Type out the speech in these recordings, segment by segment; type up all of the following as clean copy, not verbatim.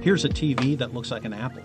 Here's a TV that looks like an apple.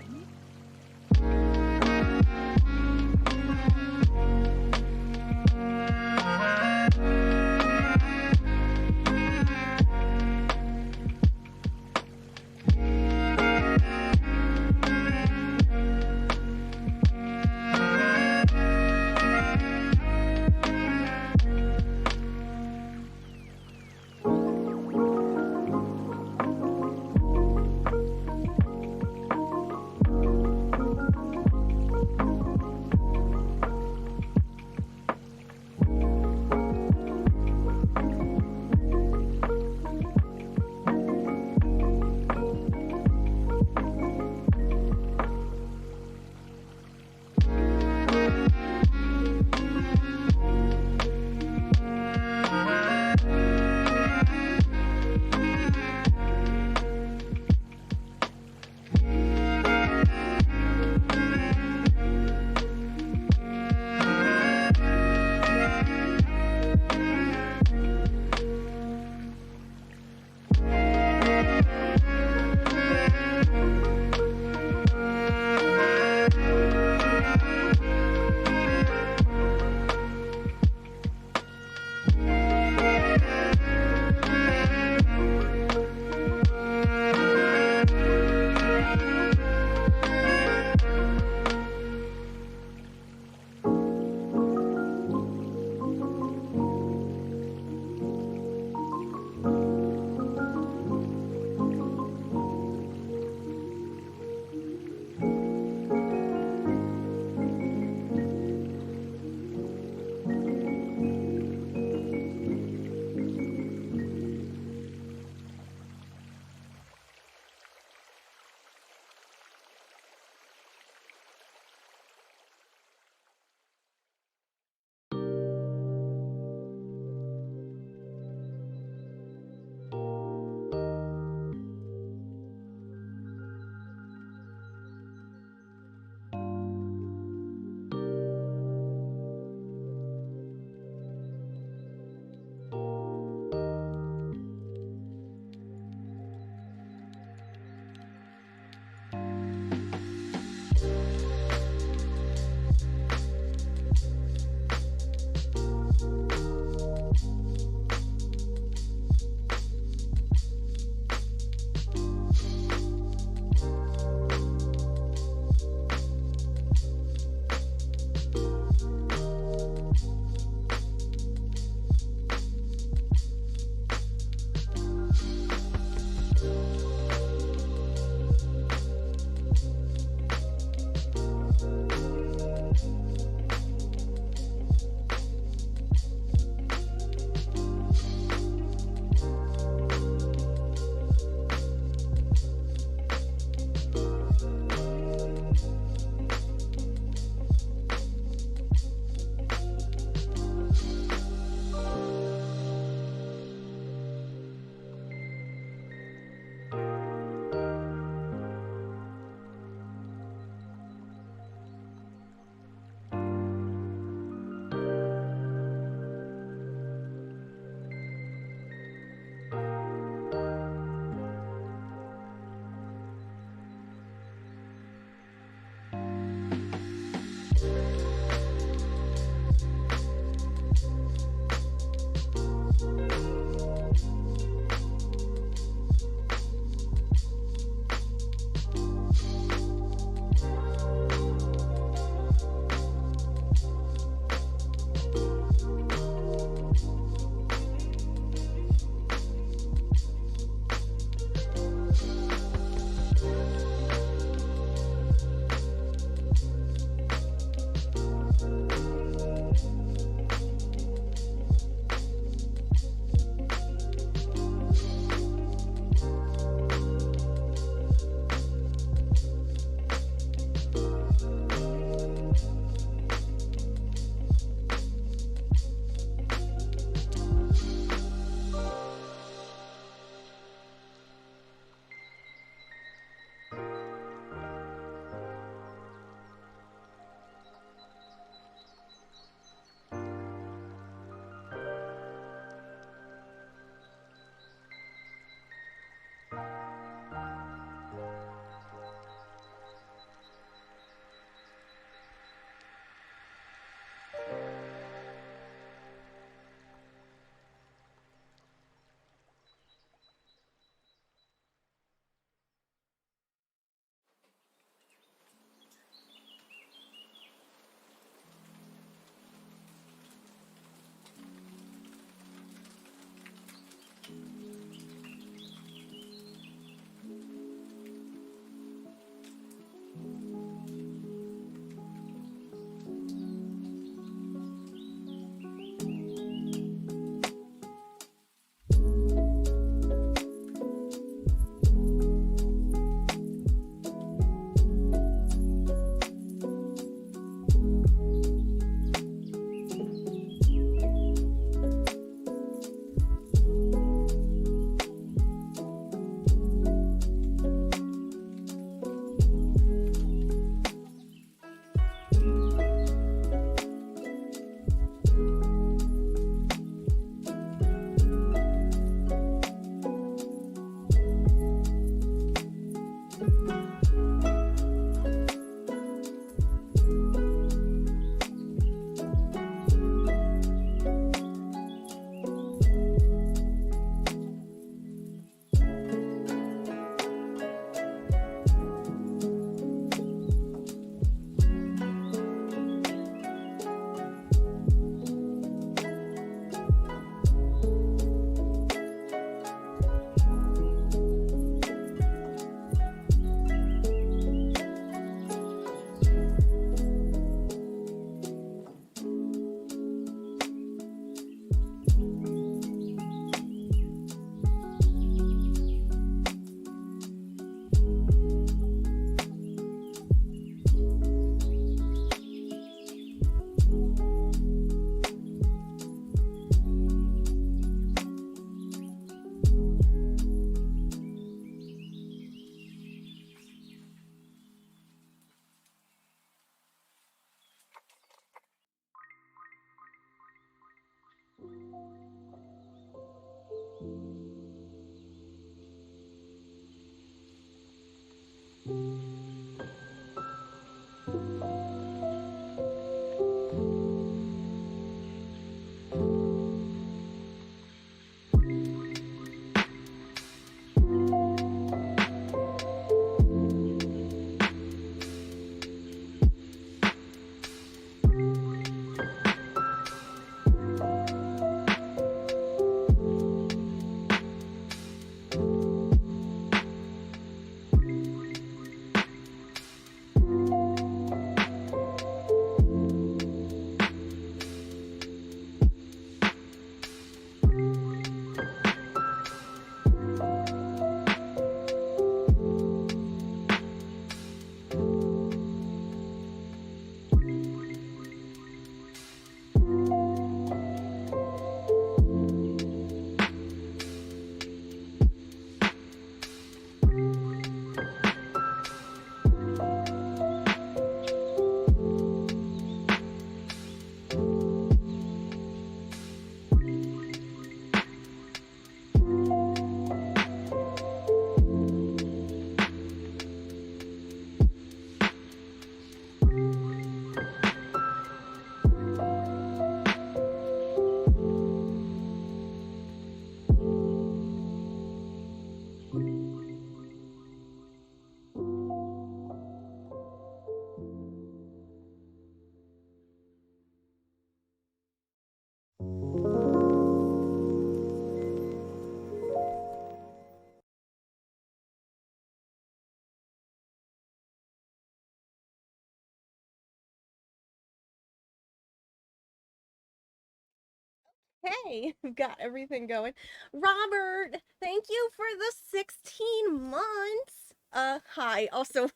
Hey, we've got everything going. Robert, thank you for the 16 months. Hi. Also,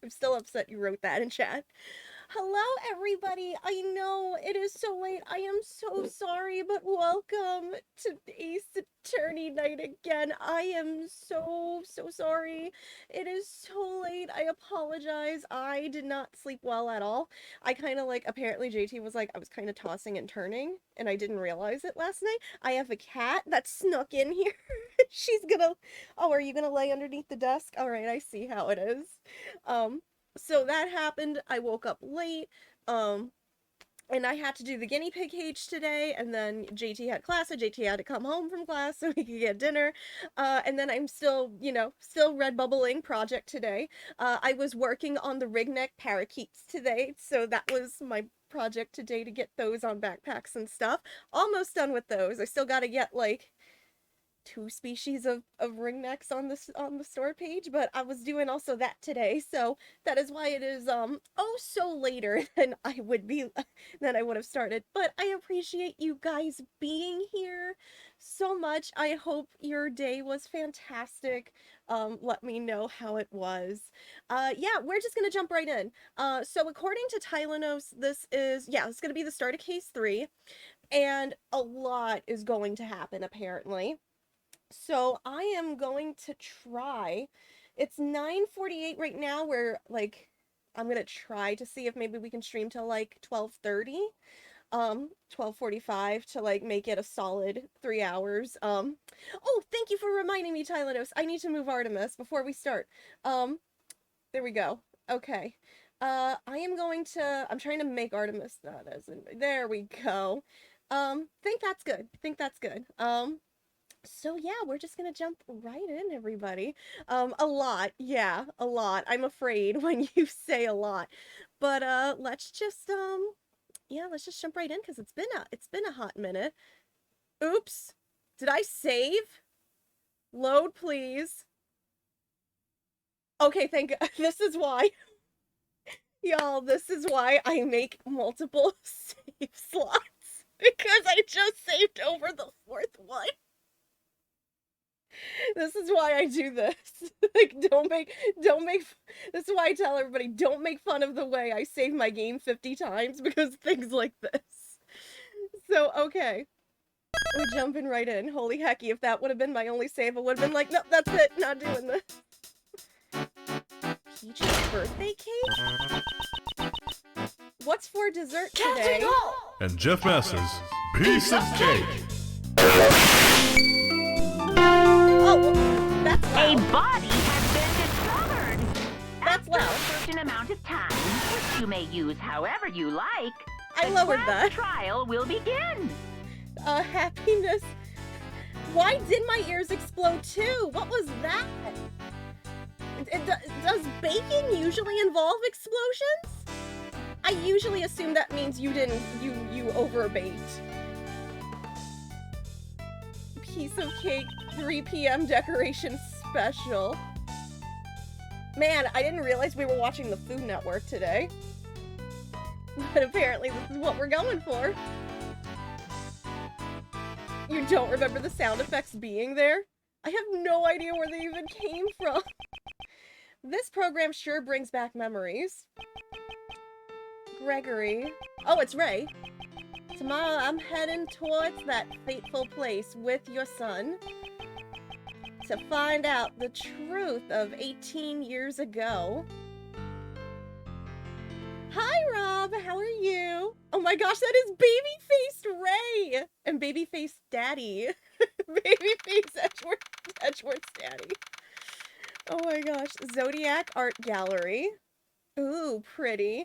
I'm still upset you wrote that in chat. Hello, everybody. I know it is so late. I am so sorry, but welcome to Ace Attorney Night again. I am so sorry. It is so late. I apologize. I did not sleep well at all. I kind of apparently JT was like, I was kind of tossing and turning, and I didn't realize it last night. I have a cat that snuck in here. She's gonna, oh, are you gonna lay underneath the desk? All right, I see how it is. So that happened. I woke up late. And I had to do the guinea pig cage today, and then JT had class, so JT had to come home from class so we could get dinner. And then I'm still, still red bubbling project today. I was working on the ringneck parakeets today, so that was my project today to get those on backpacks and stuff. Almost done with those. I still gotta get 2 species of ringnecks on the store page, but I was doing also that today, so that is why it is oh so later than I would have started. But I appreciate you guys being here so much. I hope your day was fantastic. Let me know how it was. Yeah, we're just gonna jump right in. So according to Tylenos, it's gonna be the start of case 3, and a lot is going to happen apparently. So I am going to try. It's 9:48 right now. I'm gonna try to see if maybe we can stream till 12:30, 12:45 to make it a solid 3 hours. Oh, thank you for reminding me, Tylenos. I need to move Artemis before we start. There we go. Okay. I'm trying to make Artemis not as there we go. Think that's good. So yeah, we're just gonna jump right in, everybody. A lot, yeah, a lot. I'm afraid when you say a lot, but let's just jump right in because it's been a hot minute. Oops, did I save? Load, please. Okay, thank God. This is why, y'all. This is why I make multiple save slots because I just saved over the 4th one. This is why I do this. Don't make, this is why I tell everybody, don't make fun of the way I save my game 50 times, because things like this. So, okay. We're jumping right in. Holy hecky, if that would have been my only save, I would have been like, no, that's it, not doing this. Peach's birthday cake? What's for dessert today? And Jeff Masters' piece of cake. Oh, that's loud. A body has been discovered. That's loud. After a certain amount of time, which you may use however you like, I lowered that. The trial will begin. Happiness. Why did my ears explode too? What was that? Does baking usually involve explosions? I usually assume that means you overbaked. Piece of cake, 3 p.m. decoration special. Man, I didn't realize we were watching the Food Network today. But apparently this is what we're going for. You don't remember the sound effects being there? I have no idea where they even came from. This program sure brings back memories. Gregory. Oh, it's Ray. Tomorrow I'm heading towards that fateful place with your son to find out the truth of 18 years ago. Hi, Rob. How are you? Oh my gosh, that is baby-faced Ray and baby-faced Daddy. Baby-faced Edgeworth's Daddy. Oh my gosh. Zodiac Art Gallery. Ooh, pretty.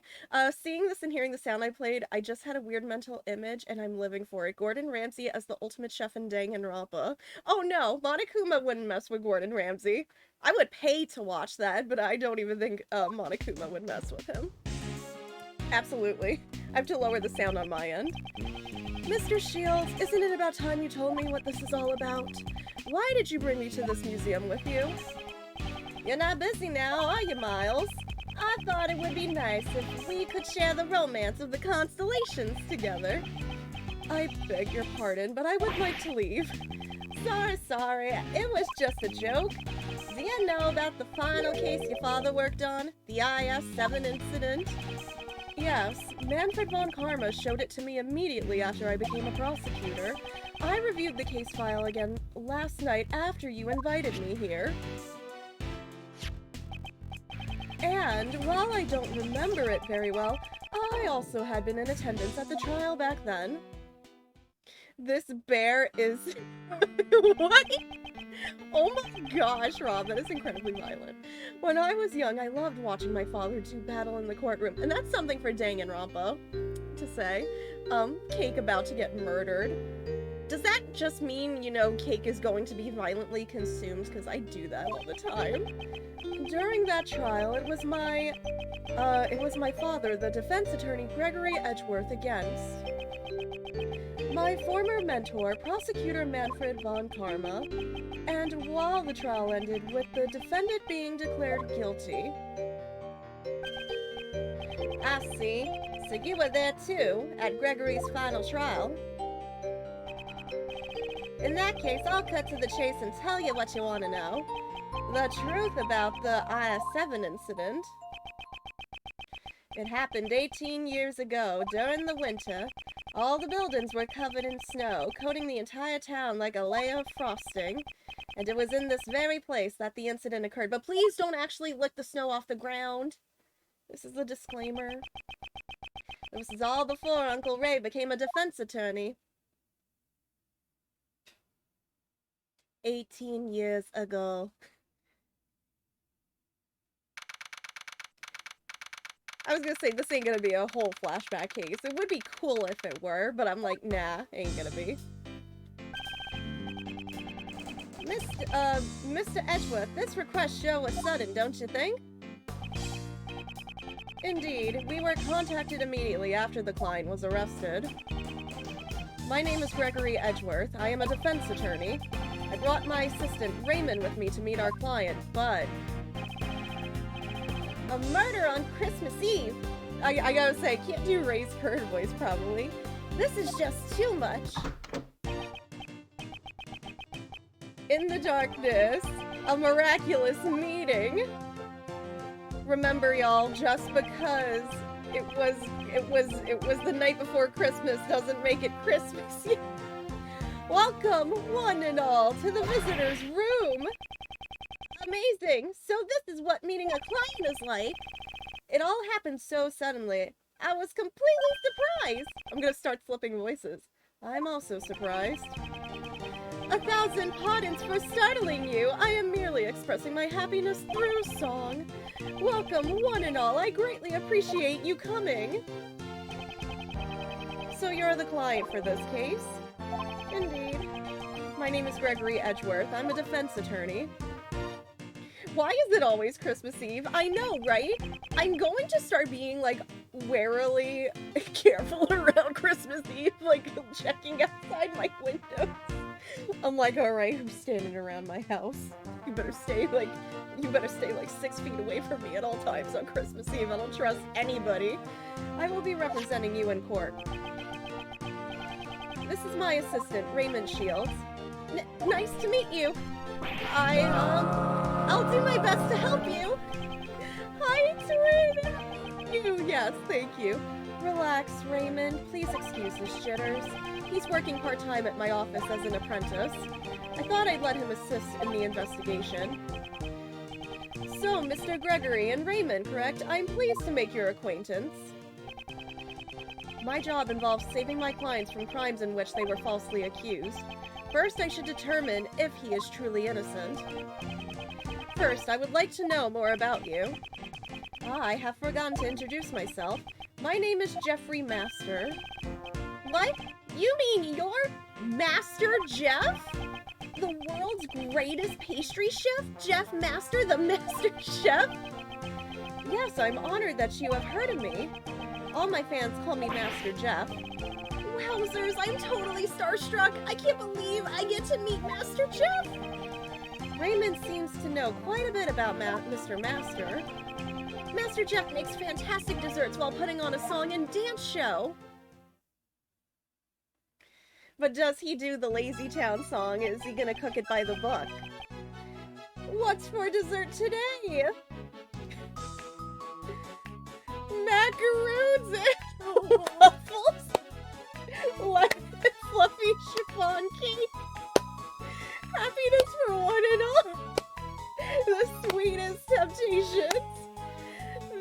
Seeing this and hearing the sound I played, I just had a weird mental image and I'm living for it. Gordon Ramsay as the ultimate chef in Danganronpa. Oh no, Monokuma wouldn't mess with Gordon Ramsay. I would pay to watch that, but I don't even think Monokuma would mess with him. Absolutely. I have to lower the sound on my end. Mr. Shields, isn't it about time you told me what this is all about? Why did you bring me to this museum with you? You're not busy now, are you, Miles? I thought it would be nice if we could share the romance of the constellations together. I beg your pardon, but I would like to leave. Sorry, it was just a joke. Do you know about the final case your father worked on? The IS-7 incident? Yes, Manfred von Karma showed it to me immediately after I became a prosecutor. I reviewed the case file again last night after you invited me here. And while I don't remember it very well, I also had been in attendance at the trial back then. This bear is... What? Oh my gosh, Rob, that is incredibly violent. When I was young, I loved watching my father do battle in the courtroom, and that's something for Danganronpa to say. Cake about to get murdered. Does that just mean, you know, Cake is going to be violently consumed? Because I do that all the time. During that trial, it was my father, the defense attorney Gregory Edgeworth, against my former mentor, Prosecutor Manfred von Karma, and while the trial ended with the defendant being declared guilty. I see. So you were there too, at Gregory's final trial. In that case, I'll cut to the chase and tell you what you want to know. The truth about the IS-7 incident. It happened 18 years ago, during the winter. All the buildings were covered in snow, coating the entire town like a layer of frosting. And it was in this very place that the incident occurred. But please don't actually lick the snow off the ground. This is the disclaimer. This is all before Uncle Ray became a defense attorney. 18 years ago. I was gonna say, this ain't gonna be a whole flashback case. It would be cool if it were, but I'm like, nah, ain't gonna be. Mr. Edgeworth, this request sure was sudden, don't you think? Indeed, we were contacted immediately after the client was arrested. My name is Gregory Edgeworth. I am a defense attorney. I brought my assistant, Raymond, with me to meet our client, but... A murder on Christmas Eve? I gotta say, I can't do Ray's Curd voice, probably. This is just too much. In the darkness, a miraculous meeting. Remember, y'all, just because it was the night before Christmas doesn't make it Christmas yet. Welcome, one and all, to the visitor's room. Amazing. So this is what meeting a client is like. It all happened so suddenly. I was completely surprised. I'm gonna start flipping voices. I'm also surprised. 1,000 pardons for startling you. I am merely expressing my happiness through song. Welcome, one and all. I greatly appreciate you coming. So you're the client for this case? Indeed. My name is Gregory Edgeworth. I'm a defense attorney. Why is it always Christmas Eve? I know, right? I'm going to start being, like, warily careful around Christmas Eve, like, checking outside my windows. I'm like, alright, I'm standing around my house. You better stay, like, 6 feet away from me at all times on Christmas Eve. I don't trust anybody. I will be representing you in court. This is my assistant, Raymond Shields. Nice to meet you. I'll do my best to help you. Hi, twin. Yes, thank you. Relax, Raymond. Please excuse his jitters. He's working part-time at my office as an apprentice. I thought I'd let him assist in the investigation. So, Mr. Gregory and Raymond, correct? I'm pleased to make your acquaintance. My job involves saving my clients from crimes in which they were falsely accused. First, I should determine if he is truly innocent. First, I would like to know more about you. I have forgotten to introduce myself. My name is Jeffrey Master. What? You mean you're Master Jeff? The world's greatest pastry chef? Jeff Master, the Master Chef? Yes, I'm honored that you have heard of me. All my fans call me Master Jeff. Wowzers, I'm totally starstruck. I can't believe I get to meet Master Jeff. Raymond seems to know quite a bit about Mr. Master. Master Jeff makes fantastic desserts while putting on a song and dance show. But does he do the Lazy Town song? Is he gonna cook it by the book? What's for dessert today? Macaroons and waffles. Fluffy chiffon cake. Happiness for one and all. The sweetest temptations.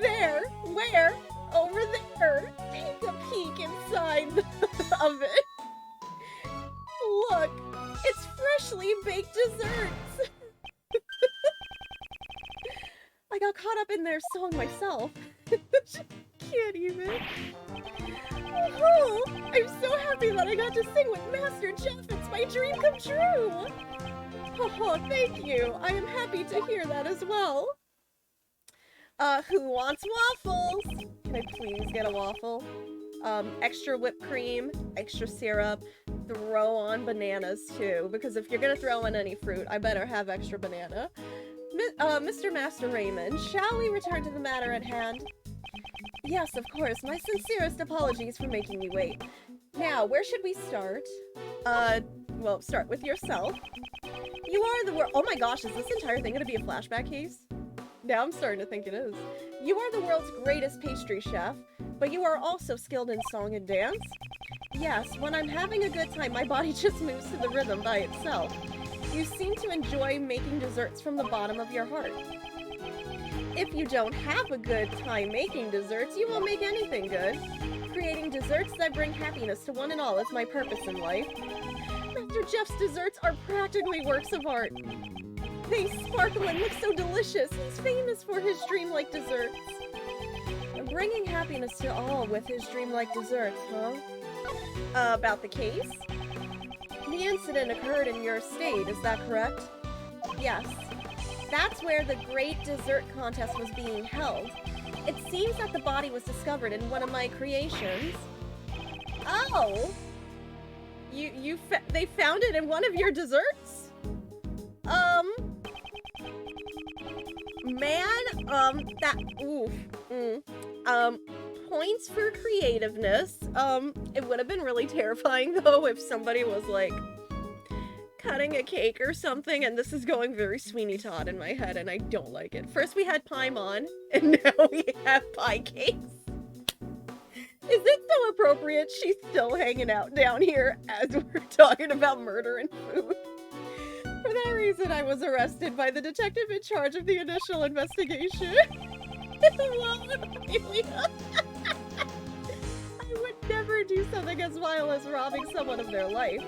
There, where? Over there. Take a peek inside the oven. Look, it's freshly baked desserts. I got caught up in their song myself. Can't even. Oh, I'm so happy that I got to sing with Master Jeff. It's my dream come true. Oh, thank you. I am happy to hear that as well. Who wants waffles? Can I please get a waffle? Extra whipped cream, extra syrup, throw on bananas too, because if you're gonna throw in any fruit, I better have extra banana. Mr. Master Raymond, shall we return to the matter at hand? Yes, of course. My sincerest apologies for making you wait. Now, where should we start? Well, start with yourself. You are the oh my gosh, is this entire thing gonna be a flashback case? Now I'm starting to think it is. You are the world's greatest pastry chef, but you are also skilled in song and dance? Yes, when I'm having a good time, my body just moves to the rhythm by itself. You seem to enjoy making desserts from the bottom of your heart. If you don't have a good time making desserts, you won't make anything good. Creating desserts that bring happiness to one and all is my purpose in life. Master Jeff's desserts are practically works of art. They sparkle and look so delicious. He's famous for his dreamlike desserts. Bringing happiness to all with his dreamlike desserts, huh? About the case? The incident occurred in your state, is that correct? Yes. That's where the great dessert contest was being held. It seems that the body was discovered in one of my creations. Oh! They found it in one of your desserts? Points for creativeness. It would have been really terrifying, though, if somebody was, like, cutting a cake or something, and this is going very Sweeney Todd in my head, and I don't like it. First we had Paimon, and now we have pie cakes. Is it so appropriate she's still hanging out down here as we're talking about murder and food? For that reason, I was arrested by the detective in charge of the initial investigation. I would never do something as vile as robbing someone of their life.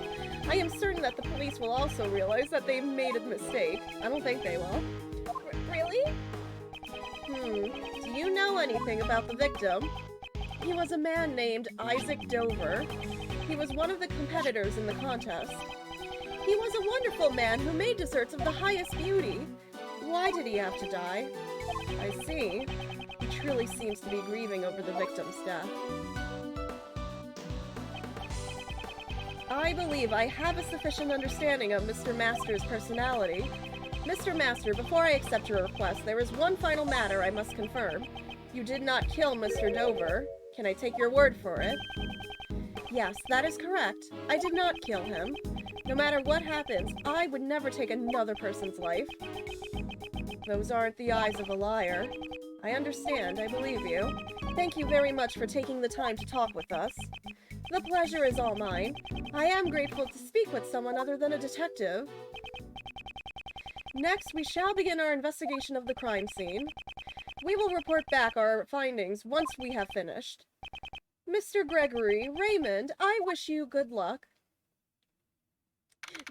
I am certain that the police will also realize that they made a mistake. I don't think they will. Really? Do you know anything about the victim? He was a man named Isaac Dover. He was one of the competitors in the contest. He was a wonderful man who made desserts of the highest beauty. Why did he have to die? I see. He truly seems to be grieving over the victim's death. I believe I have a sufficient understanding of Mr. Master's personality. Mr. Master, before I accept your request, there is one final matter I must confirm. You did not kill Mr. Dover. Can I take your word for it? Yes, that is correct. I did not kill him. No matter what happens, I would never take another person's life. Those aren't the eyes of a liar. I understand, I believe you. Thank you very much for taking the time to talk with us. The pleasure is all mine. I am grateful to speak with someone other than a detective. Next, we shall begin our investigation of the crime scene. We will report back our findings once we have finished. Mr. Gregory, Raymond, I wish you good luck.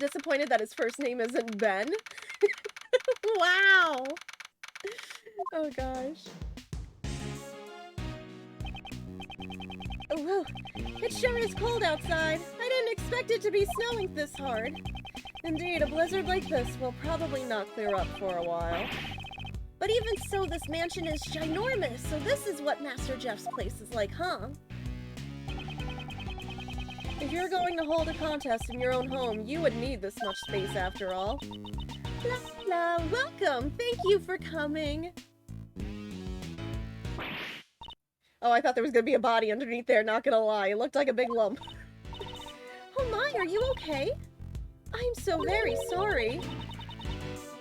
Disappointed that his first name isn't Ben. Wow! Oh gosh. Oh, whoa. It sure is cold outside. I didn't expect it to be snowing this hard. Indeed, a blizzard like this will probably not clear up for a while. But even so, this mansion is ginormous, so this is what Master Jeff's place is like, huh? If you're going to hold a contest in your own home, you would need this much space after all. La la, welcome! Thank you for coming! Oh, I thought there was gonna be a body underneath there, not gonna lie. It looked like a big lump. Oh my, are you okay? I'm so very sorry.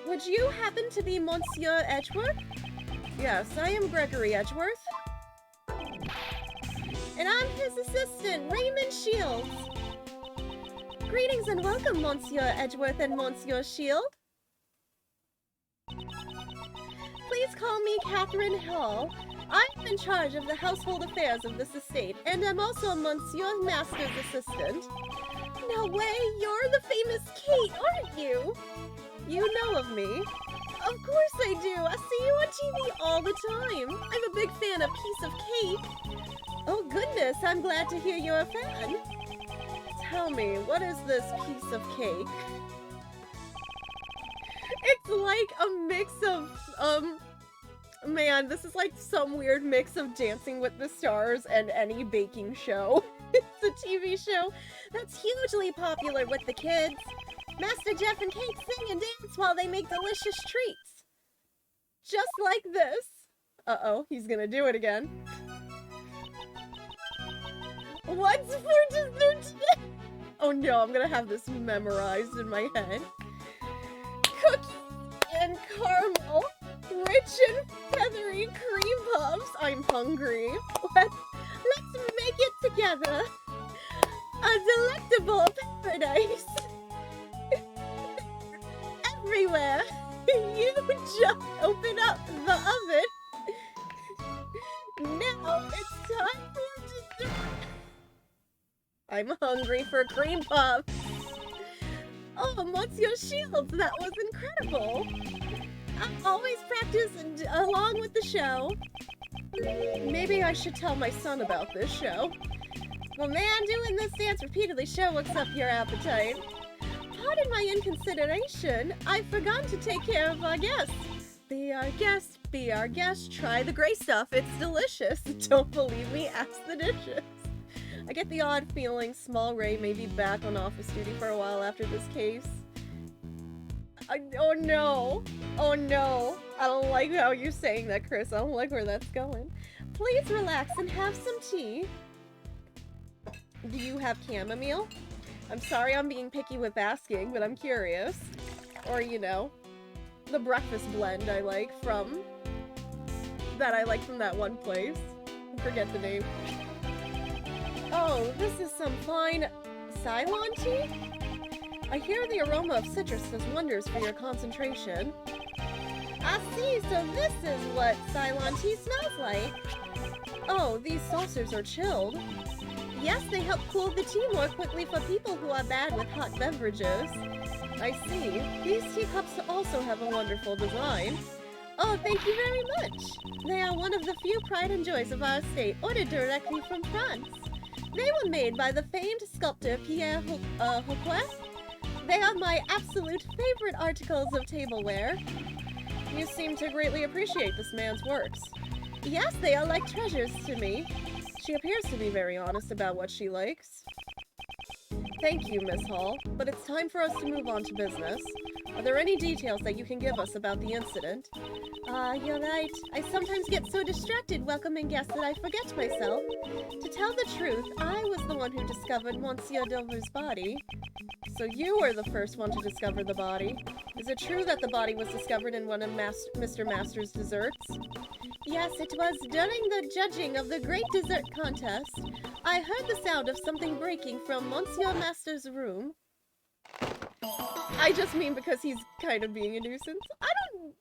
Would you happen to be Monsieur Edgeworth? Yes, I am Gregory Edgeworth. And I'm his assistant, Raymond Shields. Greetings and welcome, Monsieur Edgeworth and Monsieur Shield. Please call me Catherine Hall. I'm in charge of the household affairs of this estate, and I'm also Monsieur Master's assistant. No way, you're the famous Kate, aren't you? You know of me. Of course I do. I see you on TV all the time. I'm a big fan of Piece of Cake. Oh goodness, I'm glad to hear you're a fan. Tell me, what is this piece of cake? It's like a mix of, man, this is like some weird mix of Dancing with the Stars and any baking show. It's a TV show that's hugely popular with the kids. Master Jeff and Kate sing and dance while they make delicious treats. Just like this. Uh-oh, he's gonna do it again. What's for dessert today? Oh no, I'm gonna have this memorized in my head. Cookies and caramel, rich and feathery cream puffs. I'm hungry. Let's make it together. A delectable paradise. Everywhere. You just open up the oven. Now it's time for dessert. I'm hungry for cream puffs. Oh, Monsieur Shields, that was incredible. I always practice along with the show. Maybe I should tell my son about this show. The man doing this dance repeatedly sure looks up your appetite. Pardon my inconsideration. I've forgotten to take care of our guests. Be our guest, be our guest. Try the gray stuff. It's delicious. Don't believe me? Ask the dishes. I get the odd feeling Small Ray may be back on office duty for a while after this case. Oh no. Oh no. I don't like how you're saying that, Chris. I don't like where that's going. Please relax and have some tea. Do you have chamomile? I'm sorry I'm being picky with asking, but I'm curious. Or, you know, the breakfast blend I like from that one place. I forget the name. Oh, this is some fine Ceylon tea? I hear the aroma of citrus does wonders for your concentration. I see, so this is what Ceylon tea smells like. Oh, these saucers are chilled. Yes, they help cool the tea more quickly for people who are bad with hot beverages. I see. These teacups also have a wonderful design. Oh, thank you very much. They are one of the few pride and joys of our estate, ordered directly from France. They were made by the famed sculptor Pierre Houquet. They are my absolute favorite articles of tableware. You seem to greatly appreciate this man's works. Yes, they are like treasures to me. She appears to be very honest about what she likes. Thank you, Miss Hall, but it's time for us to move on to business. Are there any details that you can give us about the incident? You're right. I sometimes get so distracted welcoming guests that I forget myself. To tell the truth, I was the one who discovered Monsieur Dover's body. So you were the first one to discover the body. Is it true that the body was discovered in one of Mr. Master's desserts? Yes, it was during the judging of the Great Dessert Contest. I heard the sound of something breaking from Monsieur Master's room. I just mean because he's kind of being a nuisance. I don't...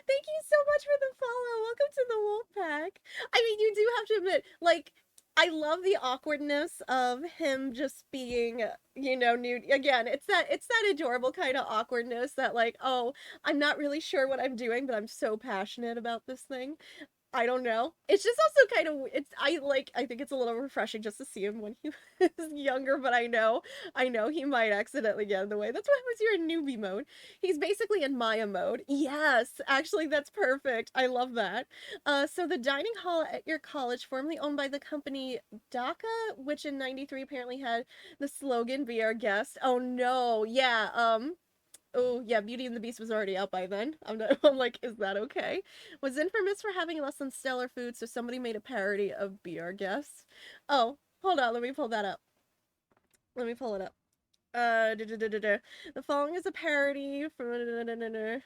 Thank you so much for the follow. Welcome to the Wolfpack. I mean, you do have to admit, like, I love the awkwardness of him just being, you know, nude. Again, it's that adorable kind of awkwardness that, like, oh, I'm not really sure what I'm doing, but I'm so passionate about this thing. I don't know. It's just also kind of, I think it's a little refreshing just to see him when he was younger, but I know he might accidentally get in the way. That's what happens when you're in newbie mode. He's basically in Maya mode. Yes, actually, that's perfect. I love that. So the dining hall at your college, formerly owned by the company DACA, which in '93 apparently had the slogan, "Be our guest." Oh no, yeah, oh, yeah, Beauty and the Beast was already out by then. I'm like, is that okay? Was infamous for having less than stellar food, so somebody made a parody of Be Our Guest. Oh, hold on, let me pull that up. Let me pull it up. The following is a parody from...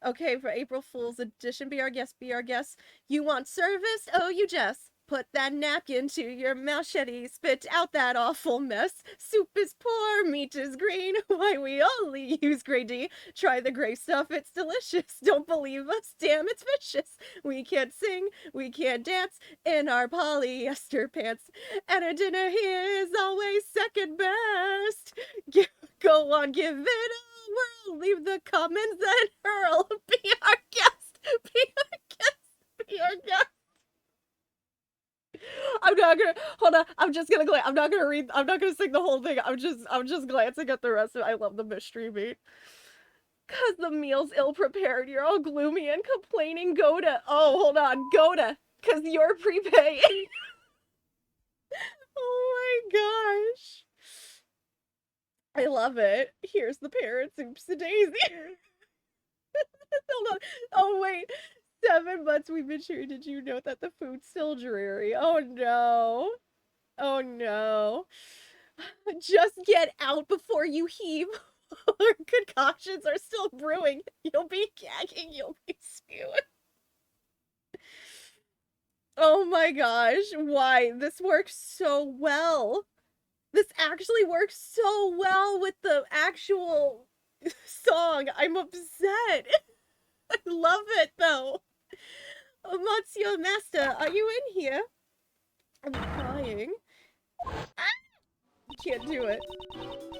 Okay, for April Fool's edition, be our guest, be our guest. You want service? Oh, you just put that napkin to your machete, spit out that awful mess. Soup is poor, meat is green. Why, we only use grey D. Try the grey stuff, it's delicious. Don't believe us? Damn, it's vicious. We can't sing, we can't dance in our polyester pants. And our dinner here is always second best. Go on, give it a whirl. Leave the comments and hurl. Be our guest. Be our guest. Be our guest. I'm not gonna hold on. I'm just gonna glance. I'm not gonna sing the whole thing. I'm just glancing at the rest of it. I love the mystery beat. Cause the meal's ill prepared. You're all gloomy and complaining. Go to hold on. Go to cause you're prepaying. Oh my gosh. I love it. Here's the parrots. Oops-a daisy. Hold on. Oh wait. 7 months we've been here. Did you note that the food's still dreary? Oh no. Oh no. Just get out before you heave. Our concoctions are still brewing. You'll be gagging. You'll be spewing. Oh my gosh. Why? This works so well. This actually works so well with the actual song. I'm upset. I love it though. Oh, Monsieur Master, are you in here? I'm crying. Ah! Can't do it.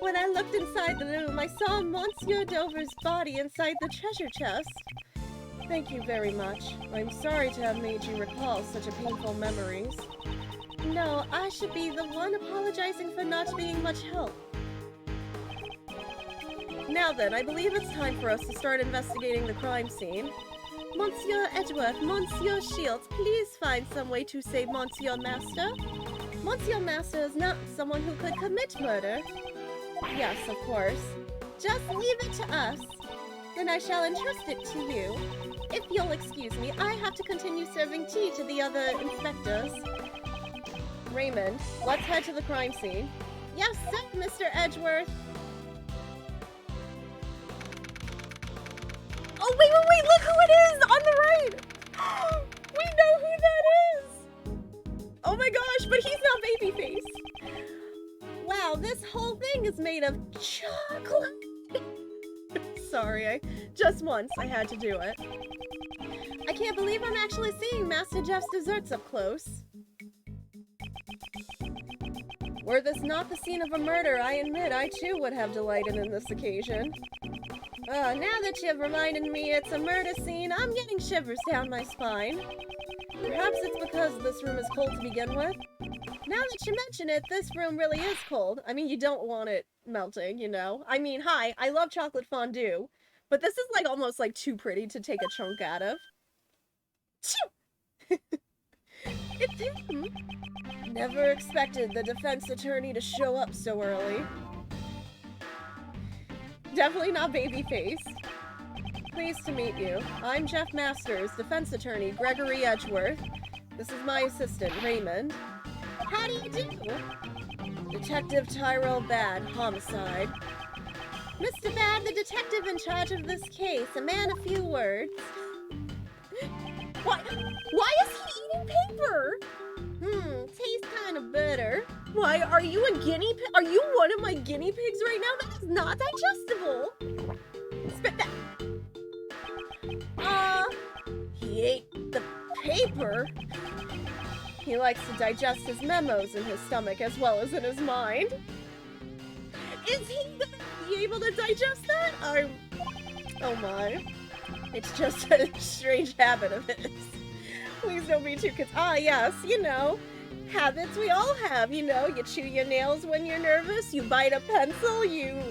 When I looked inside the room, I saw Monsieur Dover's body inside the treasure chest. Thank you very much. I'm sorry to have made you recall such a painful memories. No, I should be the one apologizing for not being much help. Now then, I believe it's time for us to start investigating the crime scene. Monsieur Edgeworth, Monsieur Shields, please find some way to save Monsieur Master. Monsieur Master is not someone who could commit murder. Yes, of course. Just leave it to us. Then I shall entrust it to you. If you'll excuse me, I have to continue serving tea to the other inspectors. Raymond, let's head to the crime scene. Yes, sir, Mr. Edgeworth. Oh, wait, look who it is on the right! We know who that is! Oh my gosh, but he's not Babyface. Wow, this whole thing is made of chocolate. Sorry, just once I had to do it. I can't believe I'm actually seeing Master Jeff's desserts up close. Were this not the scene of a murder, I admit I too would have delighted in this occasion. Now that you've reminded me it's a murder scene, I'm getting shivers down my spine. Perhaps it's because this room is cold to begin with. Now that you mention it, this room really is cold. I mean, you don't want it melting, you know? I mean, hi, I love chocolate fondue, but this is like almost like too pretty to take a chunk out of. It's him. Never expected the defense attorney to show up so early. Definitely not Babyface. Pleased to meet you. I'm Jeff Masters, defense attorney Gregory Edgeworth. This is my assistant, Raymond. How do you do? Detective Tyrell Bad, homicide. Mr. Bad, the detective in charge of this case, a man of few words. Why is he eating paper? Tastes kind of bitter. Why, are you a guinea pig? Are you one of my guinea pigs right now? That is not digestible. Spit that. He ate the paper. He likes to digest his memos in his stomach as well as in his mind. Is he gonna be able to digest that? Oh my. It's just a strange habit of his. Please don't be too yes, you know. Habits we all have, you know. You chew your nails when you're nervous, you bite a pencil, you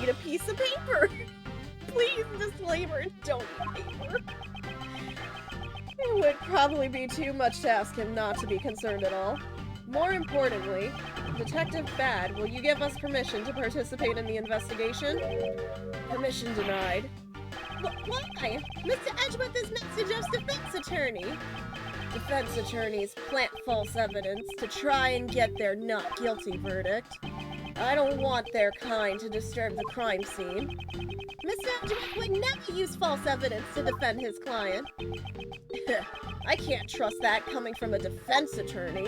eat a piece of paper. Please, disclaimer, don't eat paper. It would probably be too much to ask him not to be concerned at all. More importantly, Detective Bad, will you give us permission to participate in the investigation? Permission denied. Why? Mr. Edgeworth is Master Jeff's defense attorney. Defense attorneys plant false evidence to try and get their not guilty verdict. I don't want their kind to disturb the crime scene. Mr. Edgeworth would never use false evidence to defend his client. I can't trust that coming from a defense attorney.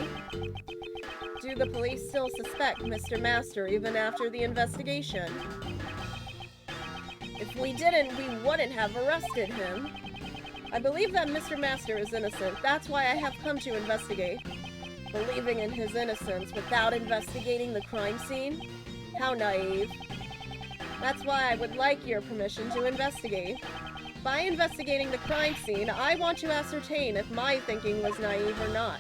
Do the police still suspect Mr. Master even after the investigation? If we didn't, we wouldn't have arrested him. I believe that Mr. Master is innocent. That's why I have come to investigate. Believing in his innocence without investigating the crime scene? How naive. That's why I would like your permission to investigate. By investigating the crime scene, I want to ascertain if my thinking was naive or not.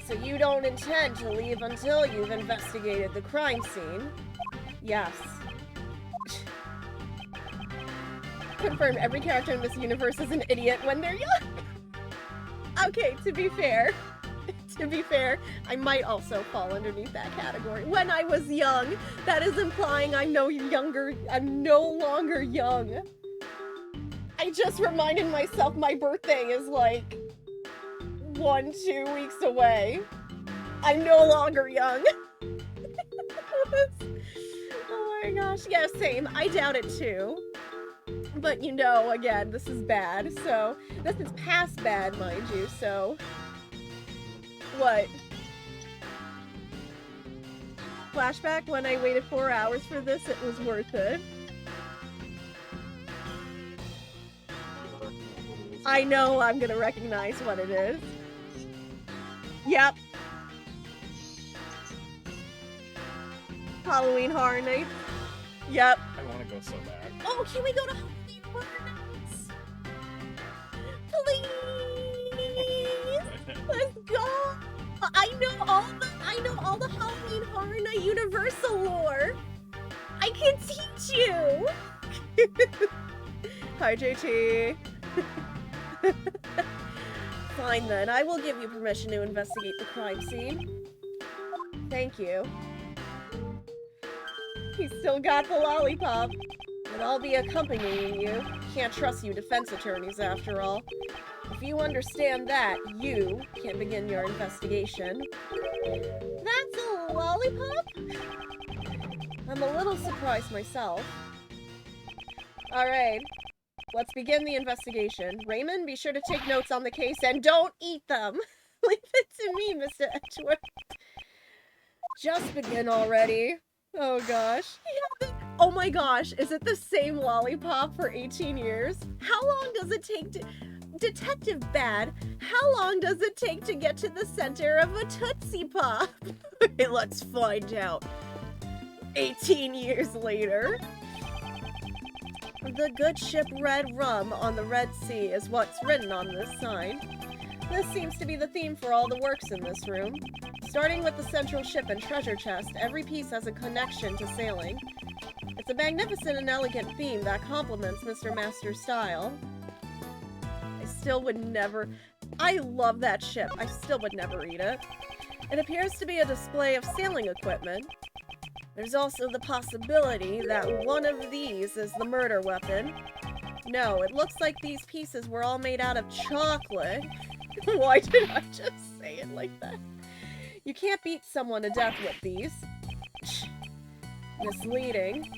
So you don't intend to leave until you've investigated the crime scene? Yes. Confirm every character in this universe is an idiot when they're young. Okay, to be fair, I might also fall underneath that category. When I was young, that is implying I'm no longer young. I just reminded myself my birthday is like 1-2 weeks away. I'm no longer young. Oh my gosh, yeah, same. I doubt it too. But you know, again, this is bad, so... This is past bad, mind you, so... What? Flashback, when I waited 4 hours for this, it was worth it. I know I'm gonna recognize what it is. Yep. Halloween Horror Nights. Yep. I want to go so bad. Oh, can we go to Halloween Horror Nights? Please! Let's go! I know all the Halloween Horror Night Universal lore! I can teach you! Hi, JT. Fine then, I will give you permission to investigate the crime scene. Thank you. He's still got the lollipop. And I'll be accompanying you. Can't trust you defense attorneys, after all. If you understand that, you can begin your investigation. That's a lollipop? I'm a little surprised myself. Alright, let's begin the investigation. Raymond, be sure to take notes on the case and don't eat them! Leave it to me, Mr. Edgeworth. Just begin already. Oh gosh. Oh my gosh, is it the same lollipop for 18 years? How long does it take to... Detective Bad, how long does it take to get to the center of a Tootsie Pop? Let's find out. 18 years later. The good ship Red Rum on the Red Sea is what's written on this sign. This seems to be the theme for all the works in this room. Starting with the central ship and treasure chest, every piece has a connection to sailing. It's a magnificent and elegant theme that complements Mr. Master's style. I still would never... I love that ship. I still would never eat it. It appears to be a display of sailing equipment. There's also the possibility that one of these is the murder weapon. No, it looks like these pieces were all made out of chocolate. Why did I just say it like that? You can't beat someone to death with these. Misleading.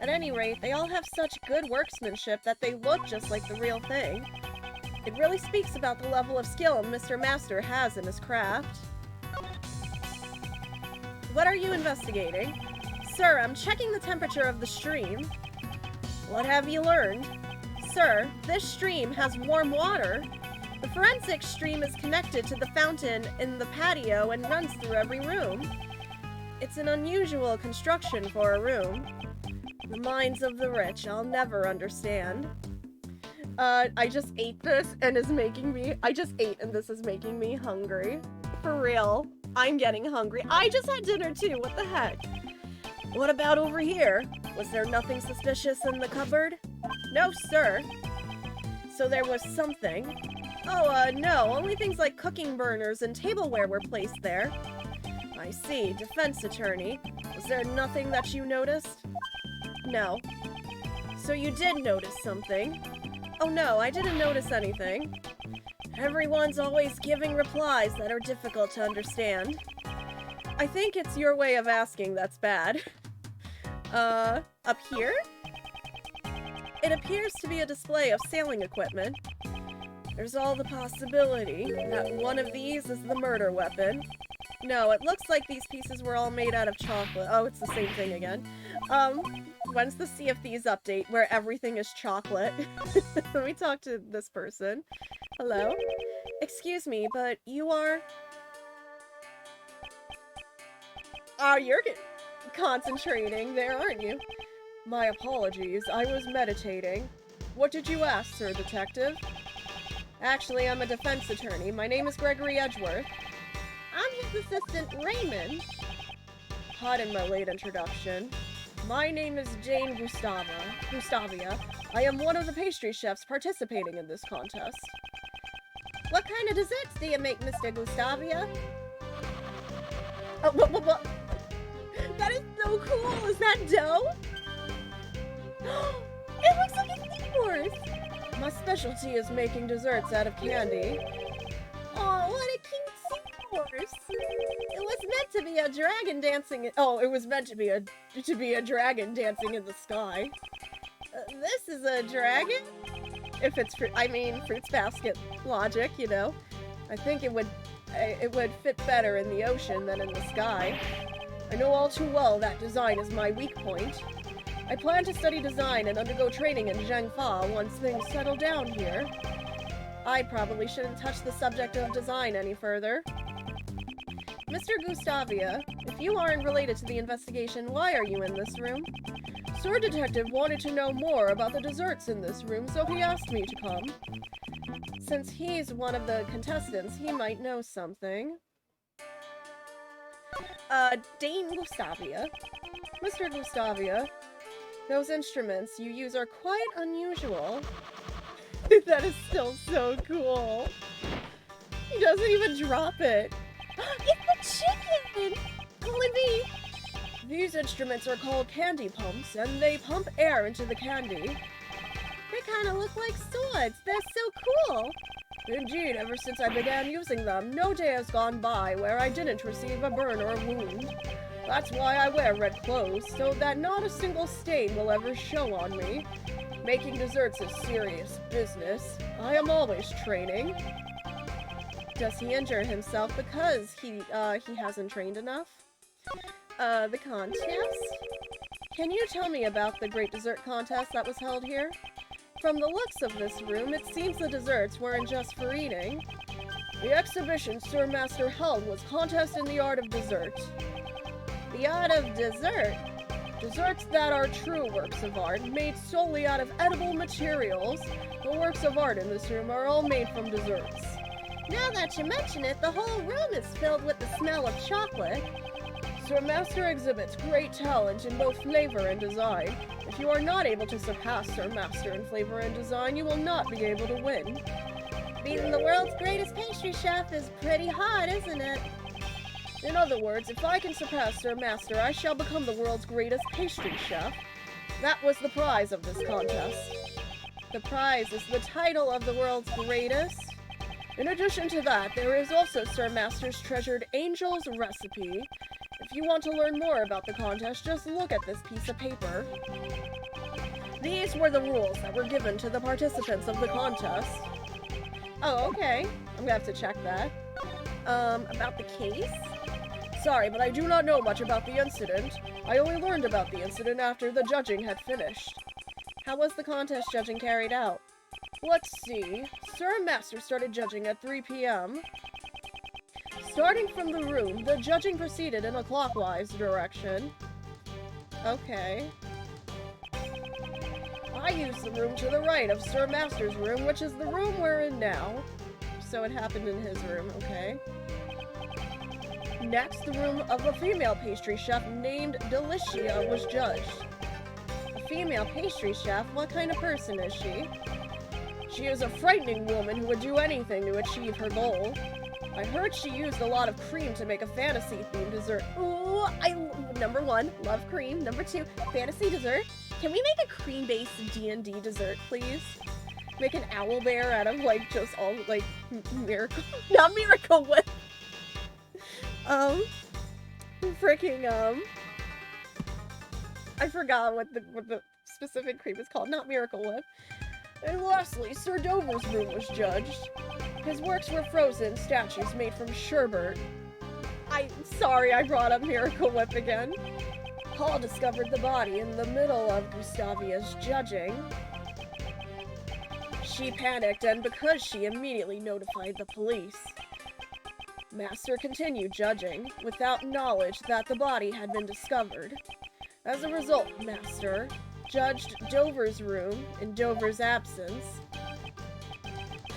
At any rate, they all have such good workmanship that they look just like the real thing. It really speaks about the level of skill Mr. Master has in his craft. What are you investigating? Sir, I'm checking the temperature of the stream. What have you learned? Sir, this stream has warm water. The forensic stream is connected to the fountain in the patio and runs through every room. It's an unusual construction for a room. The minds of the rich, I'll never understand. I just ate this and is making me- I just ate and this is making me hungry. For real. I'm getting hungry. I just had dinner too, what the heck? What about over here? Was there nothing suspicious in the cupboard? No, sir. So there was something. Oh, no, only things like cooking burners and tableware were placed there. I see, defense attorney. Was there nothing that you noticed? No. So you did notice something? Oh no, I didn't notice anything. Everyone's always giving replies that are difficult to understand. I think it's your way of asking that's bad. Up here? It appears to be a display of sailing equipment. There's all the possibility that one of these is the murder weapon. No, it looks like these pieces were all made out of chocolate. Oh, it's the same thing again. When's the Sea of Thieves update where everything is chocolate? Let me talk to this person. Hello? Excuse me, but you are... Oh, you're concentrating there, aren't you? My apologies, I was meditating. What did you ask, Sir Detective? Actually, I'm a defense attorney. My name is Gregory Edgeworth. I'm his assistant, Raymond. Pardon my late introduction. My name is Jane Gustavia. I am one of the pastry chefs participating in this contest. What kind of desserts do you make, Mr. Gustavia? Oh, what? That is so cool! Is that dough? It looks like a seahorse! My specialty is making desserts out of candy. Oh, what a cute seahorse! It was meant to be a dragon dancing. Oh, it was meant to be a dragon dancing in the sky. This is a dragon? If it's fruits basket logic, you know. I think it would fit better in the ocean than in the sky. I know all too well that design is my weak point. I plan to study design and undergo training in Zhengfa once things settle down here. I probably shouldn't touch the subject of design any further. Mr. Gustavia, if you aren't related to the investigation, why are you in this room? Sir Detective wanted to know more about the desserts in this room, so he asked me to come. Since he's one of the contestants, he might know something. Dane Gustavia. Mr. Gustavia, those instruments you use are quite unusual. That is still so cool. He doesn't even drop it. It's the chicken! Calling me! These instruments are called candy pumps, and they pump air into the candy. They kind of look like swords. They're so cool. Indeed, ever since I began using them, no day has gone by where I didn't receive a burn or a wound. That's why I wear red clothes, so that not a single stain will ever show on me. Making desserts is serious business. I am always training. Does he injure himself because he hasn't trained enough? The contest? Can you tell me about the great dessert contest that was held here? From the looks of this room, it seems the desserts weren't just for eating. The exhibition Sir Master held was contest in the art of dessert. The art of dessert? Desserts that are true works of art, made solely out of edible materials. The works of art in this room are all made from desserts. Now that you mention it, the whole room is filled with the smell of chocolate. Sir Master exhibits great talent in both flavor and design. If you are not able to surpass Sir Master in flavor and design, you will not be able to win. Being the world's greatest pastry chef is pretty hard, isn't it? In other words, if I can surpass Sir Master, I shall become the world's greatest pastry chef. That was the prize of this contest. The prize is the title of the world's greatest. In addition to that, there is also Sir Master's treasured Angel's Recipe. If you want to learn more about the contest, just look at this piece of paper. These were the rules that were given to the participants of the contest. Oh, okay. I'm gonna have to check that. About the case? Sorry, but I do not know much about the incident. I only learned about the incident after the judging had finished. How was the contest judging carried out? Let's see. Sir Master started judging at 3 p.m. Starting from the room, the judging proceeded in a clockwise direction. Okay. I used the room to the right of Sir Master's room, which is the room we're in now. So it happened in his room, okay. Next, the room of a female pastry chef named Delicia was judged. A female pastry chef? What kind of person is she? She is a frightening woman who would do anything to achieve her goal. I heard she used a lot of cream to make a fantasy-themed dessert. Ooh, number 1, love cream. Number 2, fantasy dessert. Can we make a cream-based D&D dessert, please? Make an owl bear out of, like, just all, like, miracle... Not Miracle Whip! Freaking, I forgot what the specific cream is called. Not Miracle Whip. And lastly, Sir Dover's room was judged. His works were frozen statues made from sherbet. I'm sorry I brought up Miracle Whip again. Paul discovered the body in the middle of Gustavia's judging. She panicked, and because she immediately notified the police. Master continued judging, without knowledge that the body had been discovered. As a result, Master judged Dover's room in Dover's absence.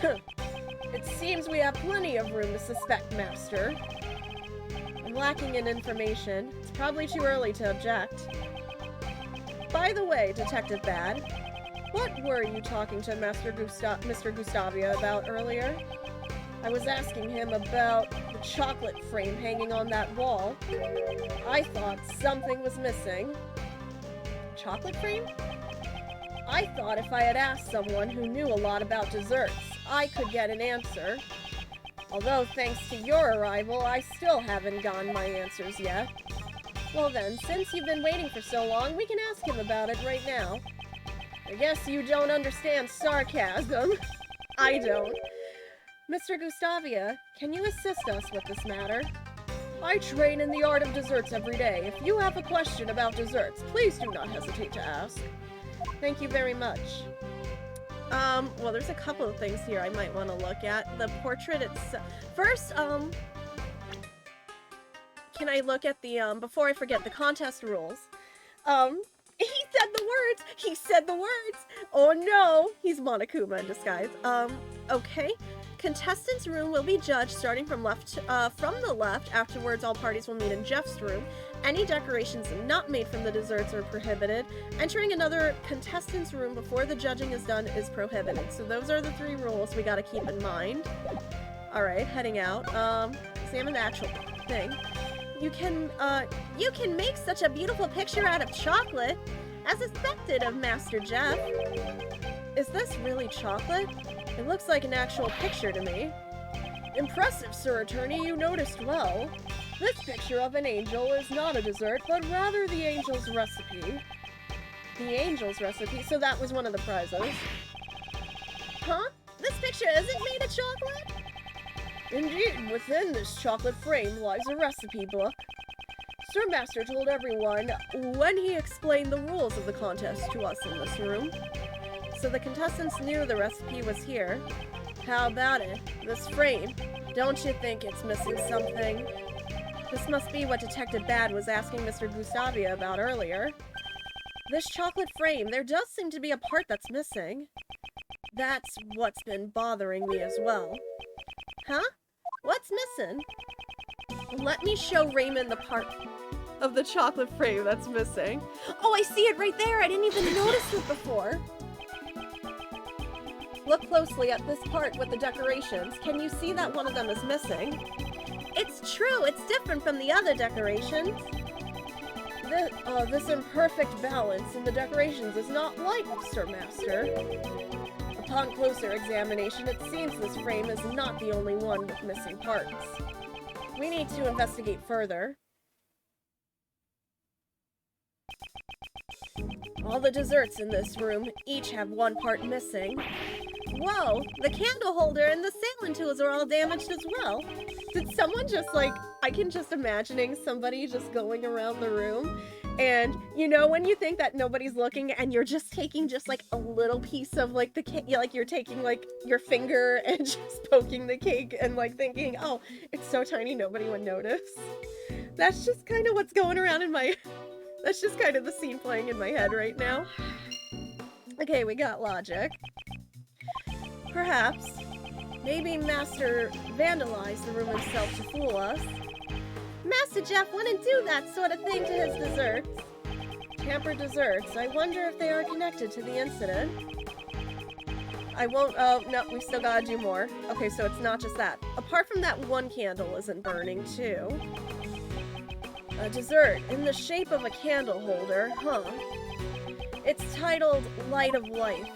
It seems we have plenty of room to suspect, Master. I'm lacking in information. It's probably too early to object. By the way, Detective Bad, what were you talking to Mr. Gustavia about earlier? I was asking him about the chocolate frame hanging on that wall. I thought something was missing. Chocolate frame? I thought if I had asked someone who knew a lot about desserts, I could get an answer. Although, thanks to your arrival, I still haven't gotten my answers yet. Well then, since you've been waiting for so long, we can ask him about it right now. I guess you don't understand sarcasm. I don't. Mr. Gustavia, can you assist us with this matter? I train in the art of desserts every day. If you have a question about desserts, please do not hesitate to ask. Thank you very much. Well, there's a couple of things here I might want to look at. The portrait itself. First, can I look at the, before I forget, the contest rules. He said the words! He said the words! Oh no! He's Monokuma in disguise. Okay. Contestants' room will be judged starting from the left. Afterwards, all parties will meet in Jeff's room. Any decorations not made from the desserts are prohibited. Entering another contestant's room before the judging is done is prohibited. So those are the 3 rules we gotta keep in mind. Alright, heading out. Examine the actual thing. You can make such a beautiful picture out of chocolate, as expected of Master Jeff. Is this really chocolate? It looks like an actual picture to me. Impressive, Sir Attorney, you noticed well. This picture of an angel is not a dessert, but rather the angel's recipe. The angel's recipe? So that was one of the prizes. Huh? This picture isn't made of chocolate? Indeed, within this chocolate frame lies a recipe book. Sir Master told everyone when he explained the rules of the contest to us in this room. So the contestants knew the recipe was here. How about it? This frame. Don't you think it's missing something? This must be what Detective Bad was asking Mr. Gustavia about earlier. This chocolate frame, there does seem to be a part that's missing. That's what's been bothering me as well. Huh? What's missing? Let me show Raymond the part of the chocolate frame that's missing. Oh, I see it right there! I didn't even notice it before! Look closely at this part with the decorations. Can you see that one of them is missing? It's true! It's different from the other decorations! This imperfect balance in the decorations is not like Sir Master. Upon closer examination, it seems this frame is not the only one with missing parts. We need to investigate further. All the desserts in this room each have one part missing. Whoa, the candle holder and the sailing tools are all damaged as well. Did someone just I can just imagining somebody just going around the room and, you know, when you think that nobody's looking and you're just taking just like a little piece of like the cake, like you're taking like your finger and just poking the cake and like thinking, oh, it's so tiny nobody would notice. That's just kind of what's going around in my, that's just kind of the scene playing in my head right now. Okay, we got logic. Perhaps. Maybe Master vandalized the room himself to fool us. Master Jeff wouldn't do that sort of thing to his desserts. Tampered desserts. I wonder if they are connected to the incident. I won't- oh, no, we still gotta do more. Okay, so it's not just that. Apart from that one candle isn't burning, too. A dessert in the shape of a candle holder, huh? It's titled Light of Life.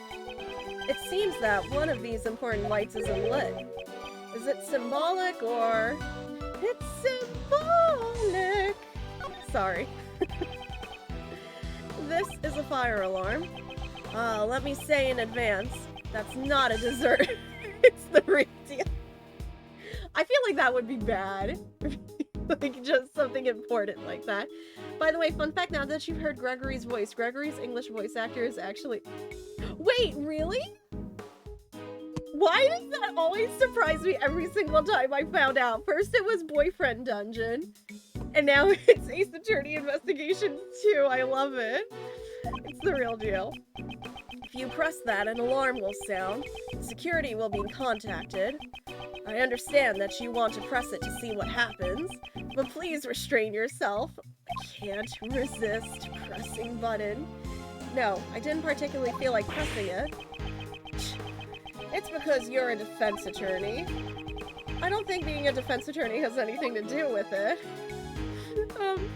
It seems that one of these important lights isn't lit. Is it symbolic or... It's symbolic! Sorry. This is a fire alarm. Let me say in advance, that's not a dessert. It's the real deal. I feel like that would be bad. Like, just something important like that. By the way, fun fact, now that you've heard Gregory's voice, Gregory's English voice actor is actually... Wait, really? Why does that always surprise me every single time I found out? First it was Boyfriend Dungeon, and now it's Ace Attorney Investigation 2. I love it. It's the real deal. If you press that, an alarm will sound. Security will be contacted. I understand that you want to press it to see what happens, but please restrain yourself. I can't resist pressing button. No, I didn't particularly feel like pressing it. It's because you're a defense attorney. I don't think being a defense attorney has anything to do with it.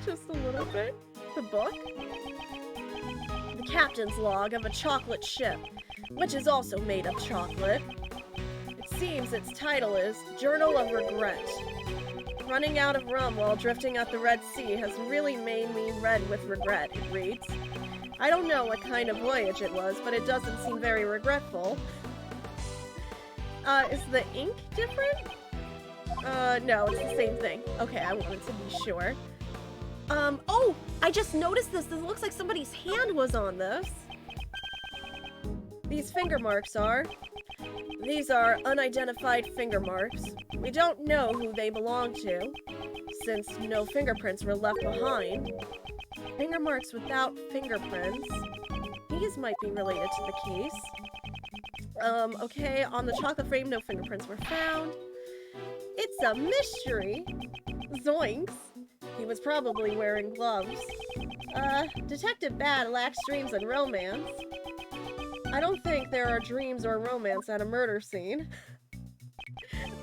Just a little bit. The book? The captain's log of a chocolate ship, which is also made of chocolate. It seems its title is Journal of Regret. Running out of rum while drifting at the Red Sea has really made me red with regret, it reads. I don't know what kind of voyage it was, but it doesn't seem very regretful. Is the ink different? No, it's the same thing. Okay, I wanted to be sure. Oh! I just noticed this! This looks like somebody's hand was on this. These finger marks are... These are unidentified finger marks. We don't know who they belong to, since no fingerprints were left behind. Finger marks without fingerprints. These might be related to the case. Okay, on the chocolate frame, no fingerprints were found. It's a mystery. Zoinks. He was probably wearing gloves. Detective Bad lacks dreams and romance. I don't think there are dreams or romance at a murder scene.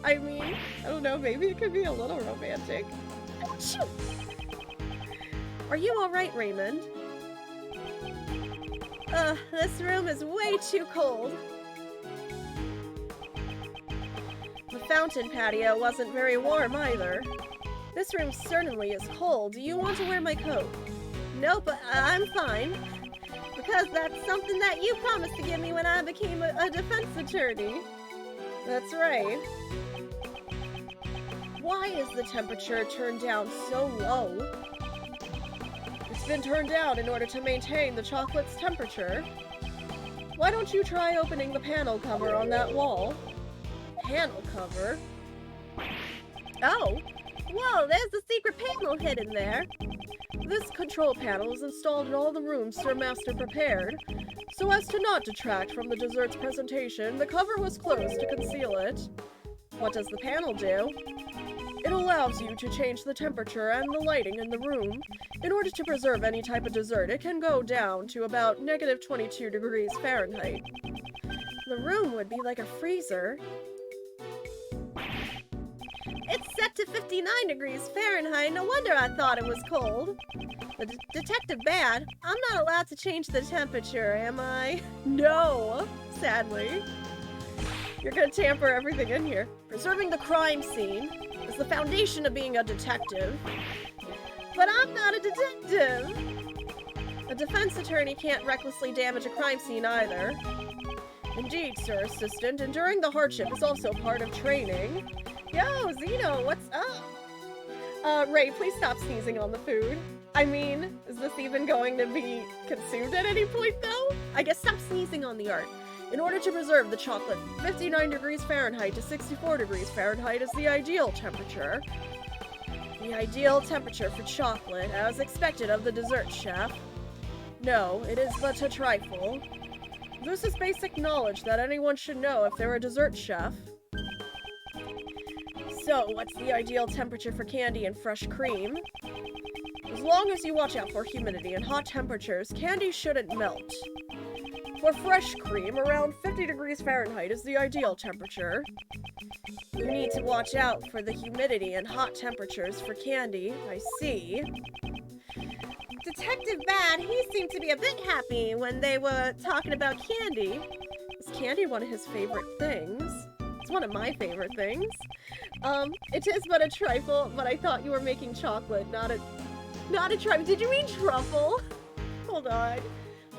I mean, I don't know, maybe it could be a little romantic. Achoo! Are you alright, Raymond? This room is way too cold. The fountain patio wasn't very warm either. This room certainly is cold. Do you want to wear my coat? Nope, I'm fine. Because that's something that you promised to give me when I became a defense attorney. That's right. Why is the temperature turned down so low? It's been turned down in order to maintain the chocolate's temperature. Why don't you try opening the panel cover on that wall? Panel cover? Oh! Whoa, there's a secret panel hidden there! This control panel is installed in all the rooms Sir Master prepared. So as to not detract from the dessert's presentation, the cover was closed to conceal it. What does the panel do? It allows you to change the temperature and the lighting in the room. In order to preserve any type of dessert, it can go down to about negative 22 degrees Fahrenheit. The room would be like a freezer. It's set to 59 degrees Fahrenheit. No wonder I thought it was cold. The Detective Bad, I'm not allowed to change the temperature, am I? No, sadly. You're gonna tamper everything in here. Preserving the crime scene is the foundation of being a detective. But I'm not a detective! A defense attorney can't recklessly damage a crime scene either. Indeed, Sir Assistant, enduring the hardship is also part of training. Yo, Zeno, what's up? Ray, please stop sneezing on the food. I mean, is this even going to be consumed at any point, though? I guess stop sneezing on the art. In order to preserve the chocolate, 59 degrees Fahrenheit to 64 degrees Fahrenheit is the ideal temperature. The ideal temperature for chocolate, as expected of the dessert chef. No, it is but a trifle. This is basic knowledge that anyone should know if they're a dessert chef. So, what's the ideal temperature for candy and fresh cream? As long as you watch out for humidity and hot temperatures, candy shouldn't melt. For fresh cream, around 50 degrees Fahrenheit is the ideal temperature. You need to watch out for the humidity and hot temperatures for candy, I see. Detective Bad, he seemed to be a bit happy when they were talking about candy. Is candy one of his favorite things. It's one of my favorite things. It is but a trifle, but I thought you were making chocolate, not a trifle. Did you mean truffle? Hold on.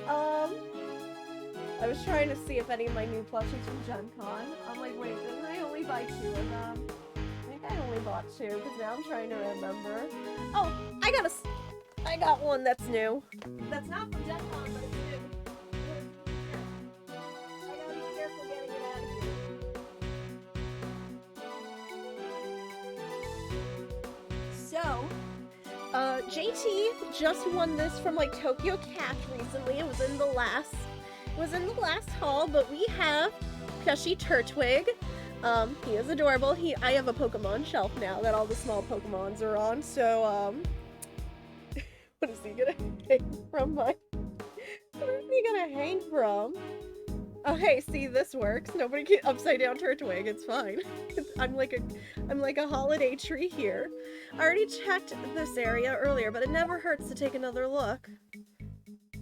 I was trying to see if any of my new plushies from Gen Con. I'm like, wait, didn't I only buy 2 of them? I think I only bought 2, because now I'm trying to remember. Oh, I got one that's new. That's not from Gen Con, but it's new. I gotta be careful getting it out of here. So, JT just won this from like Tokyo Cat recently. It was in the last haul, but we have Plushy Turtwig. He is adorable. I have a Pokemon shelf now that all the small Pokemons are on, so, what is he gonna hang from, What is he gonna hang from? Oh, hey, see, this works. Nobody can upside down Turtwig. It's fine. I'm like a holiday tree here. I already checked this area earlier, but it never hurts to take another look.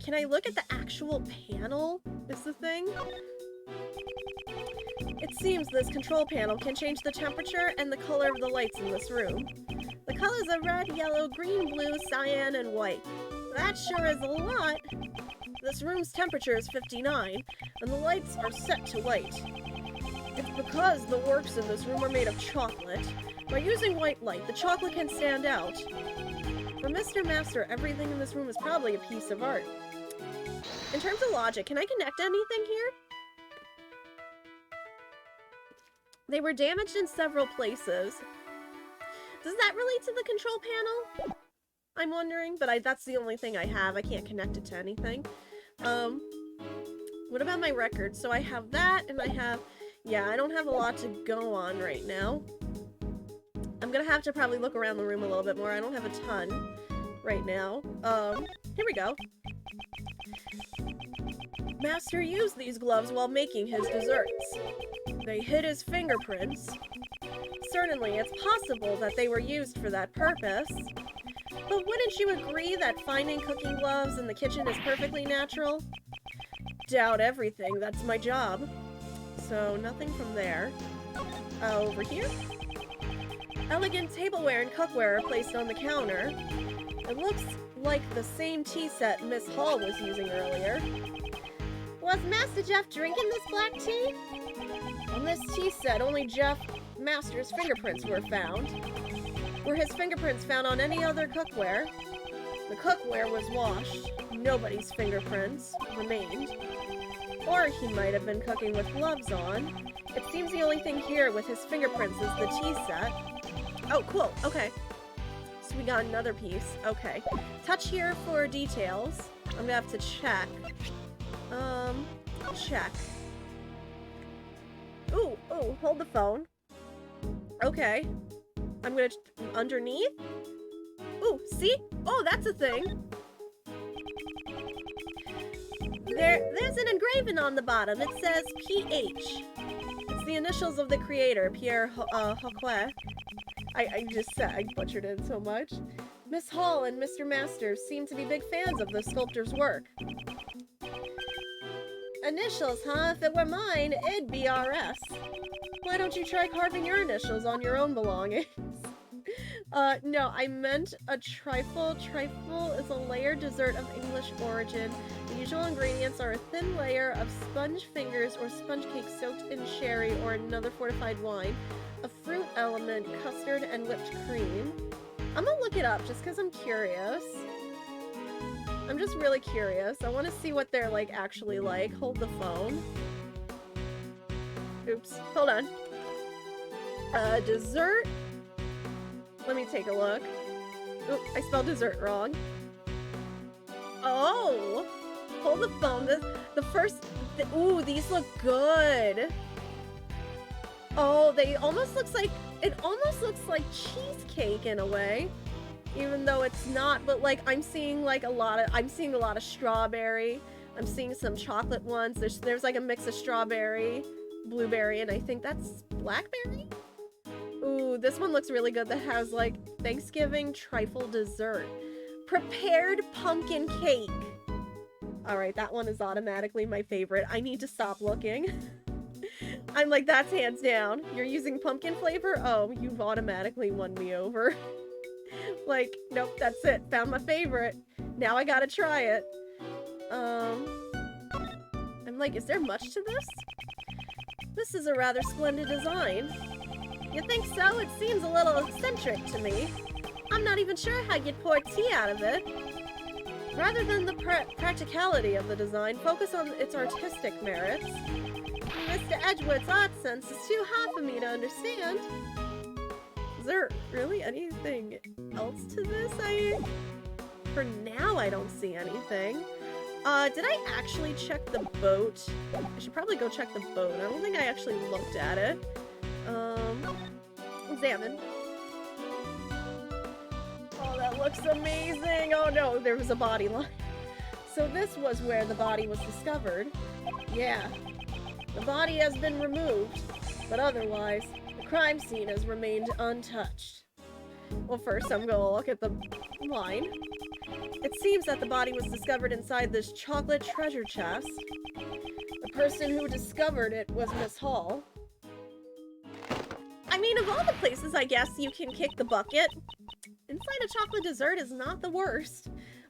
Can I look at the actual panel? Is the thing? It seems this control panel can change the temperature and the color of the lights in this room. The colors are red, yellow, green, blue, cyan, and white. That sure is a lot. This room's temperature is 59, and the lights are set to white. It's because the works in this room are made of chocolate. By using white light, the chocolate can stand out. For Mr. Master, everything in this room is probably a piece of art. In terms of logic, can I connect anything here? They were damaged in several places. Does that relate to the control panel? I'm wondering, but that's the only thing I have. I can't connect it to anything. What about my records? So I have that, and I have... Yeah, I don't have a lot to go on right now. I'm gonna have to probably look around the room a little bit more. I don't have a ton right now. Here we go. Master used these gloves while making his desserts. They hid his fingerprints. Certainly, it's possible that they were used for that purpose. But wouldn't you agree that finding cooking gloves in the kitchen is perfectly natural? Doubt everything, that's my job. So, nothing from there. Over here? Elegant tableware and cookware are placed on the counter. It looks like the same tea set Miss Hall was using earlier. Was Master Jeff drinking this black tea? On this tea set, only Jeff Master's fingerprints were found. Were his fingerprints found on any other cookware? The cookware was washed. Nobody's fingerprints remained. Or he might have been cooking with gloves on. It seems the only thing here with his fingerprints is the tea set. Oh, cool. Okay. So we got another piece. Okay. Touch here for details. I'm gonna have to check. Check. Ooh, hold the phone. Okay. I'm gonna... underneath? Ooh, see? Oh, that's a thing. There's an engraving on the bottom. It says PH. It's the initials of the creator, Pierre Hoquet. I butchered it so much. Miss Hall and Mr. Masters seem to be big fans of the sculptor's work. Initials, huh? If it were mine, it'd be RS. Why don't you try carving your initials on your own belongings? No, I meant a trifle. Trifle is a layered dessert of English origin. The usual ingredients are a thin layer of sponge fingers or sponge cake soaked in sherry or another fortified wine, a fruit element, custard, and whipped cream. I'm gonna look it up just because I'm curious. I'm just really curious. I want to see what they're, like, actually like. Hold the phone. Oops. Hold on. Dessert? Let me take a look. Oop, I spelled dessert wrong. Oh! Hold the phone. Ooh, these look good. Oh, it almost looks like cheesecake in a way. Even though it's not, but like I'm seeing a lot of strawberry. I'm seeing some chocolate ones. There's like a mix of strawberry, blueberry, and I think that's blackberry? Ooh, this one looks really good that has like Thanksgiving trifle dessert. Prepared pumpkin cake. Alright, that one is automatically my favorite. I need to stop looking. I'm like, that's hands down. You're using pumpkin flavor? Oh, you've automatically won me over. Like, nope, that's it. Found my favorite. Now I gotta try it. I'm like, is there much to this? This is a rather splendid design. You think so? It seems a little eccentric to me. I'm not even sure how you'd pour tea out of it. Rather than the practicality of the design, focus on its artistic merits. Mr. Edgeworth's art sense is too hard for me to understand. Is there really anything else to this? For now, I don't see anything. Did I actually check the boat? I should probably go check the boat. I don't think I actually looked at it. Examine. Oh, that looks amazing! Oh no, there was a body line. So this was where the body was discovered. Yeah. The body has been removed, but otherwise, the crime scene has remained untouched. Well, first I'm gonna look at the line. It seems that the body was discovered inside this chocolate treasure chest. The person who discovered it was Miss Hall. I mean, of all the places I guess you can kick the bucket, inside a chocolate dessert is not the worst.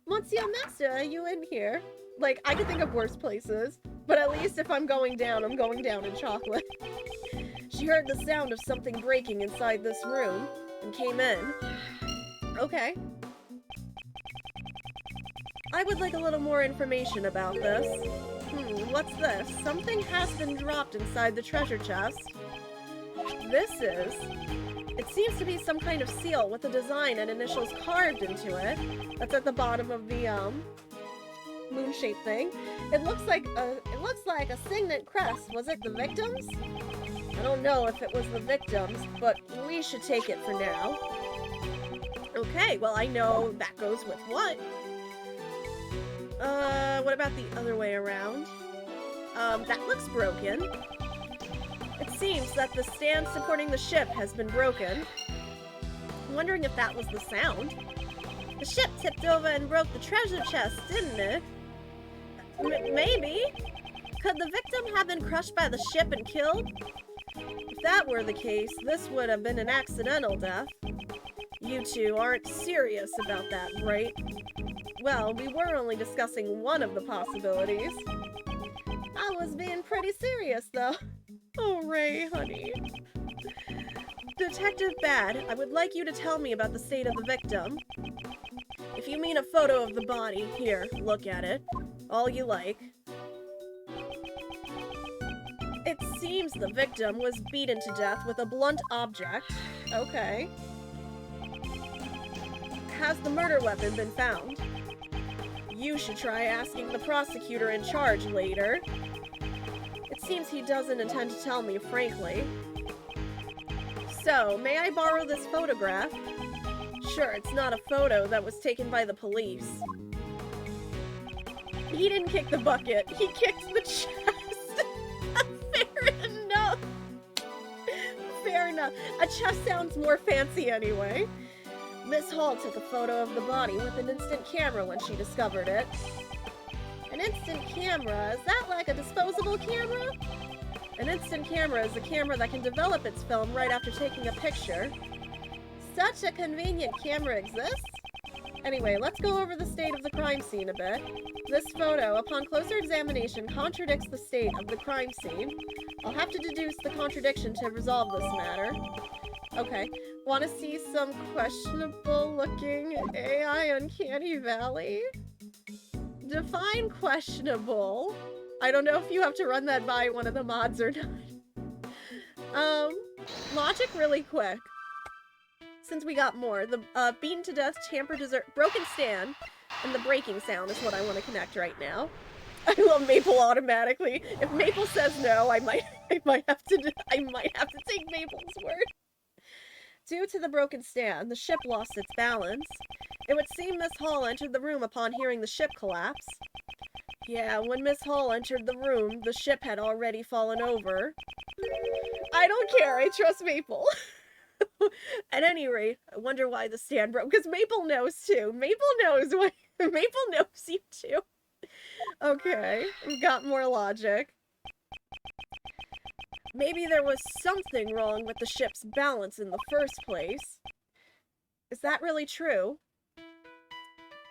Monsieur Master, are you in here? Like, I could think of worse places, but at least if I'm going down in chocolate. She heard the sound of something breaking inside this room and came in. Okay. I would like a little more information about this. What's this? Something has been dropped inside the treasure chest. It seems to be some kind of seal with a design and initials carved into it. That's at the bottom of the, moon-shaped thing. It looks like a signet crest. Was it the victims? I don't know if it was the victims, but we should take it for now. Okay, well I know that goes with what? What about the other way around? That looks broken. It seems that the stand supporting the ship has been broken. I'm wondering if that was the sound. The ship tipped over and broke the treasure chest, didn't it? Maybe? Could the victim have been crushed by the ship and killed? If that were the case, this would have been an accidental death. You two aren't serious about that, right? Well, we were only discussing one of the possibilities. I was being pretty serious, though. Oh, Ray, honey. Detective Bad, I would like you to tell me about the state of the victim. If you mean a photo of the body, here, look at it. All you like. It seems the victim was beaten to death with a blunt object. Okay. Has the murder weapon been found? You should try asking the prosecutor in charge later. It seems he doesn't intend to tell me, frankly. So, may I borrow this photograph? Sure, it's not a photo that was taken by the police. He didn't kick the bucket, he kicked the chest. Fair enough. Fair enough. A chest sounds more fancy anyway. Miss Hall took a photo of the body with an instant camera when she discovered it. An instant camera? Is that like a disposable camera? An instant camera is a camera that can develop its film right after taking a picture. Such a convenient camera exists? Anyway, let's go over the state of the crime scene a bit. This photo, upon closer examination, contradicts the state of the crime scene. I'll have to deduce the contradiction to resolve this matter. Okay. Want to see some questionable-looking AI Uncanny Valley? Define questionable. I don't know if you have to run that by one of the mods or not. Logic really quick. Since we got more. The beaten to death, tampered dessert, broken stand, and the breaking sound is what I want to connect right now. I love Maple automatically. If Maple says no, I might have to take Maple's word. Due to the broken stand, the ship lost its balance. It would seem Miss Hall entered the room upon hearing the ship collapse. Yeah, when Miss Hall entered the room, the ship had already fallen over. I don't care, I trust Maple. At any rate, I wonder why the stand broke, because Maple knows too. Maple knows why. Maple knows you too. Okay, we've got more logic. Maybe there was something wrong with the ship's balance in the first place. Is that really true?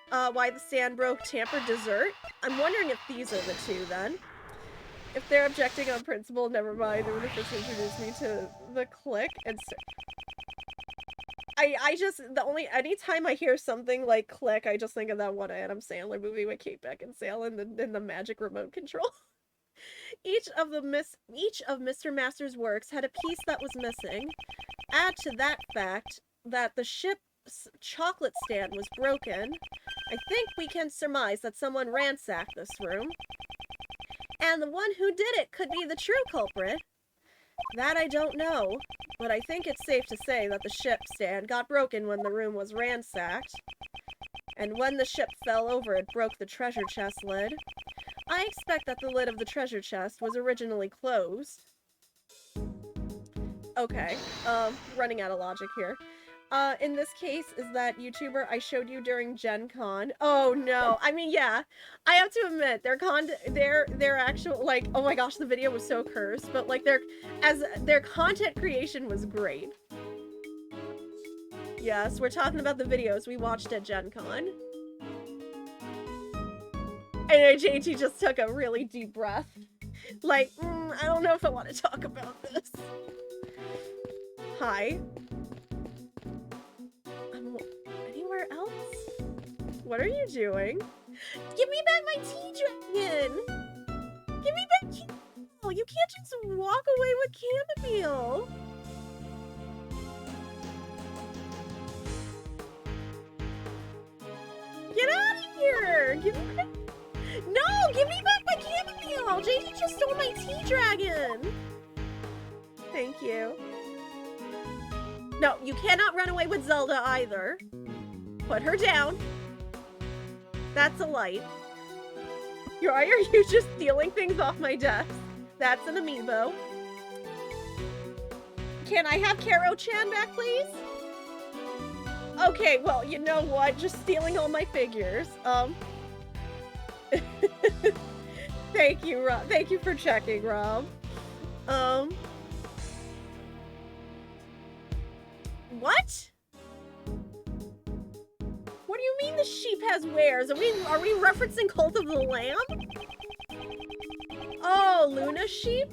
Why the sand broke tampered dessert? I'm wondering if these are the two, then. If they're objecting on principle, never mind. They would have just introduced me to the clique and anytime I hear something like clique, I just think of that one Adam Sandler movie with Kate Beckinsale and the magic remote control. Each of Mr. Master's works had a piece that was missing. Add to that fact that the ship's chocolate stand was broken. I think we can surmise that someone ransacked this room. And the one who did it could be the true culprit. That I don't know, but I think it's safe to say that the ship stand got broken when the room was ransacked. And when the ship fell over, it broke the treasure chest lid. I expect that the lid of the treasure chest was originally closed. Okay, running out of logic here. In this case, is that YouTuber I showed you during Gen Con. Oh no, I mean, yeah, I have to admit, their actual, like, oh my gosh, the video was so cursed, but like their content creation was great. Yes, we're talking about the videos we watched at Gen Con. And JT just took a really deep breath. Like, I don't know if I want to talk about this. Hi. Anywhere else? What are you doing? Give me back my tea dragon! Give me back chamomile! You can't just walk away with chamomile! Get out of here! Give me back... No! Give me back my chamomile! JT just stole my tea dragon! Thank you. No, you cannot run away with Zelda either. Put her down. That's a light. Why are you just stealing things off my desk? That's an amiibo. Can I have Karo-chan back, please? Okay, well, you know what? Just stealing all my figures. Thank you, Rob. Thank you for checking, Rob. What? What do you mean the sheep has wares? Are we referencing Cult of the Lamb? Oh, Luna sheep?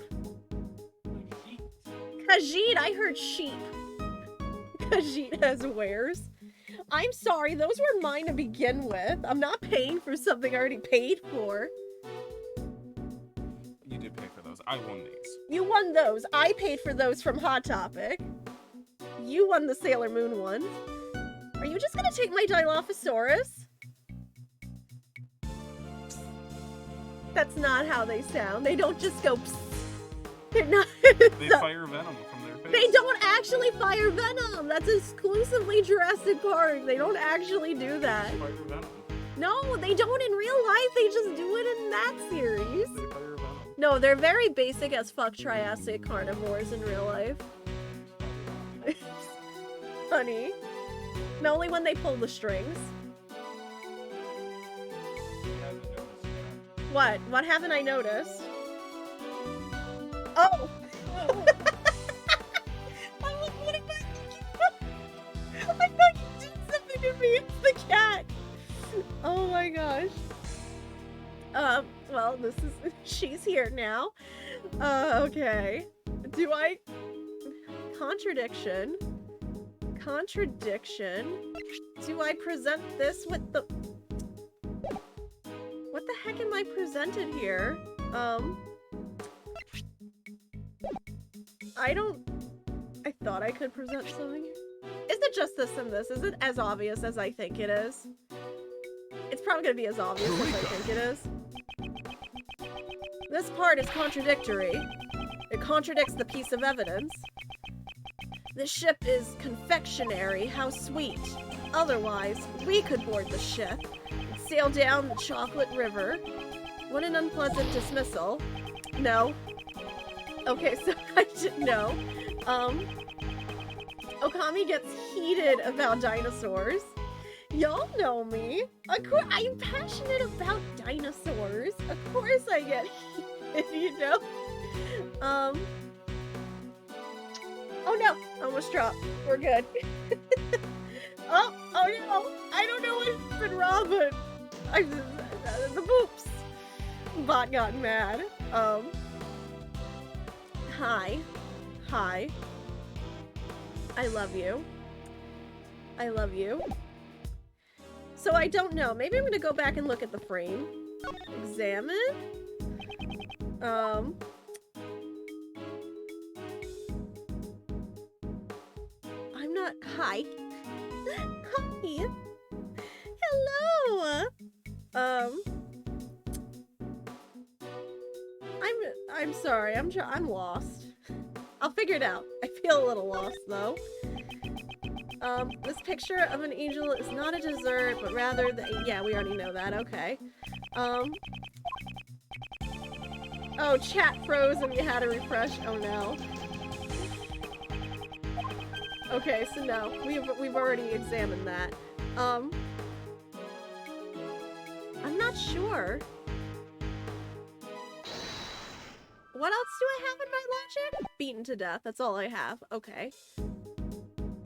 Khajiit, I heard sheep. Khajiit has wares. I'm sorry, those were mine to begin with. I'm not paying for something I already paid for. You did pay for those. I won these. You won those. I paid for those from Hot Topic. You won the Sailor Moon one. Are you just gonna take my Dilophosaurus? That's not how they sound. They don't just go psst. They're not. They fire venom from their face. They don't actually fire venom. That's exclusively Jurassic Park. They don't actually do that. They fire venom. No, they don't in real life. They just do it in that series. They fire venom. No, they're very basic as fuck Triassic carnivores in real life. Honey. And only when they pull the strings. What? What haven't I noticed? Oh! I'm like, what am I thinking? I thought you did something to me. It's the cat. Oh my gosh. Well, this is... She's here now. Okay. Do I... Contradiction. Do I present this with the... What the heck am I presented here? I thought I could present something. Is it just this and this? Is it as obvious as I think it is? It's probably gonna be as obvious as I think it is. This part is contradictory. It contradicts the piece of evidence. The ship is confectionery, how sweet. Otherwise, we could board the ship and sail down the chocolate river. What an unpleasant dismissal. No. Okay, so I didn't know. Okami gets heated about dinosaurs. Y'all know me. Of course, I'm passionate about dinosaurs. Of course I get it, you know? Oh no! Almost dropped. We're good. Oh no! I don't know what happened, Robin! The boops! Bot got mad. Hi. Hi. I love you. I love you. So I don't know. Maybe I'm gonna go back and look at the frame. Examine? I'm not... Hi. Hi. Hello. I'm sorry. I'm lost. I'll figure it out. I feel a little lost though. This picture of an angel is not a dessert, but rather the... Yeah, we already know that. Okay. Oh, chat froze and you had to refresh. Oh no. Okay, so no, we've already examined that. I'm not sure. What else do I have in my logic? Beaten to death. That's all I have. Okay.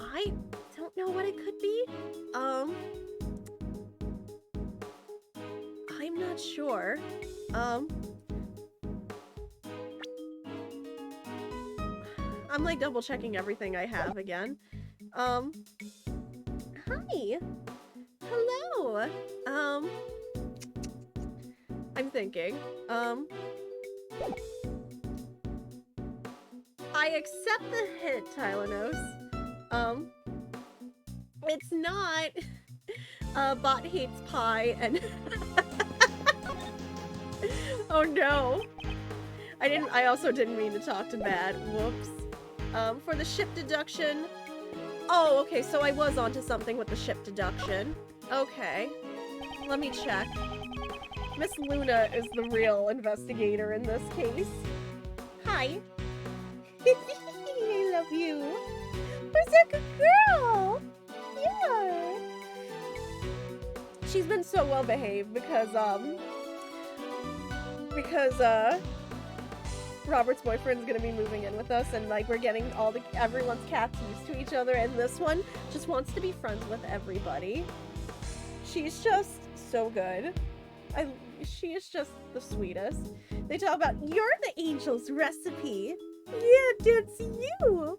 I don't know what it could be. I'm not sure. I'm like double checking everything I have again. Hi. Hello. I'm thinking. I accept the hint, Tylenos. It's not bot hates pie and oh no. I also didn't mean to talk to Bad. Whoops. For the ship deduction. Oh, okay, so I was onto something with the ship deduction. Okay. Let me check. Miss Luna is the real investigator in this case. Hi. I love you. Prosecutor Girl! Yeah! She's been so well behaved because Robert's boyfriend's gonna be moving in with us and like we're getting everyone's cats used to each other and this one just wants to be friends with everybody. She's just so good. She is just the sweetest. They talk about, you're the angel's recipe. Yeah, that's you.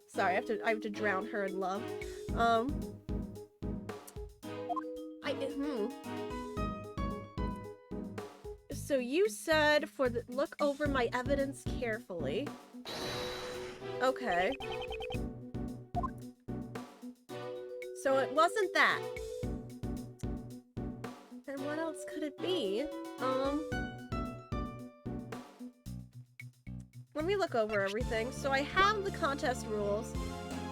Sorry, I have to drown her in love. So you said look over my evidence carefully. Okay. So it wasn't that. Then what else could it be? Let me look over everything. So I have the contest rules,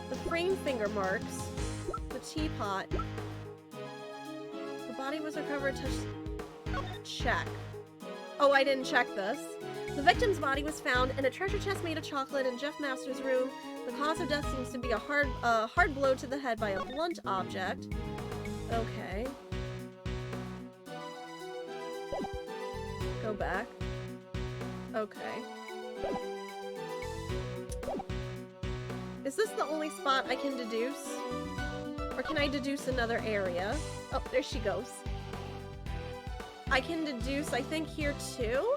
the frame finger marks, the teapot. The body was recovered, check. Oh, I didn't check this. The victim's body was found in a treasure chest made of chocolate in Jeff Masters' room. The cause of death seems to be a hard blow to the head by a blunt object. Okay. Go back. Okay. Is this the only spot I can deduce? Or can I deduce another area? Oh, there she goes. I can deduce, I think, here too?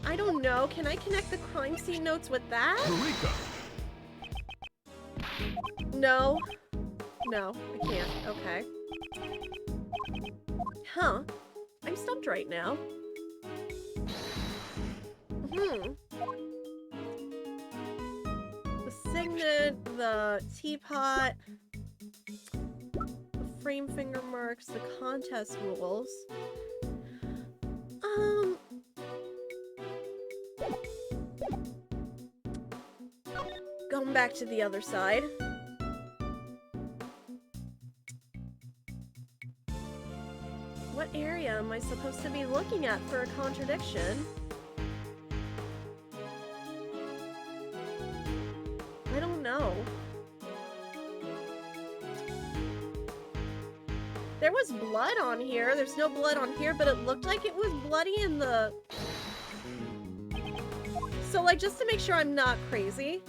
I don't know. Can I connect the crime scene notes with that? Eureka! No. No, I can't. Okay. Huh. I'm stumped right now. The signet, the teapot, the frame finger marks, the contest rules. Going back to the other side. What area am I supposed to be looking at for a contradiction? I don't know. There was blood on here. There's no blood on here, but it looked like it was bloody in the... So, like, just to make sure I'm not crazy,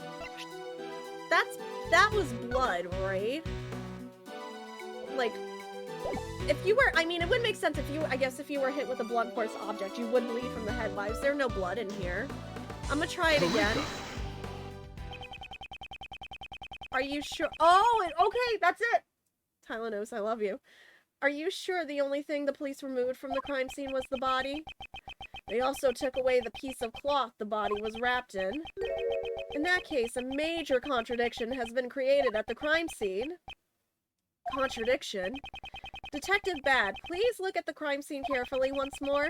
that was blood, right? Like, if you were, I mean, it would make sense if you, I guess if you were hit with a blunt force object, you would bleed from the head. Why is there no blood in here? I'm gonna try it again. Are you sure? Oh, okay, that's it. Tylenose, I love you. Are you sure the only thing the police removed from the crime scene was the body? They also took away the piece of cloth the body was wrapped in. In that case, a major contradiction has been created at the crime scene. Contradiction? Detective Bad, please look at the crime scene carefully once more.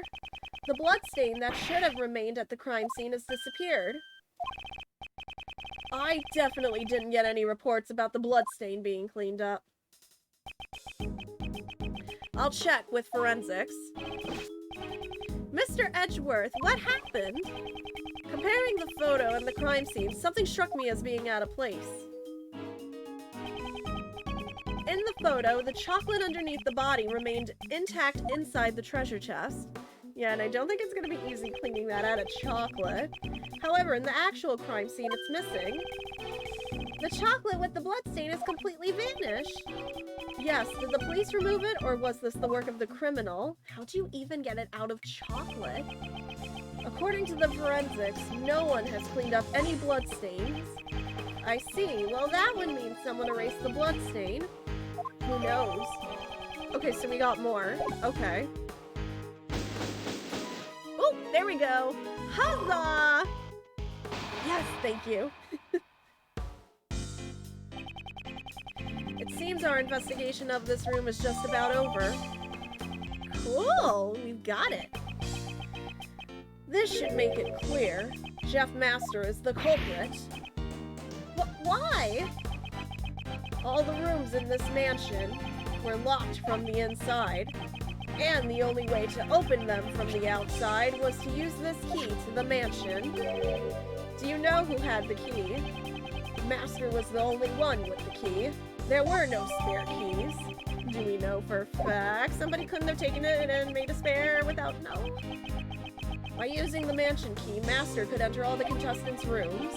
The bloodstain that should have remained at the crime scene has disappeared. I definitely didn't get any reports about the bloodstain being cleaned up. I'll check with forensics. Mr. Edgeworth, what happened? Comparing the photo and the crime scene, something struck me as being out of place. In the photo, the chocolate underneath the body remained intact inside the treasure chest. Yeah, and I don't think it's going to be easy cleaning that out of chocolate. However, in the actual crime scene, it's missing. The chocolate with the bloodstain has completely vanished. Yes, did the police remove it, or was this the work of the criminal? How do you even get it out of chocolate? According to the forensics, no one has cleaned up any bloodstains. I see. Well, that would mean someone erased the bloodstain. Who knows? Okay, so we got more. Okay. Oh, there we go. Huzzah! Yes, thank you. It seems our investigation of this room is just about over. Cool, we've got it. This should make it clear. Jeff Master is the culprit. Why? All the rooms in this mansion were locked from the inside, and the only way to open them from the outside was to use this key to the mansion. Do you know who had the key? Master was the only one with the key. There were no spare keys. Do we know for a fact somebody couldn't have taken it and made a spare without knowing? By using the mansion key, Master could enter all the contestants' rooms.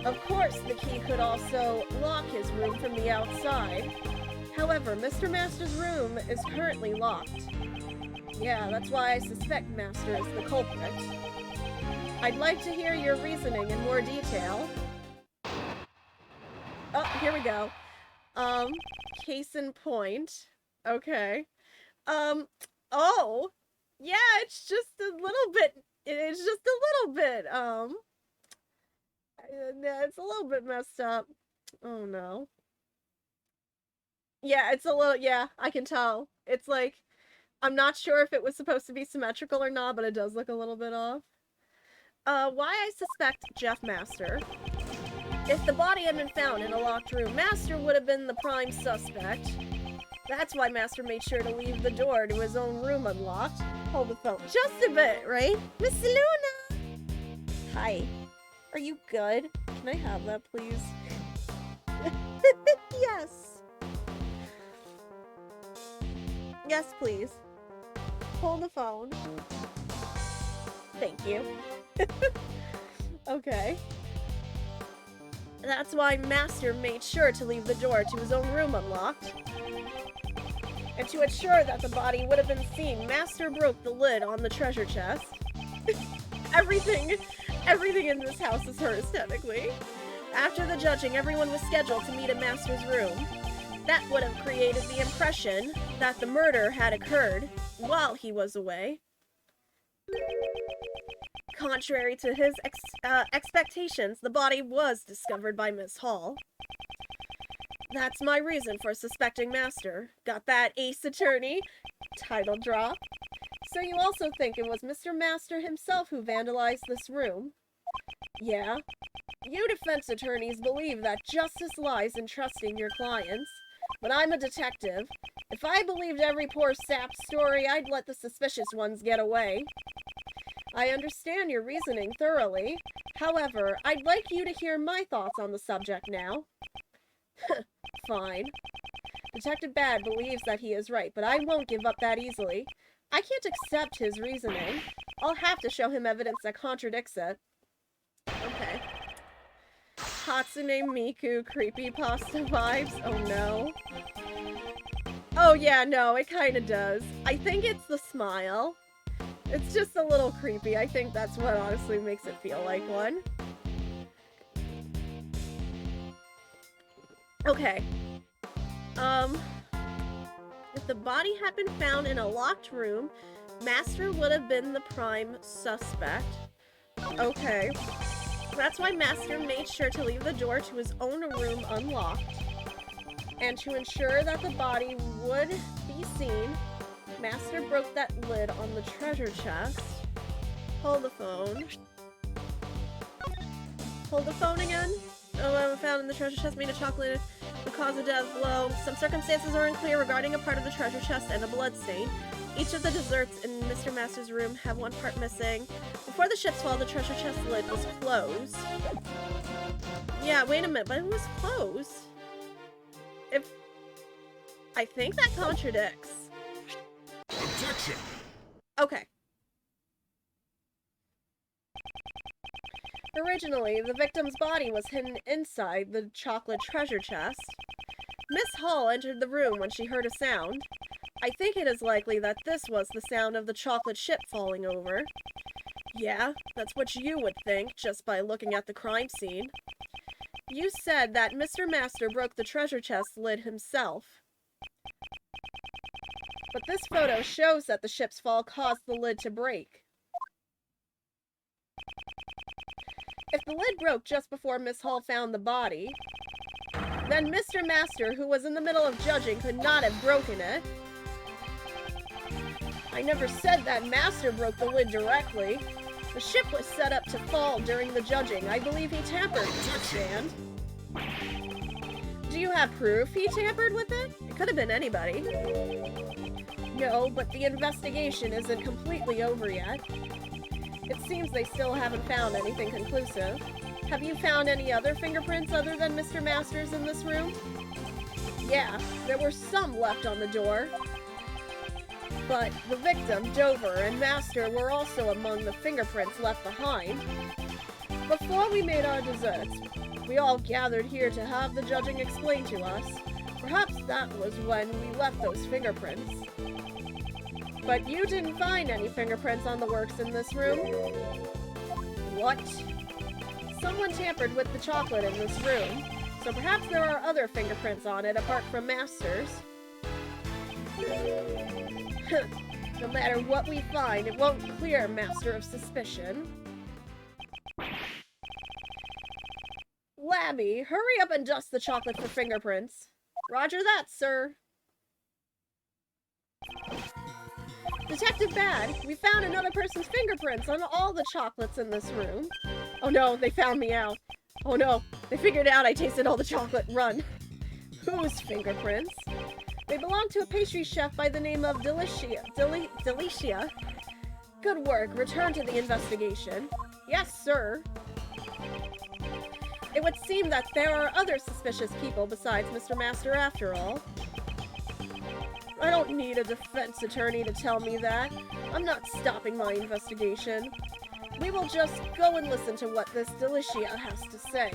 Of course, the key could also lock his room from the outside. However, Mr. Master's room is currently locked. Yeah, that's why I suspect Master is the culprit. I'd like to hear your reasoning in more detail. Oh, here we go. Case in point. Okay. Oh! Yeah, it's just a little bit, it's a little bit messed up. Oh no. Yeah, it's a little, yeah, I can tell. It's like, I'm not sure if it was supposed to be symmetrical or not, but it does look a little bit off. Why I suspect Jeff Master. If the body had been found in a locked room, Master would have been the prime suspect. That's why Master made sure to leave the door to his own room unlocked. Hold the phone just a bit, right? Miss Luna! Hi. Are you good? Can I have that, please? Yes. Yes, please. Hold the phone. Thank you. Okay. That's why Master made sure to leave the door to his own room unlocked. And to ensure that the body would have been seen, Master broke the lid on the treasure chest. Everything in this house is hers, technically. After the judging, everyone was scheduled to meet in Master's room. That would have created the impression that the murder had occurred while he was away. Contrary to his expectations, the body was discovered by Miss Hall. That's my reason for suspecting Master. Got that, Ace Attorney? Title drop. So you also think it was Mr. Master himself who vandalized this room? Yeah. You defense attorneys believe that justice lies in trusting your clients. But I'm a detective. If I believed every poor sap's story, I'd let the suspicious ones get away. I understand your reasoning thoroughly. However, I'd like you to hear my thoughts on the subject now. Fine. Detective Bad believes that he is right, but I won't give up that easily. I can't accept his reasoning. I'll have to show him evidence that contradicts it. Okay. Hatsune Miku creepypasta vibes? Oh no. Oh yeah, no, it kinda does. I think it's the smile. It's just a little creepy. I think that's what honestly makes it feel like one. Okay. If the body had been found in a locked room, Master would have been the prime suspect. Okay. That's why Master made sure to leave the door to his own room unlocked. And to ensure that the body would be seen, Master broke that lid on the treasure chest. Hold the phone. Hold the phone again? Oh, found in the treasure chest made of chocolate. The cause of death below. Some circumstances are unclear regarding a part of the treasure chest and a blood stain. Each of the desserts in Mr. Master's room have one part missing. Before the ship's fall, the treasure chest lid was closed. Yeah, wait a minute, but it was closed. I think that contradicts. Objection! Okay. Originally, the victim's body was hidden inside the chocolate treasure chest. Miss Hall entered the room when she heard a sound. I think it is likely that this was the sound of the chocolate ship falling over. Yeah, that's what you would think, just by looking at the crime scene. You said that Mr. Master broke the treasure chest lid himself. But this photo shows that the ship's fall caused the lid to break. If the lid broke just before Miss Hall found the body, then Mr. Master, who was in the middle of judging, could not have broken it. I never said that Master broke the lid directly. The ship was set up to fall during the judging. I believe he tampered with the stand. Do you have proof he tampered with it? It could have been anybody. No, but the investigation isn't completely over yet. It seems they still haven't found anything conclusive. Have you found any other fingerprints other than Mr. Master's in this room? Yeah, there were some left on the door. But the victim, Dover, and Master were also among the fingerprints left behind. Before we made our desserts, we all gathered here to have the judging explained to us. Perhaps that was when we left those fingerprints. But you didn't find any fingerprints on the works in this room? What? Someone tampered with the chocolate in this room, so perhaps there are other fingerprints on it apart from Master's. No matter what we find, it won't clear Master of suspicion. Labby, hurry up and dust the chocolate for fingerprints. Roger that, sir. Detective Bad, we found another person's fingerprints on all the chocolates in this room. Oh no, they found me out. Oh no, they figured out I tasted all the chocolate. Run. Whose fingerprints? They belong to a pastry chef by the name of Delicia. Delicia. Good work. Return to the investigation. Yes, sir. It would seem that there are other suspicious people besides Mr. Master after all. I don't need a defense attorney to tell me that. I'm not stopping my investigation. We will just go and listen to what this Delicia has to say.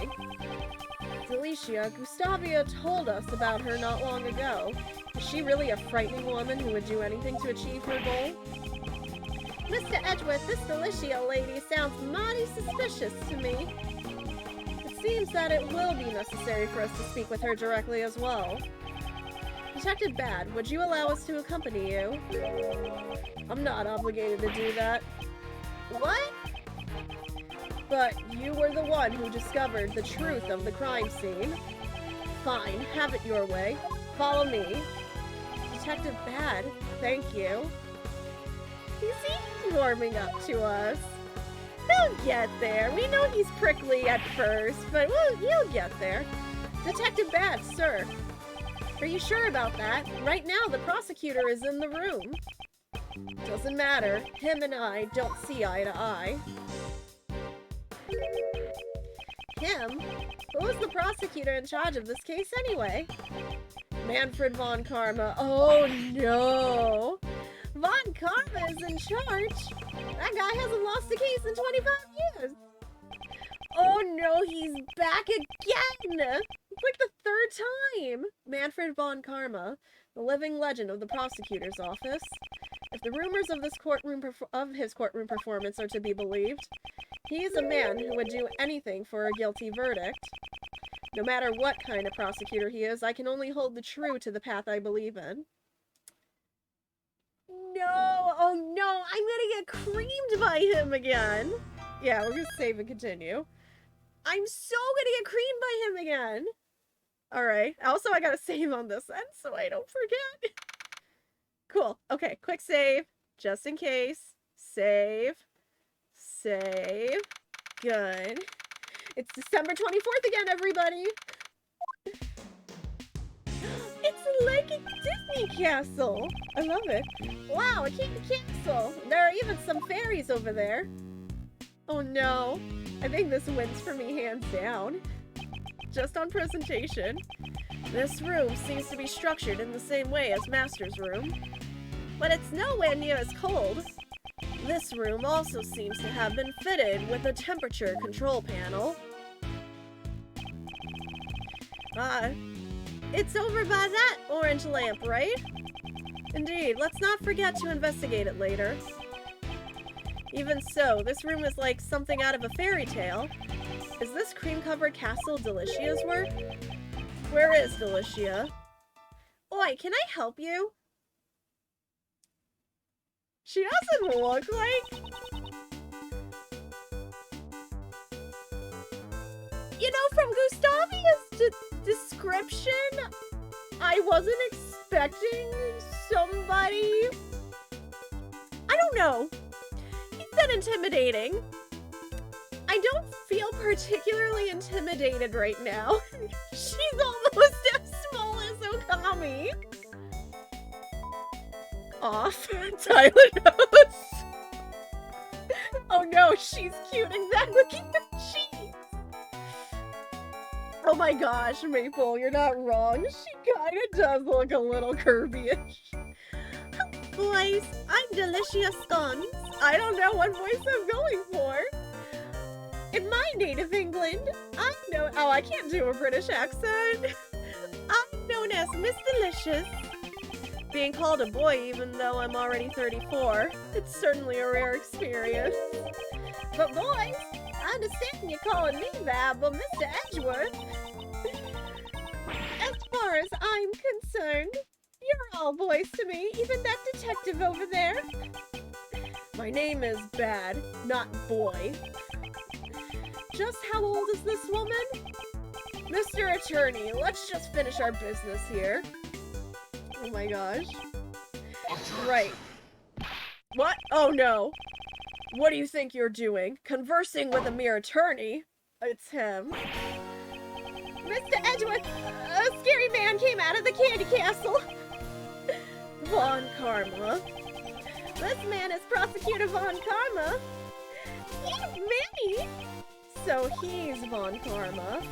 Delicia, Gustavia told us about her not long ago. Is she really a frightening woman who would do anything to achieve her goal? Mr. Edgeworth, this Delicia lady sounds mighty suspicious to me. It seems that it will be necessary for us to speak with her directly as well. Detective Bad, would you allow us to accompany you? I'm not obligated to do that. What? But you were the one who discovered the truth of the crime scene. Fine, have it your way. Follow me. Detective Bad, thank you. Is he warming up to us? He'll get there. We know he's prickly at first, but he'll get there. Detective Bad, sir. Are you sure about that? Right now, the prosecutor is in the room. Doesn't matter. Him and I don't see eye to eye. Him? Who is the prosecutor in charge of this case anyway? Manfred von Karma. Oh no! Von Karma is in charge! That guy hasn't lost a case in 25 years! Oh no, he's back again! It's like the third time! Manfred von Karma, the living legend of the prosecutor's office. If the rumors of his courtroom performance are to be believed, he is a man who would do anything for a guilty verdict. No matter what kind of prosecutor he is, I can only hold the true to the path I believe in. No! Oh no! I'm gonna get creamed by him again! Yeah, we're gonna save and continue. I'm so gonna get creamed by him again! Alright. Also, I gotta save on this end so I don't forget. Cool. Okay, quick save. Just in case. Save. Save. Good. It's December 24th again, everybody! It's like a Disney castle! I love it. Wow, a candy castle! There are even some fairies over there. Oh no. I think this wins for me hands down. Just on presentation. This room seems to be structured in the same way as Master's room. But it's nowhere near as cold. This room also seems to have been fitted with a temperature control panel. It's over by that orange lamp, right? Indeed, let's not forget to investigate it later. Even so, this room is like something out of a fairy tale. Is this cream-covered castle Delicia's work? Where is Delicia? Oi, can I help you? She doesn't look like... You know, from Gustavia's description, I wasn't expecting somebody... I don't know. He said intimidating. I don't feel particularly intimidated right now. She's almost as small as Okami. Off. Tyler knows. Oh no, she's cute. Exactly. She. Oh my gosh, Maple, you're not wrong. She kinda does look a little Kirby-ish. Boys, I'm Delicious Scones. I don't know what voice I'm going for. In my native England, I'm known— oh, I can't do a British accent. I'm known as Miss Delicious. Being called a boy even though I'm already 34, it's certainly a rare experience. But boys, I understand you're calling me that, but Mr. Edgeworth, as far as I'm concerned, you're all boys to me, even that detective over there. My name is Bad, not Boy. Just how old is this woman? Mr. Attorney, let's just finish our business here. Oh my gosh. Right. What? Oh no. What do you think you're doing? Conversing with a mere attorney? It's him. Mr. Edgeworth, a scary man came out of the candy castle. Von Karma. This man is Prosecutor Von Karma. He's Manny. So he's Von Karma.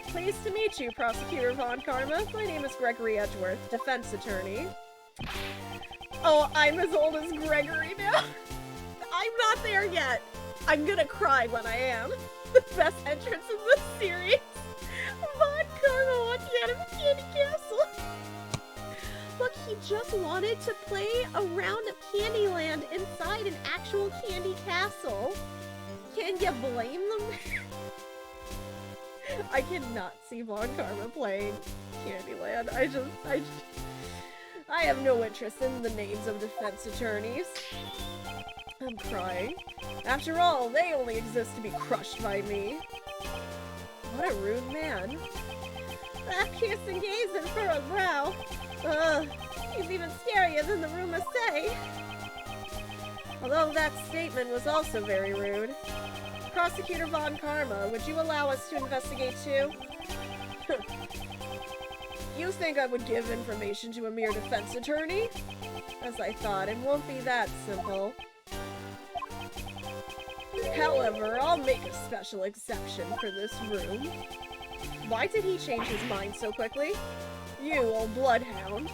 Pleased to meet you, Prosecutor Von Karma. My name is Gregory Edgeworth, defense attorney. Oh, I'm as old as Gregory now. I'm not there yet. I'm gonna cry when I am. The best entrance in this series. Von Karma wants out of the candy castle. Look, he just wanted to play a round of Candyland inside an actual candy castle. Can you blame them? I cannot see Von Karma playing Candyland. I have no interest in the names of defense attorneys. I'm crying. After all, they only exist to be crushed by me. What a rude man. That kissing gazing for a brow. He's even scarier than the rumors say. Although that statement was also very rude. Prosecutor Von Karma, would you allow us to investigate too? You think I would give information to a mere defense attorney? As I thought, it won't be that simple. However, I'll make a special exception for this room. Why did he change his mind so quickly? You old bloodhound.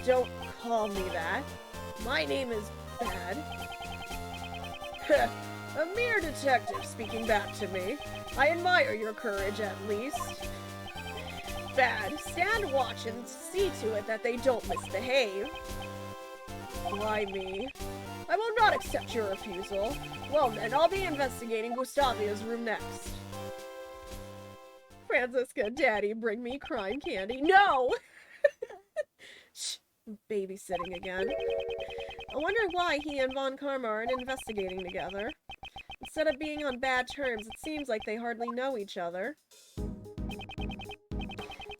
Don't call me that. My name is Bad. A mere detective speaking back to me. I admire your courage, at least. Bad, stand watch and see to it that they don't misbehave. Why me? I will not accept your refusal. Well then, I'll be investigating Gustavia's room next. Francisca, Daddy, bring me crime candy. No! Shh, babysitting again. I wonder why he and Von Karma aren't investigating together. Instead of being on bad terms, it seems like they hardly know each other.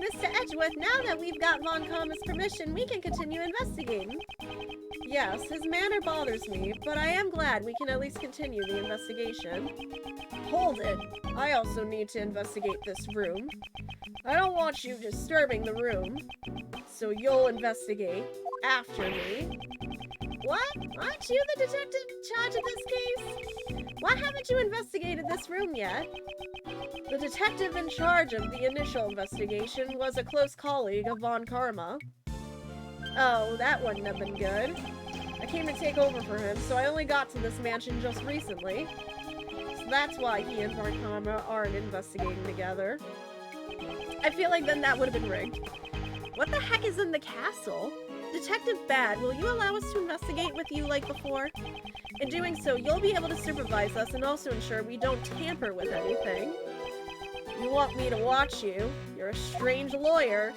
Mr. Edgeworth, now that we've got Von Karma's permission, we can continue investigating. Yes, his manner bothers me, but I am glad we can at least continue the investigation. Hold it! I also need to investigate this room. I don't want you disturbing the room, so you'll investigate after me. What? Aren't you the detective in charge of this case? Why haven't you investigated this room yet? The detective in charge of the initial investigation was a close colleague of Von Karma. Oh, that wouldn't have been good. I came to take over for him, so I only got to this mansion just recently. So that's why he and Von Karma aren't investigating together. I feel like then that would have been rigged. What the heck is in the castle? Detective Bad, will you allow us to investigate with you like before? In doing so, you'll be able to supervise us and also ensure we don't tamper with anything. You want me to watch you? You're a strange lawyer.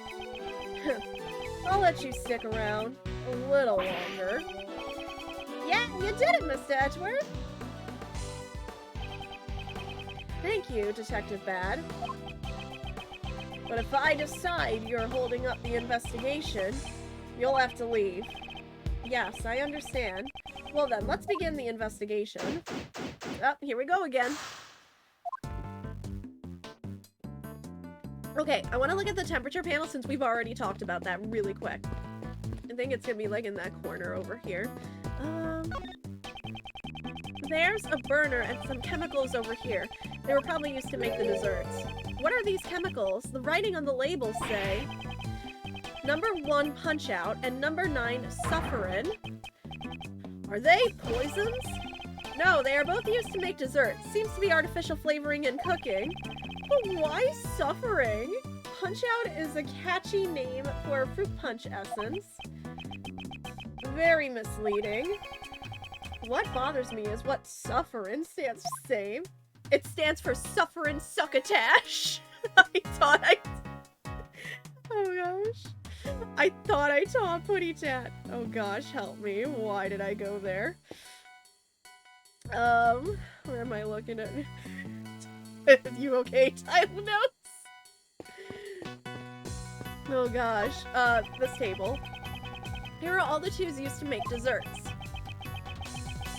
I'll let you stick around a little longer. Yeah, you did it, Mr. Edgeworth! Thank you, Detective Bad. But if I decide you're holding up the investigation, you'll have to leave. Yes, I understand. Well then, let's begin the investigation. Oh, here we go again. Okay, I want to look at the temperature panel since we've already talked about that really quick. I think it's gonna be like in that corner over here. There's a burner and some chemicals over here. They were probably used to make the desserts. What are these chemicals? The writing on the labels say number 1 punch out and number 9 sufferin. Are they poisons? No, they are both used to make desserts. Seems to be artificial flavoring and cooking. But why suffering? Punch out is a catchy name for a fruit punch essence. Very misleading. What bothers me is what sufferin stands to say. It stands for sufferin succotash. Oh gosh. I thought I taught Putty Chat. Oh gosh, help me. Why did I go there? Where am I looking at? You okay, title notes? Oh gosh. This table. Here are all the tubes used to make desserts.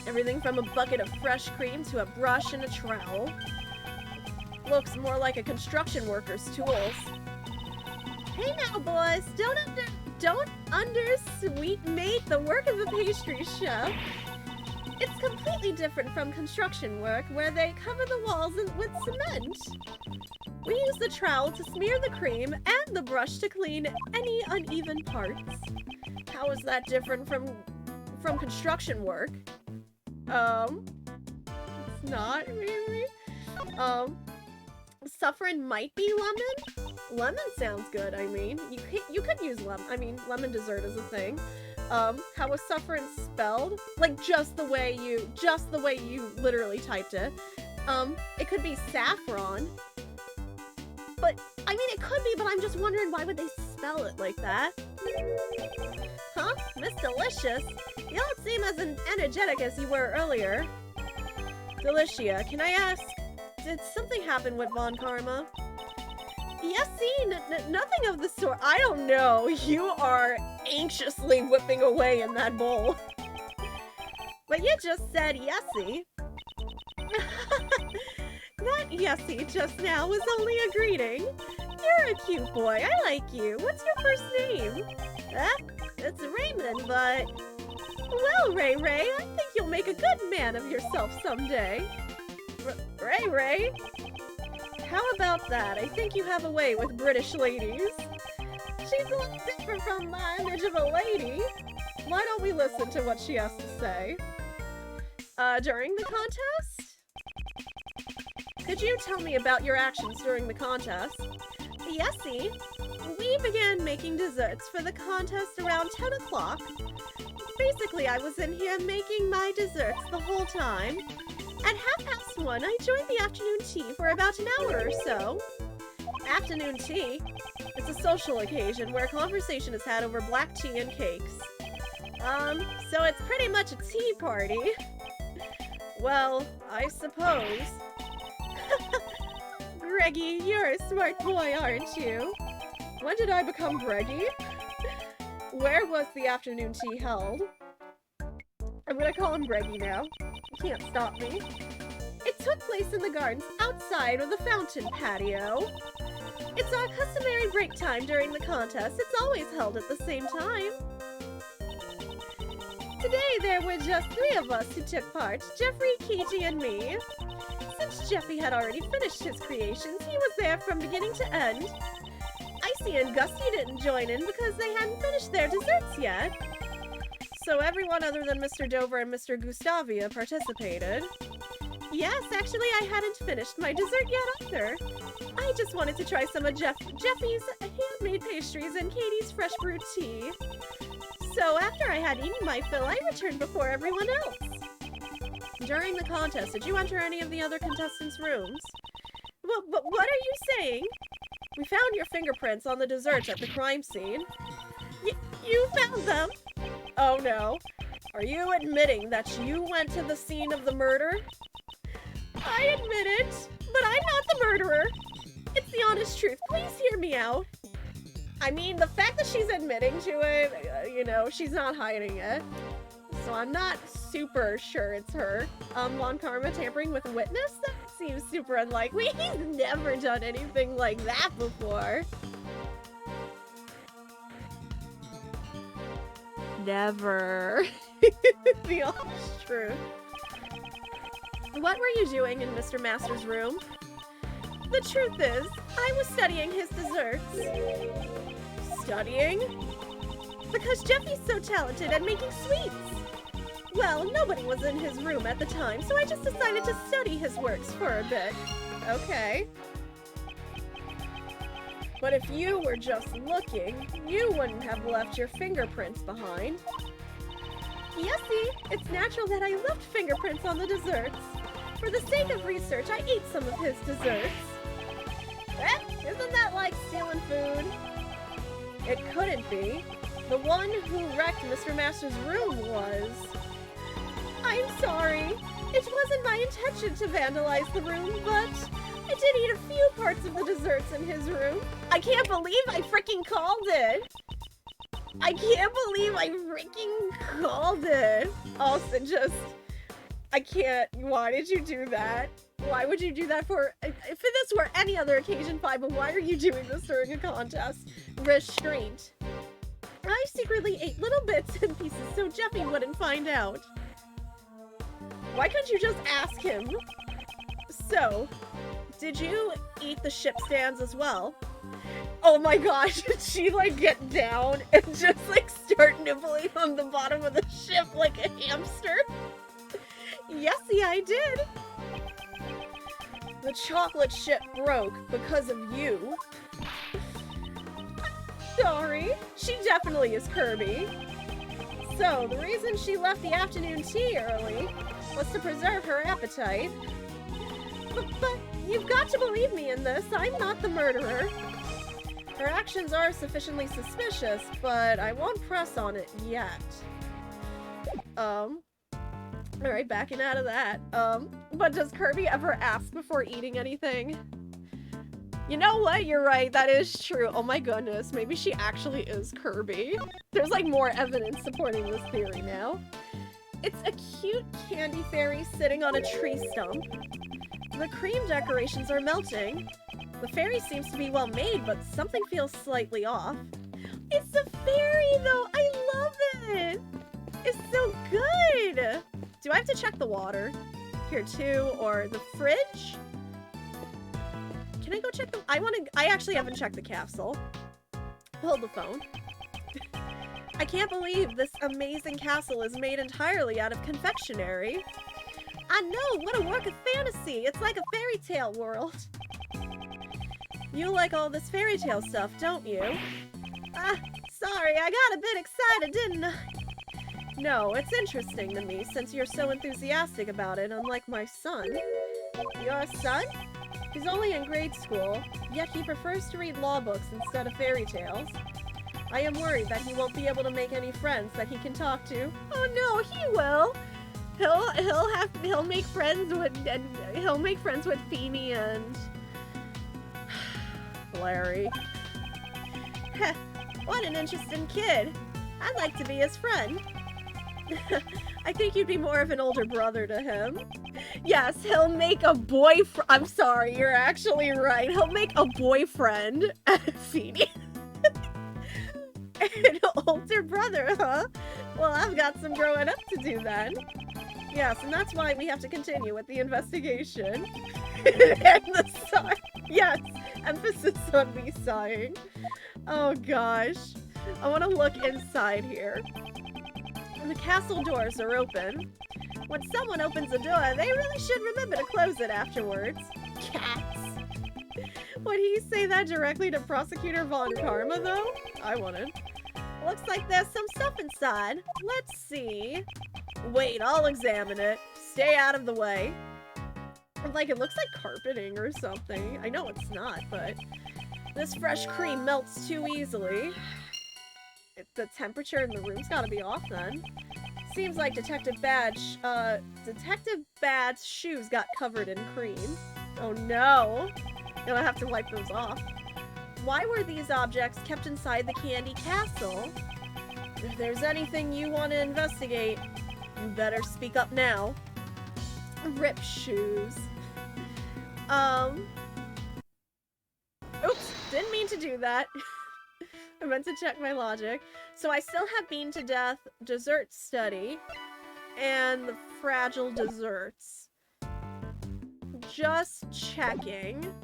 Everything from a bucket of fresh cream to a brush and a trowel. Looks more like a construction worker's tools. Hey now, boys! Don't undersweetmate the work of a pastry chef. It's completely different from construction work, where they cover the walls with cement. We use the trowel to smear the cream and the brush to clean any uneven parts. How is that different from construction work? It's not really. Suffering might be lemon? Lemon sounds good, I mean. You could use lemon. I mean, lemon dessert is a thing. How was suffering spelled? Like, just the way you literally typed it. It could be saffron. But, I mean, it could be, but I'm just wondering why would they spell it like that? Huh? Miss Delicious? You don't seem as energetic as you were earlier. Delicia, can I ask, did something happen with Von Karma? Yes, see, nothing of the sort. I don't know. You are anxiously whipping away in that bowl. But you just said yesy. That yesy just now was only a greeting. You're a cute boy. I like you. What's your first name? It's Raymond, but... Well, Ray, I think you'll make a good man of yourself someday. Ray? How about that? I think you have a way with British ladies. she's a little different from my image of a lady. Why don't we listen to what she has to say? During the contest? Could you tell me about your actions during the contest? Yesy, we began making desserts for the contest around 10 o'clock. Basically, I was in here making my desserts the whole time. At 1:30, I joined the afternoon tea for about an hour or so. Afternoon tea? It's a social occasion where conversation is had over black tea and cakes. So it's pretty much a tea party. Well, I suppose. Greggy, you're a smart boy, aren't you? When did I become Greggy? Where was the afternoon tea held? I'm gonna call him Greggy now. You can't stop me. It took place in the gardens outside of the fountain patio. It's our customary break time during the contest. It's always held at the same time. Today there were just 3 of us who took part, Jeffrey, Keiji, and me. Since Jeffy had already finished his creations, he was there from beginning to end. Icy and Gusty didn't join in because they hadn't finished their desserts yet. So everyone other than Mr. Dover and Mr. Gustavia participated. Yes, actually I hadn't finished my dessert yet either. I just wanted to try some of Jeffy's handmade pastries and Katie's fresh brewed tea. So after I had eaten my fill, I returned before everyone else. During the contest, did you enter any of the other contestants' rooms? Well, but what are you saying? We found your fingerprints on the desserts at the crime scene. You found them? Oh no. Are you admitting that you went to the scene of the murder? I admit it, but I'm not the murderer. It's the honest truth. Please hear me out. I mean, the fact that she's admitting to it, you know, she's not hiding it. So I'm not super sure it's her. Lon Karma tampering with a witness? That seems super unlikely. He's never done anything like that before. Never. The honest truth. What were you doing in Mr. Master's room? The truth is, I was studying his desserts. Studying? Because Jeffy's so talented at making sweets. Well, nobody was in his room at the time, so I just decided to study his works for a bit. Okay. But if you were just looking, you wouldn't have left your fingerprints behind. Yesy, it's natural that I left fingerprints on the desserts. For the sake of research, I ate some of his desserts. Isn't that like stealing food? It couldn't be. The one who wrecked Mr. Master's room was... I'm sorry. It wasn't my intention to vandalize the room, but I did eat a few parts of the desserts in his room. I can't believe I freaking called it. I can't believe I freaking called it. Also, just... I can't. Why did you do that? Why would you do that for... If this were any other occasion, fine, but why are you doing this during a contest? Restraint. I secretly ate little bits and pieces so Jeffy wouldn't find out. Why couldn't you just ask him? So, did you eat the ship stands as well? Oh my gosh, did she like get down and just like start nibbling on the bottom of the ship like a hamster? Yesy, I did. The chocolate ship broke because of you. Sorry, she definitely is Kirby. So, the reason she left the afternoon tea early was to preserve her appetite. But you've got to believe me in this, I'm not the murderer. Her actions are sufficiently suspicious, but I won't press on it yet. Alright, backing out of that. But does Kirby ever ask before eating anything? You know what? You're right. That is true. Oh my goodness. Maybe she actually is Kirby. There's like more evidence supporting this theory now. It's a cute candy fairy sitting on a tree stump. The cream decorations are melting. The fairy seems to be well made, but something feels slightly off. It's a fairy though! I love it! It's so good! Do I have to check the water? Here too, or the fridge? Can I go check the... I actually haven't checked the capsule. Hold the phone. I can't believe this amazing castle is made entirely out of confectionery. I know, what a work of fantasy. It's like a fairy tale world. You like all this fairy tale stuff, don't you? Sorry, I got a bit excited, didn't I? No, it's interesting to me since you're so enthusiastic about it, unlike my son. Your son? He's only in grade school, yet he prefers to read law books instead of fairy tales. I am worried that he won't be able to make any friends that he can talk to. Oh no, he will. He'll make friends with Feeny and Larry. Heh, what an interesting kid. I'd like to be his friend. I think you'd be more of an older brother to him. Yes, he'll make a boyfriend. I'm sorry, you're actually right. He'll make a boyfriend at Feeny. An older brother, huh? Well, I've got some growing up to do then. Yes, and that's why we have to continue with the investigation. And the sigh. Yes, emphasis on me sighing. Oh gosh. I want to look inside here. The castle doors are open. When someone opens a door, they really should remember to close it afterwards. Cats. Would he say that directly to Prosecutor Von Karma, though? I wouldn't. Looks like there's some stuff inside. Let's see. Wait, I'll examine it. Stay out of the way. Like, it looks like carpeting or something. I know it's not, but this fresh cream melts too easily. The temperature in the room's gotta be off then. Seems like Detective Bad's shoes got covered in cream. Oh no. Gonna have to wipe those off. Why were these objects kept inside the candy castle? If there's anything you want to investigate, you better speak up now. Rip shoes. Oops, didn't mean to do that. I meant to check my logic. So I still have Bean to Death, Dessert Study, and the Fragile Desserts. Just checking.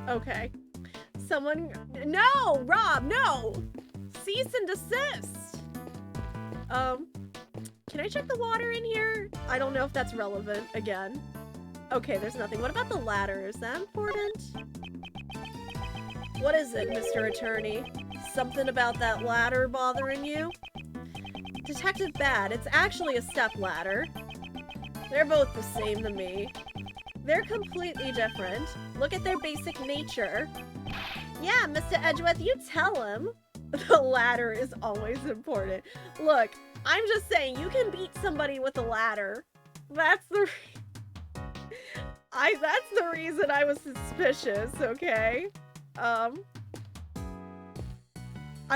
Okay. Someone... No! Rob, no! Cease and desist! Can I check the water in here? I don't know if that's relevant, again. Okay, there's nothing. What about the ladder? Is that important? What is it, Mr. Attorney? Something about that ladder bothering you? Detective Bad, it's actually a step ladder. They're both the same to me. They're completely different. Look at their basic nature. Yeah, Mr. Edgeworth, you tell him. The ladder is always important. Look, I'm just saying, you can beat somebody with a ladder. That's the reason I was suspicious, okay? I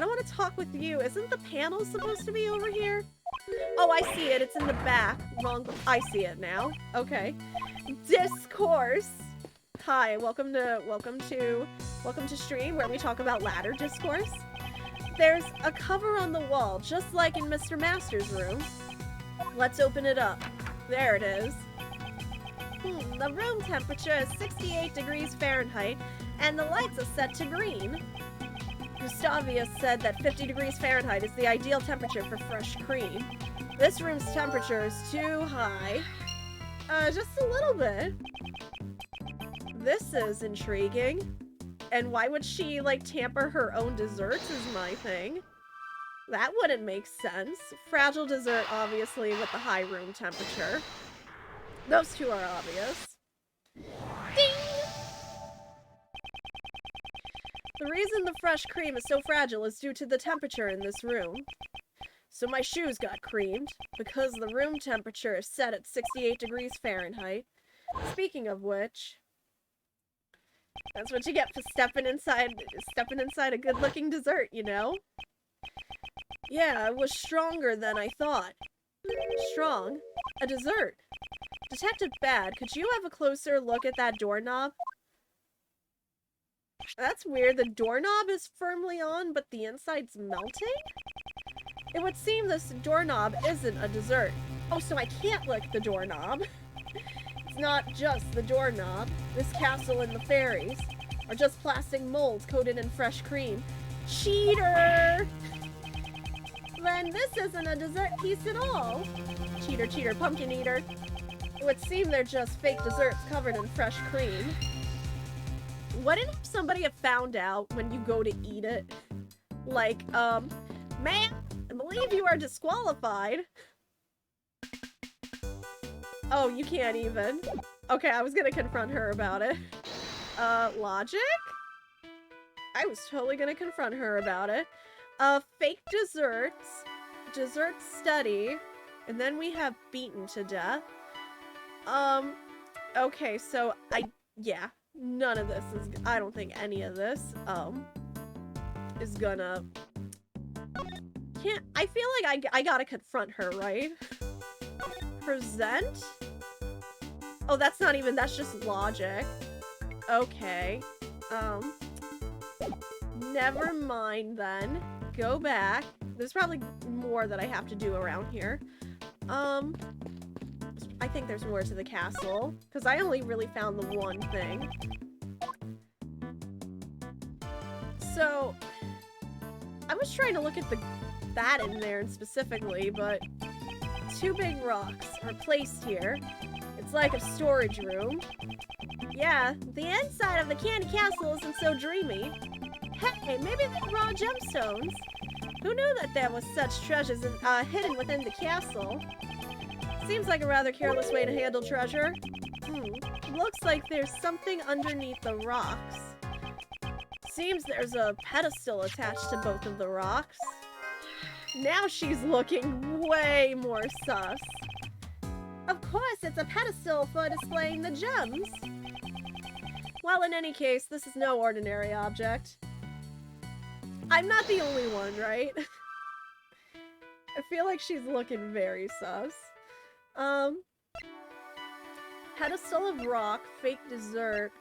don't want to talk with you. Isn't the panel supposed to be over here? Oh, I see it. It's in the back. Wrong. I see it now. Okay. Discourse. Hi, welcome to stream where we talk about ladder discourse. There's a cover on the wall, just like in Mr. Master's room. Let's open it up. There it is. The room temperature is 68 degrees Fahrenheit, and the lights are set to green. Gustavius said that 50 degrees Fahrenheit is the ideal temperature for fresh cream. This room's temperature is too high. Just a little bit. This is intriguing. And why would she, like, tamper her own desserts is my thing. That wouldn't make sense. Fragile dessert, obviously, with the high room temperature. Those two are obvious. Ding! The reason the fresh cream is so fragile is due to the temperature in this room. So my shoes got creamed, because the room temperature is set at 68 degrees Fahrenheit. Speaking of which... that's what you get for stepping inside a good-looking dessert, you know? Yeah, it was stronger than I thought. Strong? A dessert? Detective Bad, could you have a closer look at that doorknob? That's weird. The doorknob is firmly on, but the inside's melting? It would seem this doorknob isn't a dessert. Oh, so I can't lick the doorknob. It's not just the doorknob. This castle and the fairies are just plastic molds coated in fresh cream. Cheater! Then this isn't a dessert piece at all. Cheater, cheater, pumpkin eater. It would seem they're just fake desserts covered in fresh cream. Wouldn't somebody have found out when you go to eat it? Like, ma'am, I believe you are disqualified. Oh, you can't even. Okay, I was gonna confront her about it. Logic? I was totally gonna confront her about it. Fake desserts. Dessert study. And then we have beaten to death. Okay, so yeah, none of this is, I don't think any of this, is gonna, I feel like I gotta confront her, right? Present? Oh, that's not even, that's just logic. Okay. Never mind then. Go back. There's probably more that I have to do around here. I think there's more to the castle, because I only really found the one thing. So, I was trying to look at that in there specifically, but two big rocks are placed here. It's like a storage room. Yeah, the inside of the candy castle isn't so dreamy. Hey, maybe they're raw gemstones. Who knew that there was such treasures hidden within the castle? Seems like a rather careless way to handle treasure. Looks like there's something underneath the rocks. Seems there's a pedestal attached to both of the rocks. Now she's looking way more sus. Of course, it's a pedestal for displaying the gems. Well, in any case, this is no ordinary object. I'm not the only one, right? I feel like she's looking very sus. Pedestal of rock, fake dessert.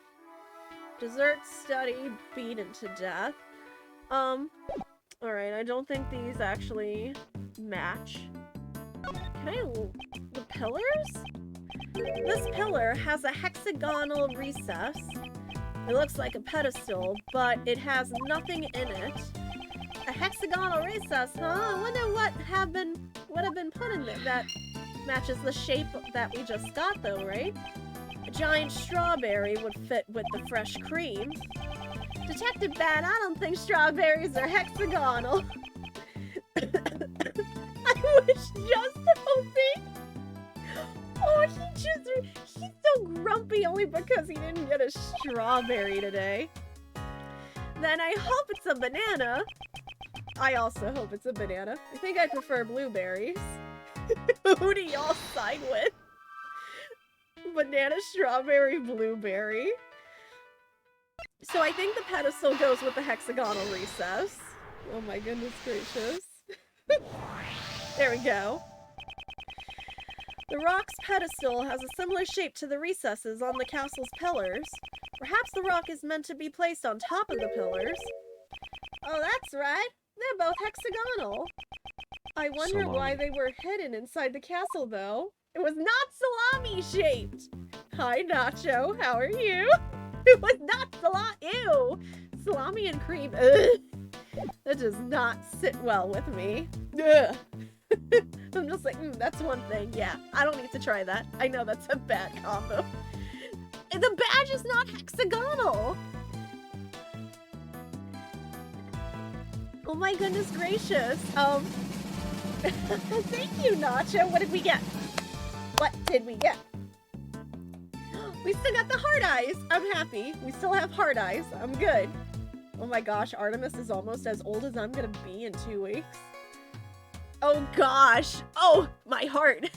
Dessert study, beaten to death. Alright, I don't think these actually match. The pillars? This pillar has a hexagonal recess. It looks like a pedestal, but it has nothing in it. A hexagonal recess, huh? I wonder what would have been put in there that matches the shape that we just got, though, right? A giant strawberry would fit with the fresh cream. Detective Bat, I don't think strawberries are hexagonal. I was just hoping. Oh, he's so grumpy only because he didn't get a strawberry today. Then I hope it's a banana. I also hope it's a banana. I think I prefer blueberries. Who do y'all side with? Banana, strawberry, blueberry. So I think the pedestal goes with the hexagonal recess. Oh my goodness gracious. There we go. The rock's pedestal has a similar shape to the recesses on the castle's pillars. Perhaps the rock is meant to be placed on top of the pillars. Oh, that's right. They're both hexagonal. I wondered why they were hidden inside the castle, though. It was not salami-shaped. Hi, Nacho. How are you? It was not salami. Ew. Salami and cream. Ugh. That does not sit well with me. Ugh. I'm just like, that's one thing. Yeah, I don't need to try that. I know that's a bad combo. And the badge is not hexagonal. Oh my goodness gracious. Thank you, Nacho. What did we get? What did we get? We still got the heart eyes. I'm happy. We still have heart eyes. I'm good. Oh my gosh, Artemis is almost as old as I'm gonna be in 2 weeks. Oh gosh. Oh, my heart.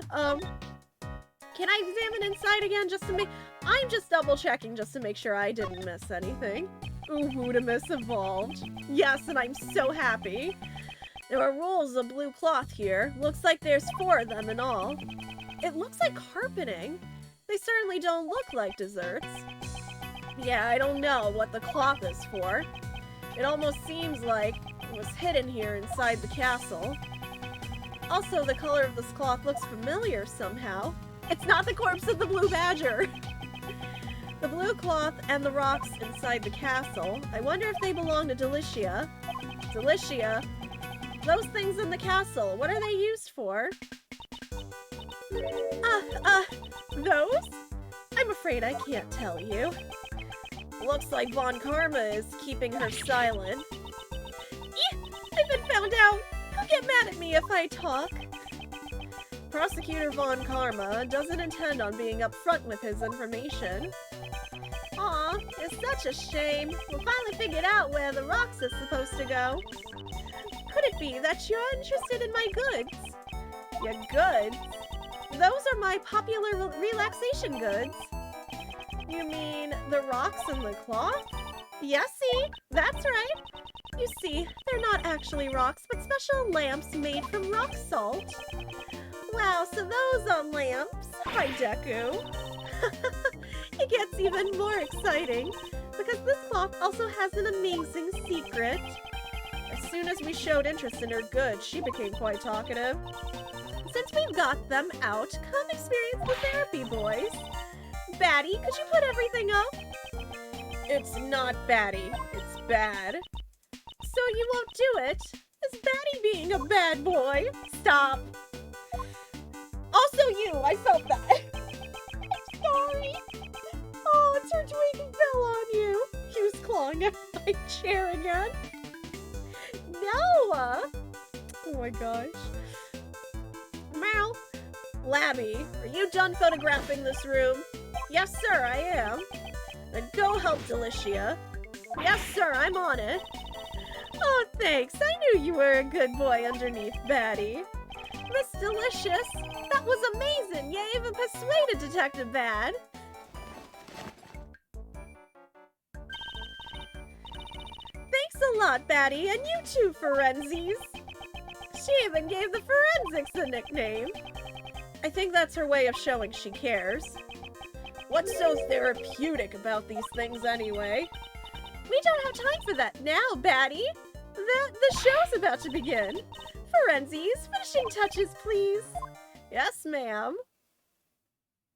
Can I examine inside again just to make... I'm just double checking just to make sure I didn't miss anything. Ooh, Hoodamus evolved. Yes, and I'm so happy. There are rolls of blue cloth here. Looks like there's 4 of them in all. It looks like carpeting. They certainly don't look like desserts. Yeah, I don't know what the cloth is for. It almost seems like it was hidden here inside the castle. Also, the color of this cloth looks familiar somehow. It's not the corpse of the blue badger. The blue cloth and the rocks inside the castle. I wonder if they belong to Delicia. Delicia? Those things in the castle, what are they used for? Those? I'm afraid I can't tell you. Looks like Von Karma is keeping her silent. I've been found out! He'll get mad at me if I talk. Prosecutor Von Karma doesn't intend on being upfront with his information. Aw, it's such a shame. We'll finally figure out where the rocks are supposed to go. Could it be that you're interested in my goods? Your goods? Those are my popular relaxation goods. You mean the rocks and the cloth? Yes, see? That's right. You see, they're not actually rocks, but special lamps made from rock salt. Wow, so those are lamps. Hi, Deku. It gets even more exciting, because this cloth also has an amazing secret. As soon as we showed interest in her goods, she became quite talkative. Since we've got them out, come experience the therapy, boys. Batty, could you put everything up? It's not Batty, it's bad. So you won't do it? Is Batty being a bad boy? Stop. Also you, I felt that. I'm sorry. Oh, it's her twig fell on you. He was clawing at my chair again. No! Oh my gosh. Meryl, Labby, are you done photographing this room? Yes, sir, I am. Then go help Delicia. Yes, sir, I'm on it. Oh, thanks. I knew you were a good boy underneath, Batty. Miss Delicious, that was amazing. You even persuaded Detective Bad. Thanks a lot, Batty, and you too, Forensies. She even gave the forensics a nickname. I think that's her way of showing she cares. What's so therapeutic about these things anyway? We don't have time for that now, Batty. The show's about to begin. Forensies, finishing touches, please. Yes, ma'am.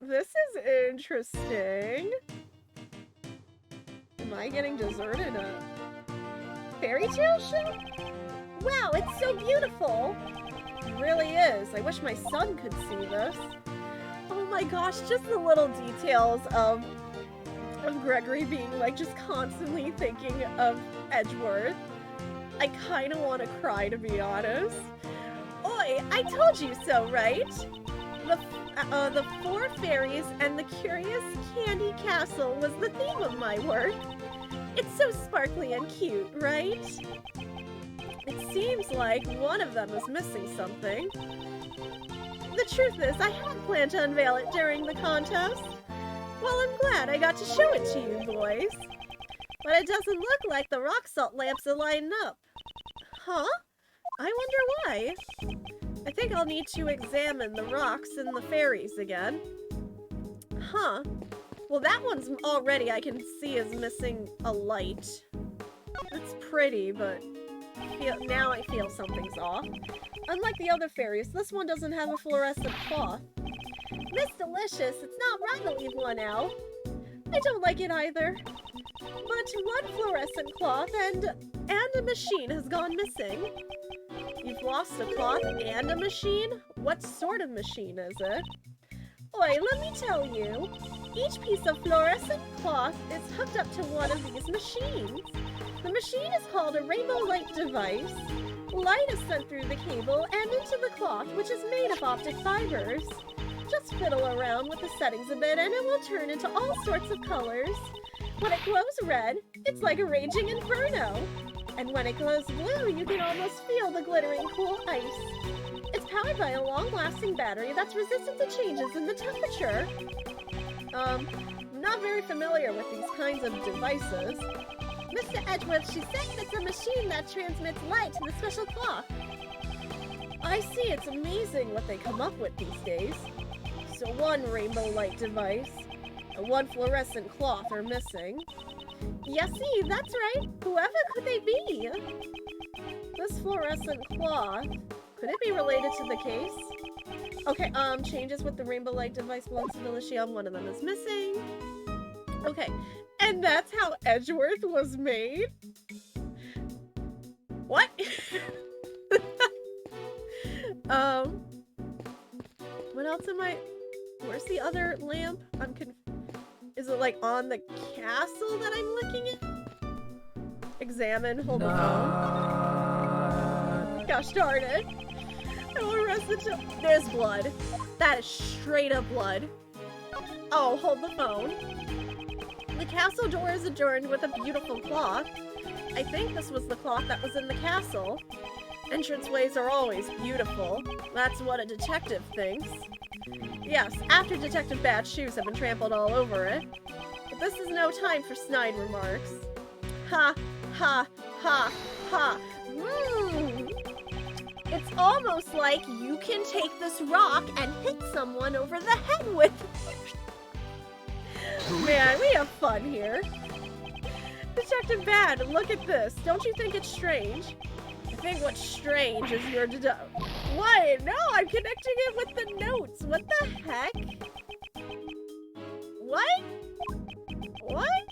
This is interesting. Am I getting dessert in a fairy tale show? Wow, it's so beautiful. It really is. I wish my son could see this. Oh my gosh, just the little details of Gregory being like just constantly thinking of Edgeworth. I kind of want to cry, to be honest. Oi, I told you so, right? The four fairies and the curious candy castle was the theme of my work. It's so sparkly and cute, right? It seems like one of them is missing something. The truth is, I had planned to unveil it during the contest. Well, I'm glad I got to show it to you, boys. But it doesn't look like the rock salt lamps are lighting up. Huh? I wonder why. I think I'll need to examine the rocks and the fairies again. Huh. Well, that one's already, I can see, is missing a light. It's pretty, but now I feel something's off. Unlike the other fairies, this one doesn't have a fluorescent cloth. Miss Delicious, it's not right to leave one out. I don't like it either. But one fluorescent cloth and a machine has gone missing. You've lost a cloth and a machine? What sort of machine is it? Oi, let me tell you. Each piece of fluorescent cloth is hooked up to one of these machines. The machine is called a rainbow light device. Light is sent through the cable and into the cloth, which is made of optic fibers. Just fiddle around with the settings a bit and it will turn into all sorts of colors. When it glows red, it's like a raging inferno. And when it glows blue, you can almost feel the glittering cool ice. It's powered by a long-lasting battery that's resistant to changes in the temperature. I'm not very familiar with these kinds of devices. Mr. Edgeworth, she's saying it's a machine that transmits light to the special cloth. I see, it's amazing what they come up with these days. So one rainbow light device and one fluorescent cloth are missing. Yes, see, that's right. Whoever could they be? This fluorescent cloth, could it be related to the case? Okay, changes with the rainbow light device belongs to Delicia. One of them is missing. Okay, and that's how Edgeworth was made? What? What else am I... Where's the other lamp? Is it like on the castle that I'm looking at? Examine, hold the phone. Gosh darn it. I will arrest the There's blood. That is straight up blood. Oh, hold the phone. The castle door is adorned with a beautiful clock. I think this was the clock that was in the castle. Entranceways are always beautiful. That's what a detective thinks. Yes, after Detective Bad's shoes have been trampled all over it. But this is no time for snide remarks. Ha, ha, ha, ha. It's almost like you can take this rock and hit someone over the head with it. Man, we have fun here. Detective Bad, look at this. Don't you think it's strange? I think what's strange is your What? No, I'm connecting it with the notes. What the heck? What? What?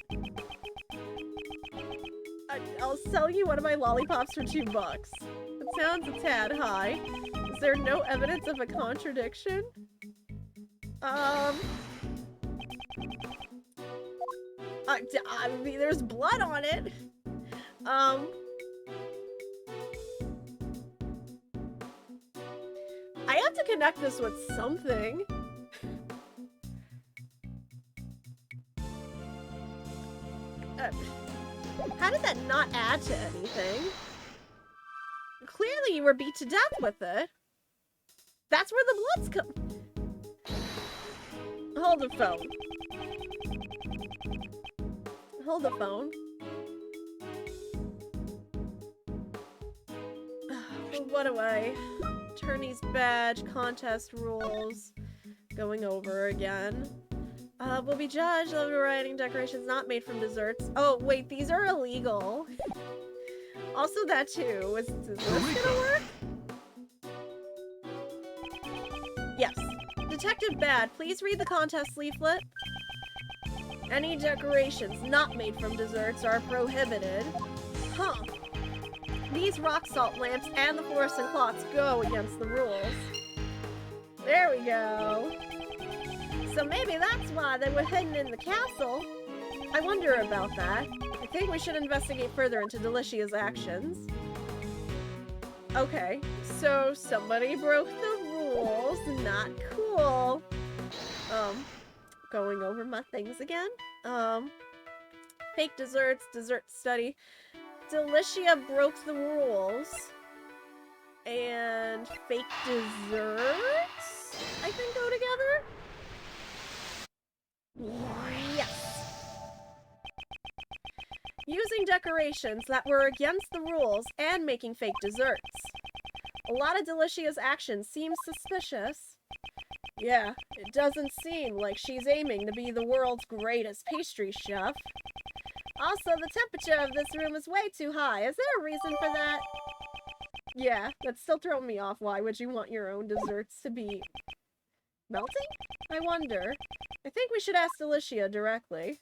I'll sell you one of my lollipops for $2. It sounds a tad high. Is there no evidence of a contradiction? I mean, there's blood on it. I have to connect this with something. How did that not add to anything? Clearly you were beat to death with it. That's where the blood's come. Hold the phone. Hold the phone. What do I... Attorney's badge, contest rules. Going over again. Will be judged. Overriding decorations not made from desserts. Oh, wait, these are illegal. Also that too. Is this gonna work? Yes. Detective Bad, please read the contest leaflet. Any decorations not made from desserts are prohibited. Huh. These rock salt lamps and the fluorescent clocks go against the rules. There we go. So maybe that's why they were hidden in the castle. I wonder about that. I think we should investigate further into Delicia's actions. Okay, so somebody broke the rules. Not cool. Going over my things again. Fake desserts, dessert study. Delicia broke the rules. And fake desserts, I think, go together? Yes. Using decorations that were against the rules and making fake desserts. A lot of Delicia's actions seem suspicious. Yeah, it doesn't seem like she's aiming to be the world's greatest pastry chef. Also, the temperature of this room is way too high. Is there a reason for that? Yeah, that's still throwing me off. Why would you want your own desserts to be melting? I wonder. I think we should ask Delicia directly.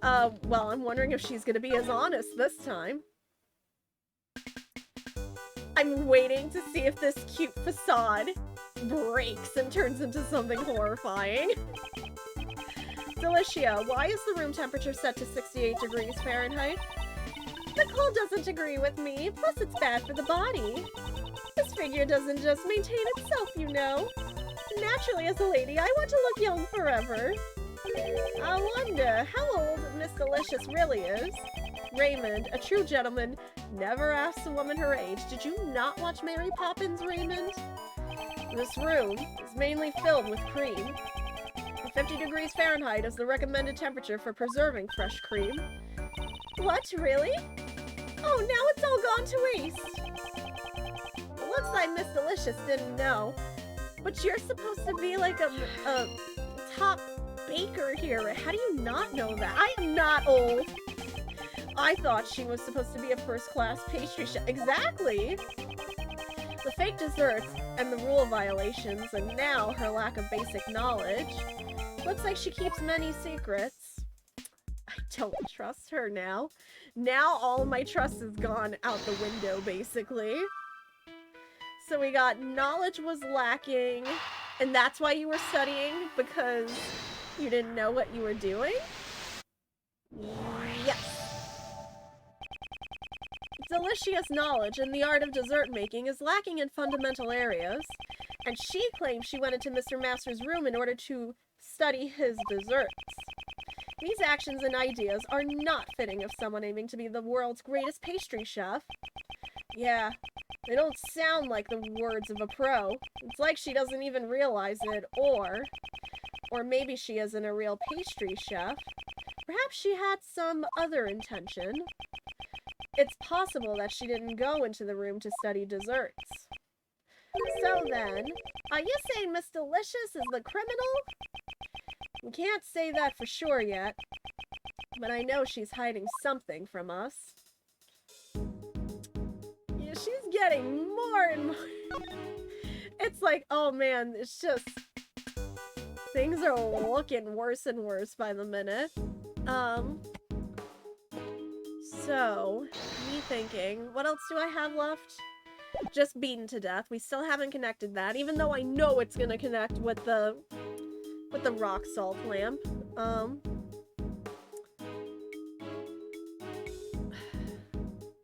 Well, I'm wondering if she's gonna be as honest this time. I'm waiting to see if this cute facade breaks and turns into something horrifying. Delicia, why is the room temperature set to 68 degrees Fahrenheit? The cold doesn't agree with me, plus it's bad for the body. This figure doesn't just maintain itself, you know. Naturally, as a lady, I want to look young forever. I wonder how old Miss Delicious really is. Raymond, a true gentleman, never asks a woman her age. Did you not watch Mary Poppins, Raymond? This room is mainly filled with cream. 50 degrees Fahrenheit is the recommended temperature for preserving fresh cream. What, really? Oh, now it's all gone to waste. It looks like Miss Delicious didn't know. But you're supposed to be like a top baker here. How do you not know that? I am not old. I thought she was supposed to be a first-class pastry chef. Exactly. The fake desserts and the rule violations, and now her lack of basic knowledge. Looks like she keeps many secrets. don't trust her now. Now all of my trust is gone out the window, basically. So we got knowledge was lacking, and that's why you were studying, because you didn't know what you were doing? Yes. Delicious knowledge in the art of dessert making is lacking in fundamental areas, and she claims she went into Mr. Master's room in order to study his desserts. These actions and ideas are not fitting of someone aiming to be the world's greatest pastry chef. Yeah, they don't sound like the words of a pro. It's like she doesn't even realize it, or maybe she isn't a real pastry chef. Perhaps she had some other intention. It's possible that she didn't go into the room to study desserts. So then, are you saying Miss Delicious is the criminal? We can't say that for sure yet, but I know she's hiding something from us. Yeah, she's getting more and more. It's like, oh man, it's just... things are looking worse and worse by the minute. So, me thinking, what else do I have left? Just beaten to death. We still haven't connected that, even though I know it's gonna connect with the rock salt lamp.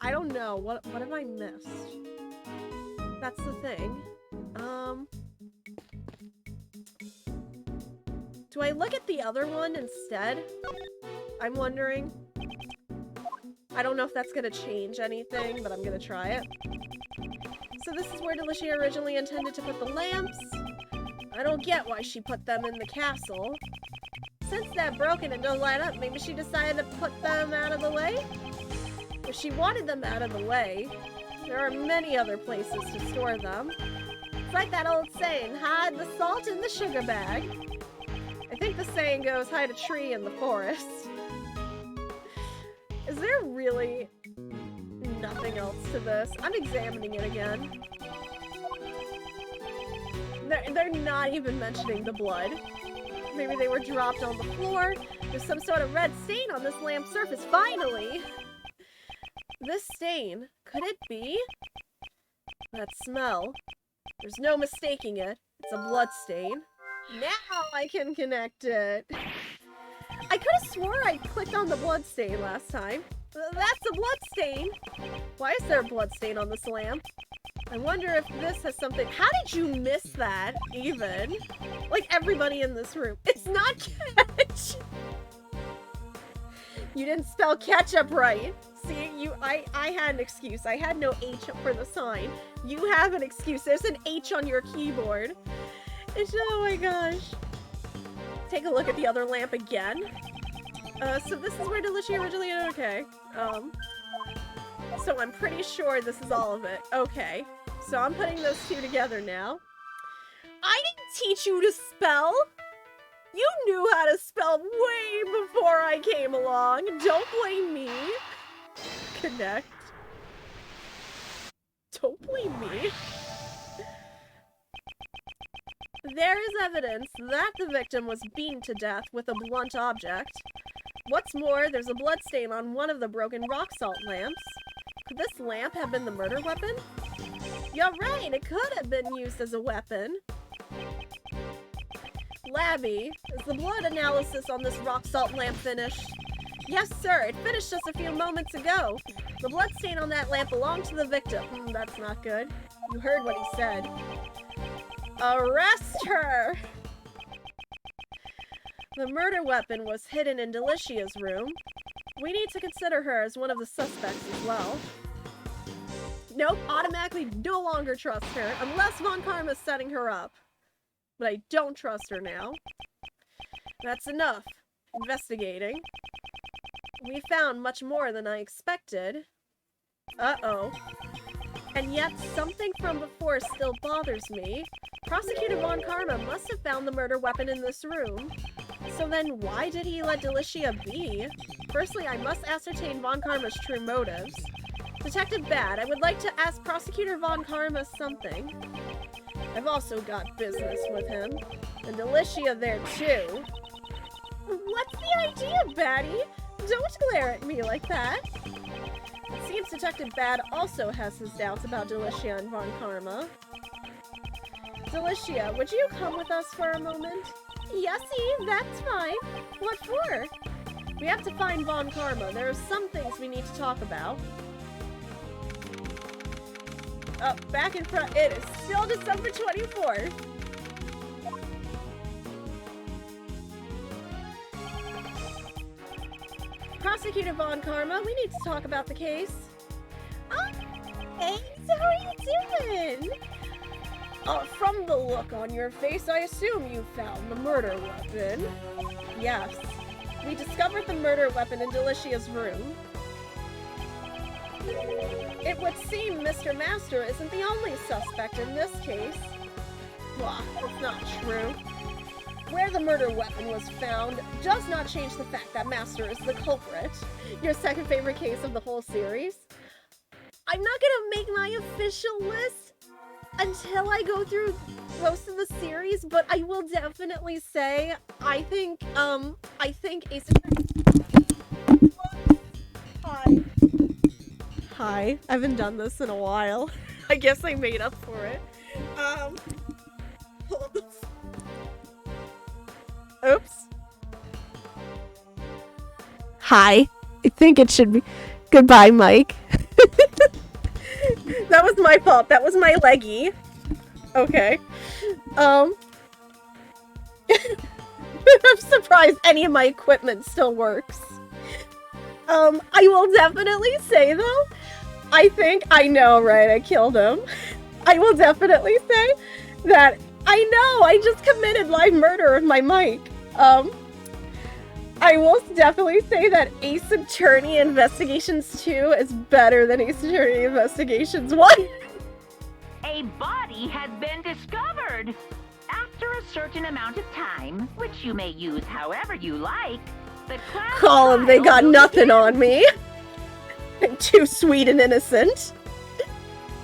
I don't know. What have I missed? That's the thing. Do I look at the other one instead? I'm wondering. I don't know if that's gonna change anything, but I'm gonna try it. So this is where Delicia originally intended to put the lamps. I don't get why she put them in the castle. Since they're broken and don't light up, maybe she decided to put them out of the way? If she wanted them out of the way, there are many other places to store them. It's like that old saying, hide the salt in the sugar bag. I think the saying goes, hide a tree in the forest. Is there really nothing else to this? I'm examining it again. They're not even mentioning the blood. Maybe they were dropped on the floor. There's some sort of red stain on this lamp surface. Finally! This stain, could it be? That smell. There's no mistaking it. It's a blood stain. Now I can connect it. I could have swore I clicked on the blood stain last time. That's a blood stain. Why is there a blood stain on this lamp? I wonder if this has something... How did you miss that, even? Like, everybody in this room. It's not catch! You didn't spell ketchup right. See, I had an excuse. I had no H for the sign. You have an excuse. There's an H on your keyboard. It's, oh my gosh. Take a look at the other lamp again. So this is where Delicia originally... Okay. So I'm pretty sure this is all of it. Okay. So I'm putting those two together now. I didn't teach you to spell! You knew how to spell way before I came along. Don't blame me. Connect. Don't blame me. There is evidence that the victim was beaten to death with a blunt object. What's more, there's a bloodstain on one of the broken rock salt lamps. Could this lamp have been the murder weapon? You're right, it could have been used as a weapon. Labby, is the blood analysis on this rock salt lamp finished? Yes, sir, it finished just a few moments ago. The bloodstain on that lamp belonged to the victim. That's not good. You heard what he said. Arrest her! The murder weapon was hidden in Delicia's room. We need to consider her as one of the suspects as well. Nope, automatically no longer trust her, unless Von Karma's setting her up. But I don't trust her now. That's enough. Investigating. We found much more than I expected. Uh-oh. And yet, something from before still bothers me. Prosecutor Von Karma must have found the murder weapon in this room. So then, why did he let Delicia be? Firstly, I must ascertain Von Karma's true motives. Detective Bad, I would like to ask Prosecutor Von Karma something. I've also got business with him. And Delicia there, too. What's the idea, Batty? Don't glare at me like that. It seems Detective Bad also has his doubts about Delicia and Von Karma. Delicia, would you come with us for a moment? Yesy, that's fine. What for? We have to find Von Karma. There are some things we need to talk about. Oh, back in front. It is still December 24th. Prosecutor Von Karma, we need to talk about the case. Oh, hey, so how are you doing? From the look on your face, I assume you found the murder weapon. Yes. We discovered the murder weapon in Delicia's room. It would seem Mr. Master isn't the only suspect in this case. Blah, that's not true. Where the murder weapon was found does not change the fact that Master is the culprit. Your second favorite case of the whole series. I'm not gonna make my official list until I go through most of the series, but I will definitely say I think Ace Hi. I haven't done this in a while. I guess I made up for it. Hold on. Oops. Hi. I think it should be goodbye, Mike. That was my fault. That was my leggy. Okay. I'm surprised any of my equipment still works. I will definitely say though, I know, right? I killed him. I will definitely say that I just committed live murder with my mic. I will definitely say that Ace Attorney Investigations 2 is better than Ace Attorney Investigations 1. A body has been discovered. After a certain amount of time, which you may use however you like, the class Call them, they got trial will nothing begin. on me. I'm too sweet and innocent.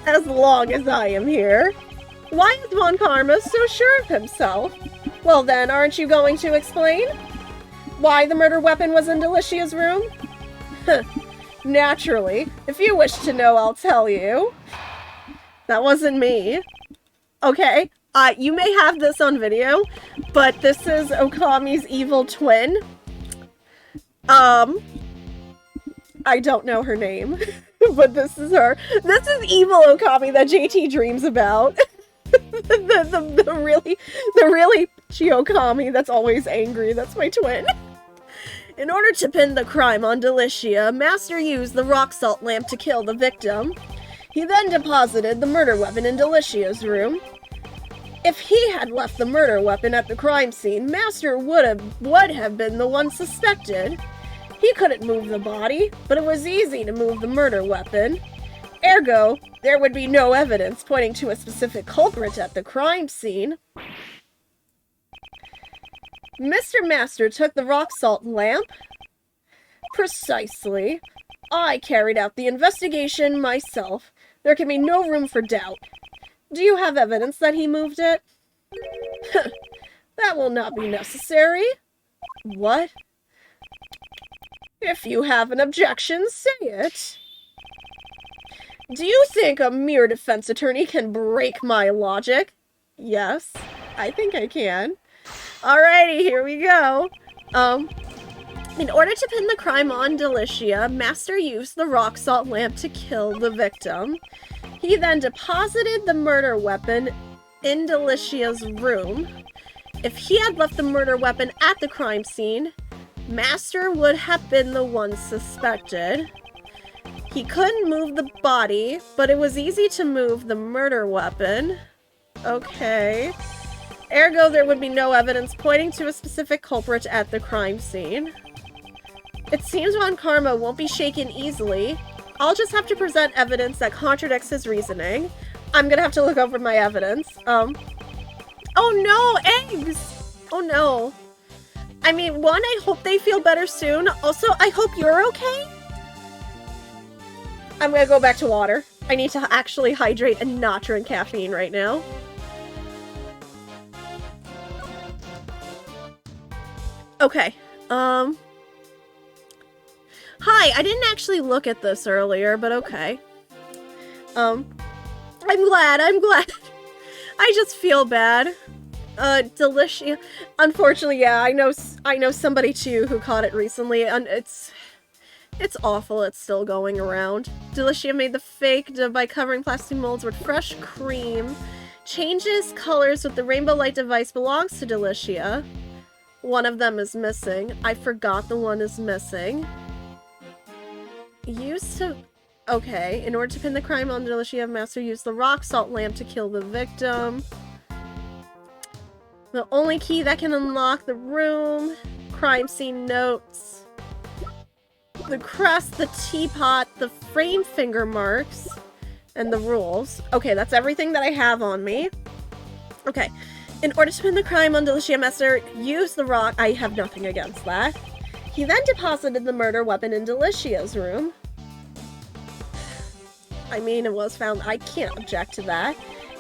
As long as I am here. Why is Von Karma so sure of himself? Well then, aren't you going to explain? Why the murder weapon was in Delicia's room? Naturally. If you wish to know, I'll tell you. That wasn't me. Okay, you may have this on video, but this is Okami's evil twin. I don't know her name, but this is her. This is evil Okami that JT dreams about. the really Chiokami that's always angry. That's my twin. In order to pin the crime on Delicia, Master used the rock salt lamp to kill the victim. He then deposited the murder weapon in Delicia's room. If he had left the murder weapon at the crime scene, Master would have been the one suspected. He couldn't move the body, but it was easy to move the murder weapon. Ergo, there would be no evidence pointing to a specific culprit at the crime scene. Mr. Master took the rock salt lamp. Precisely. I carried out the investigation myself. There can be no room for doubt. Do you have evidence that he moved it? That will not be necessary. What? If you have an objection, say it. Do you think a mere defense attorney can break my logic? Yes, I think I can. Alrighty, here we go. In order to pin the crime on Delicia, Master used the rock salt lamp to kill the victim. He then deposited the murder weapon in Delicia's room. If he had left the murder weapon at the crime scene, Master would have been the one suspected. He couldn't move the body, but it was easy to move the murder weapon. Okay. Ergo, there would be no evidence pointing to a specific culprit at the crime scene. It seems Von Karma won't be shaken easily. I'll just have to present evidence that contradicts his reasoning. I'm gonna have to look over my evidence. Oh no, eggs! Oh no. I mean, one, I hope they feel better soon. Also, I hope you're okay. I'm gonna go back to water. I need to actually hydrate and not drink caffeine right now. Okay, Hi, I didn't actually look at this earlier, but okay. I'm glad. I just feel bad. Delicia. Unfortunately, yeah, I know somebody too who caught it recently, and it's awful. It's still going around. Delicia made the fake by covering plastic molds with fresh cream. Changes colors with the rainbow light device belongs to Delicia. One of them is missing. I forgot the one is missing. Used to... Okay, in order to pin the crime on Delicia, Master used the rock salt lamp to kill the victim. The only key that can unlock the room. Crime scene notes. The crest, the teapot, the frame finger marks, and the rules. Okay, that's everything that I have on me. Okay. In order to pin the crime on Delicia, Master used the rock. I have nothing against that. He then deposited the murder weapon in Delicia's room. I mean, it was found. I can't object to that.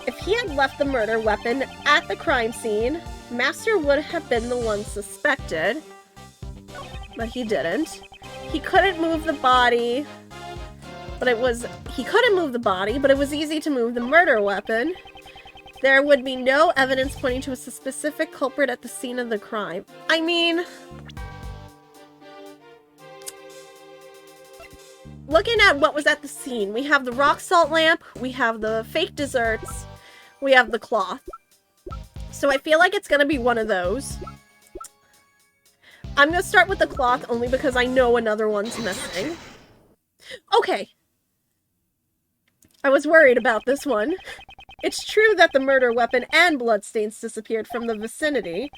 If he had left the murder weapon at the crime scene, Master would have been the one suspected. But he didn't. He couldn't move the body. He couldn't move the body, but it was easy to move the murder weapon. There would be no evidence pointing to a specific culprit at the scene of the crime. I mean... Looking at what was at the scene, we have the rock salt lamp, we have the fake desserts, we have the cloth. So I feel like it's gonna be one of those. I'm gonna start with the cloth only because I know another one's missing. Okay. I was worried about this one. It's true that the murder weapon and bloodstains disappeared from the vicinity.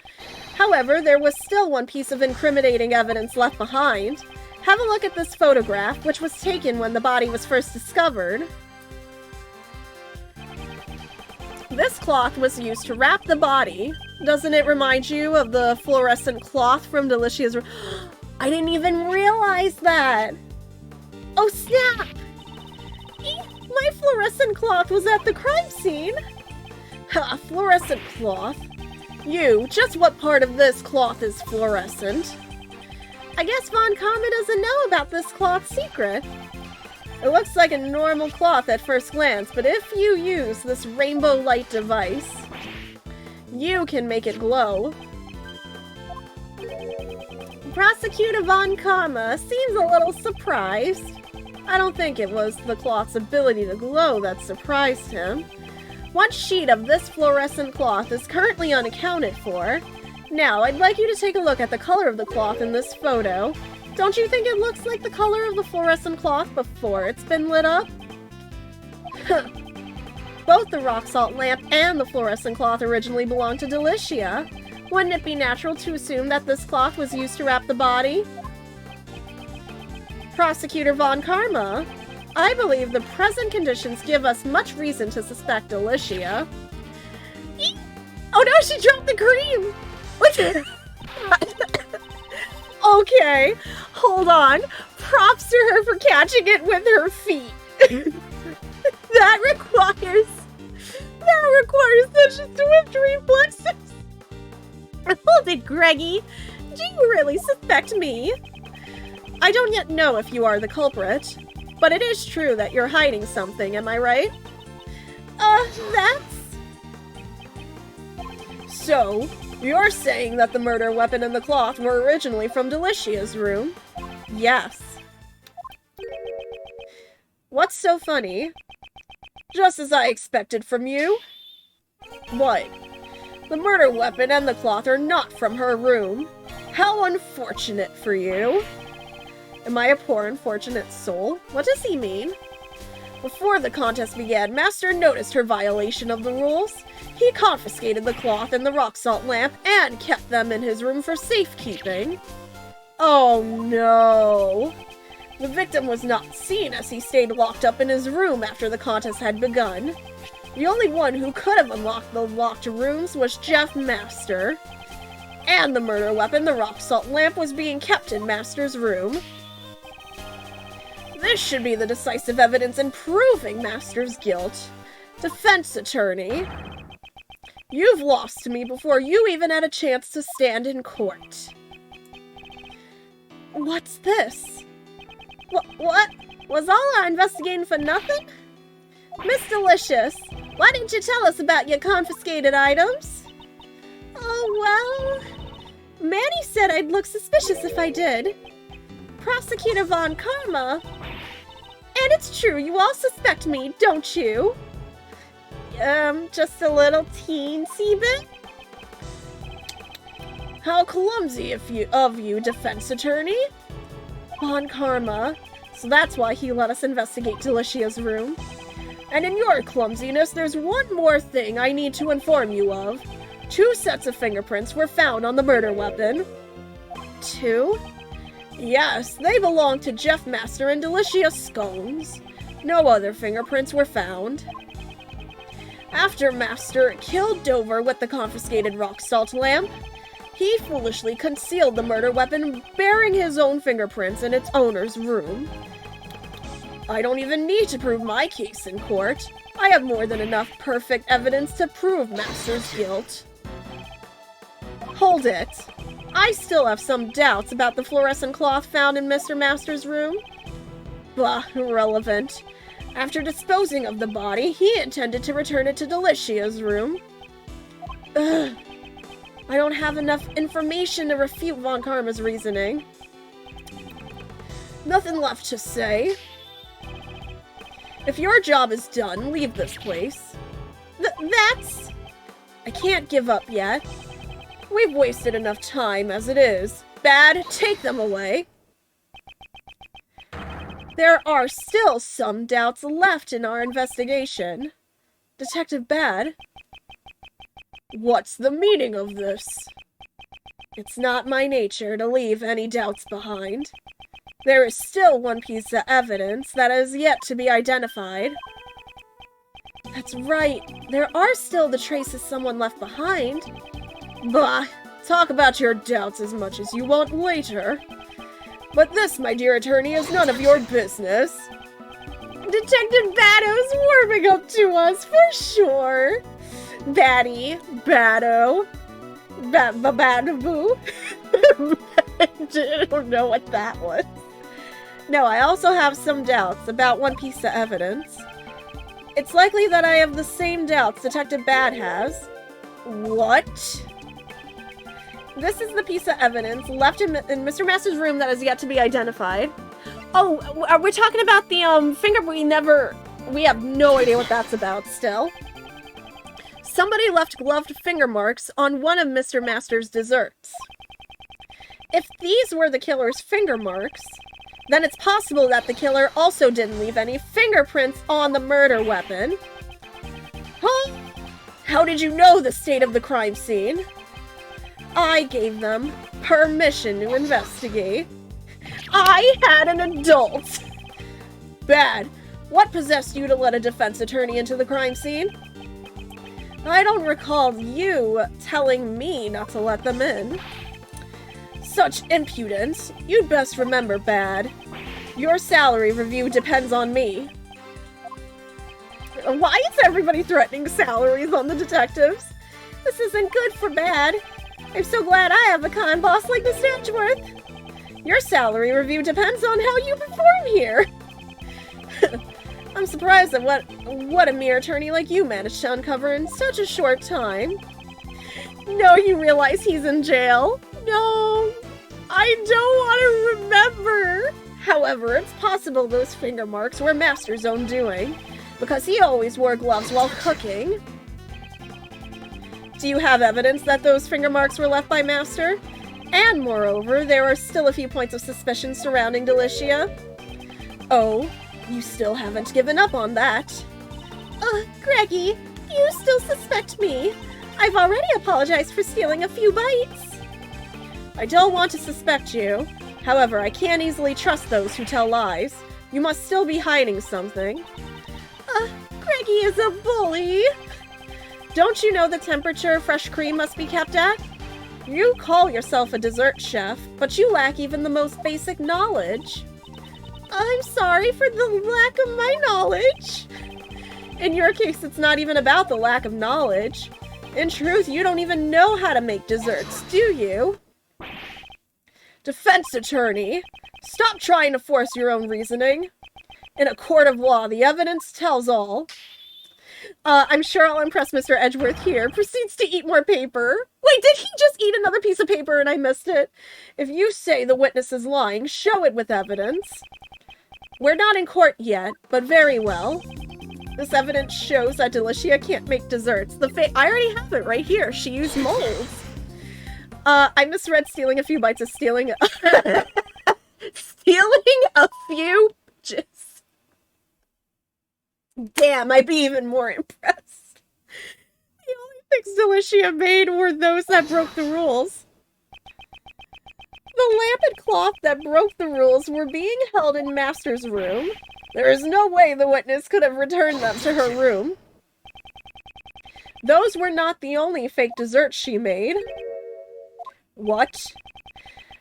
However, there was still one piece of incriminating evidence left behind. Have a look at this photograph, which was taken when the body was first discovered. This cloth was used to wrap the body. Doesn't it remind you of the fluorescent cloth from Delicia's room? I didn't even realize that! Oh snap! My fluorescent cloth was at the crime scene! Ha, fluorescent cloth? Just what part of this cloth is fluorescent? I guess Von Karma doesn't know about this cloth's secret. It looks like a normal cloth at first glance, but if you use this rainbow light device, you can make it glow. Prosecutor Von Karma seems a little surprised. I don't think it was the cloth's ability to glow that surprised him. One sheet of this fluorescent cloth is currently unaccounted for. Now, I'd like you to take a look at the color of the cloth in this photo. Don't you think it looks like the color of the fluorescent cloth before it's been lit up? Both the rock salt lamp and the fluorescent cloth originally belonged to Delicia. Wouldn't it be natural to assume that this cloth was used to wrap the body? Prosecutor Von Karma, I believe the present conditions give us much reason to suspect Delicia. Oh no, she dropped the cream! Okay, hold on. Props to her for catching it with her feet. That requires that she swim reflexes. Hold it, Greggy. Do you really suspect me? I don't yet know if you are the culprit, but it is true that you're hiding something, am I right? That's... So, you're saying that the murder weapon and the cloth were originally from Delicia's room? Yes. What's so funny? Just as I expected from you. What? The murder weapon and the cloth are not from her room. How unfortunate for you. Am I a poor, unfortunate soul? What does he mean? Before the contest began, Master noticed her violation of the rules. He confiscated the cloth and the rock salt lamp and kept them in his room for safekeeping. Oh no! The victim was not seen as he stayed locked up in his room after the contest had begun. The only one who could have unlocked the locked rooms was Jeff Master. And the murder weapon, the rock salt lamp, was being kept in Master's room. This should be the decisive evidence in proving Master's guilt. Defense attorney. You've lost to me before you even had a chance to stand in court. What's this? What? Was all our investigating for nothing? Miss Delicious, why didn't you tell us about your confiscated items? Oh, well... Manny said I'd look suspicious if I did. Prosecutor Von Karma. And it's true, you all suspect me, don't you? Just a little teensy bit? How clumsy of you, defense attorney. Von Karma. So that's why he let us investigate Delicia's room. And in your clumsiness, there's one more thing I need to inform you of. 2 sets of fingerprints were found on the murder weapon. 2? Yes, they belong to Jeff Master and Delicia Scones. No other fingerprints were found. After Master killed Dover with the confiscated rock salt lamp, he foolishly concealed the murder weapon bearing his own fingerprints in its owner's room. I don't even need to prove my case in court. I have more than enough perfect evidence to prove Master's guilt. Hold it. I still have some doubts about the fluorescent cloth found in Mr. Master's room. Blah, irrelevant. After disposing of the body, he intended to return it to Delicia's room. Ugh. I don't have enough information to refute Von Karma's reasoning. Nothing left to say. If your job is done, leave this place. That's... I can't give up yet. We've wasted enough time as it is. Bad, take them away. There are still some doubts left in our investigation. Detective Bad? What's the meaning of this? It's not my nature to leave any doubts behind. There is still one piece of evidence that is yet to be identified. That's right. There are still the traces someone left behind. Bah! Talk about your doubts as much as you want later. But this, my dear attorney, is none of your business. Detective Bado's warming up to us, for sure. Batty, Bado, Babadaboo. I don't know what that was. No, I also have some doubts about one piece of evidence. It's likely that I have the same doubts Detective Bad has. What? This is the piece of evidence left in Mr. Master's room that is yet to be identified. Oh, are we talking about the finger? We have no idea what that's about still. Somebody left gloved finger marks on one of Mr. Master's desserts. If these were the killer's finger marks, then it's possible that the killer also didn't leave any fingerprints on the murder weapon. Huh? How did you know the state of the crime scene? I gave them permission to investigate. I had an adult. Bad. What possessed you to let a defense attorney into the crime scene? I don't recall you telling me not to let them in. Such impudence. You'd best remember, Bad. Your salary review depends on me. Why is everybody threatening salaries on the detectives? This isn't good for Bad. I'm so glad I have a con boss like Miss Edgeworth. Your salary review depends on how you perform here. I'm surprised at what a mere attorney like you managed to uncover in such a short time. No, you realize he's in jail? No, I don't want to remember. However, it's possible those finger marks were Master's own doing, because he always wore gloves while cooking. Do you have evidence that those finger marks were left by Master? And moreover, there are still a few points of suspicion surrounding Delicia. Oh, you still haven't given up on that. Greggy, you still suspect me. I've already apologized for stealing a few bites. I don't want to suspect you. However, I can't easily trust those who tell lies. You must still be hiding something. Greggy is a bully. Don't you know the temperature fresh cream must be kept at? You call yourself a dessert chef, but you lack even the most basic knowledge. I'm sorry for the lack of my knowledge. In your case, it's not even about the lack of knowledge. In truth, you don't even know how to make desserts, do you? Defense attorney, Stop trying to force your own reasoning. In a court of law, the evidence tells all. I'm sure I'll impress Mr. Edgeworth here. Proceeds to eat more paper. Wait, did he just eat another piece of paper and I missed it? If you say the witness is lying, show it with evidence. We're not in court yet, but very well. This evidence shows that Delicia can't make desserts. I already have it right here. She used molds. I misread stealing a few bites as stealing stealing a few just. Damn, I'd be even more impressed. The only things Delicia made were those that broke the rules. The lamp and cloth that broke the rules were being held in Master's room. There is no way the witness could have returned them to her room. Those were not the only fake desserts she made. What?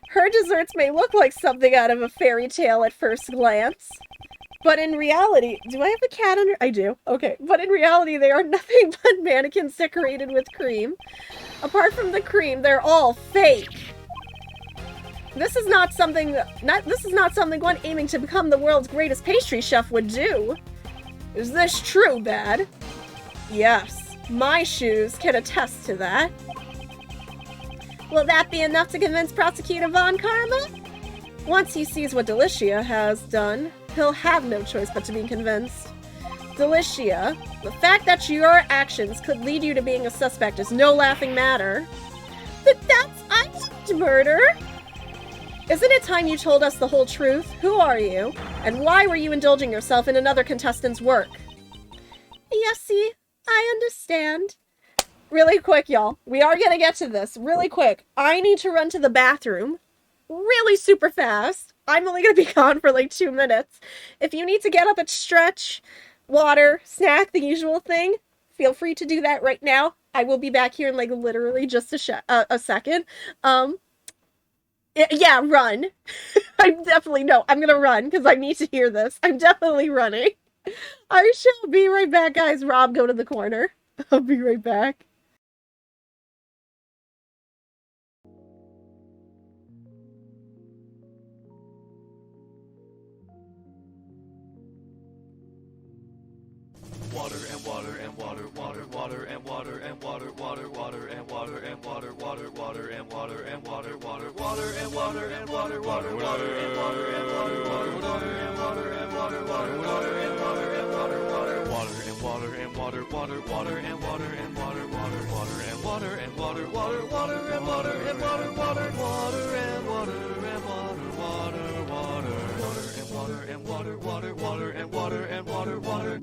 Her desserts may look like something out of a fairy tale at first glance. But in reality, do I have a cat under? I do. Okay. But in reality, they are nothing but mannequins decorated with cream. Apart from the cream, they're all fake. This is not something one aiming to become the world's greatest pastry chef would do. Is this true, Bad? Yes, my shoes can attest to that. Will that be enough to convince Prosecutor Von Karma? Once he sees what Delicia has done, he'll have no choice but to be convinced. Delicia, the fact that your actions could lead you to being a suspect is no laughing matter. But I didn't murder! Isn't it time you told us the whole truth? Who are you? And why were you indulging yourself in another contestant's work? Yessie, I understand. Really quick, y'all. We are gonna get to this. Really quick. I need to run to the bathroom. Really super fast. I'm only gonna be gone for like 2 minutes. If you need to get up and stretch, water, snack, the usual thing, feel free to do that right now. I will be back here in like literally just a second. Yeah, run. I'm gonna run because I need to hear this. I'm definitely running. I shall be right back, guys. Rob, go to the corner. I'll be right back. Water and water and water, water, water and water and water, water, water and water and water, water, water and water and water, water, water and water and water, water, water and water and water, water, water and water and water, water, water and water and water, water, water and water and water, water, water and water and water, water, water and water and water, water, water and water and water, water, water and water and water, water, water, water and water and water, water, water and water and water, water.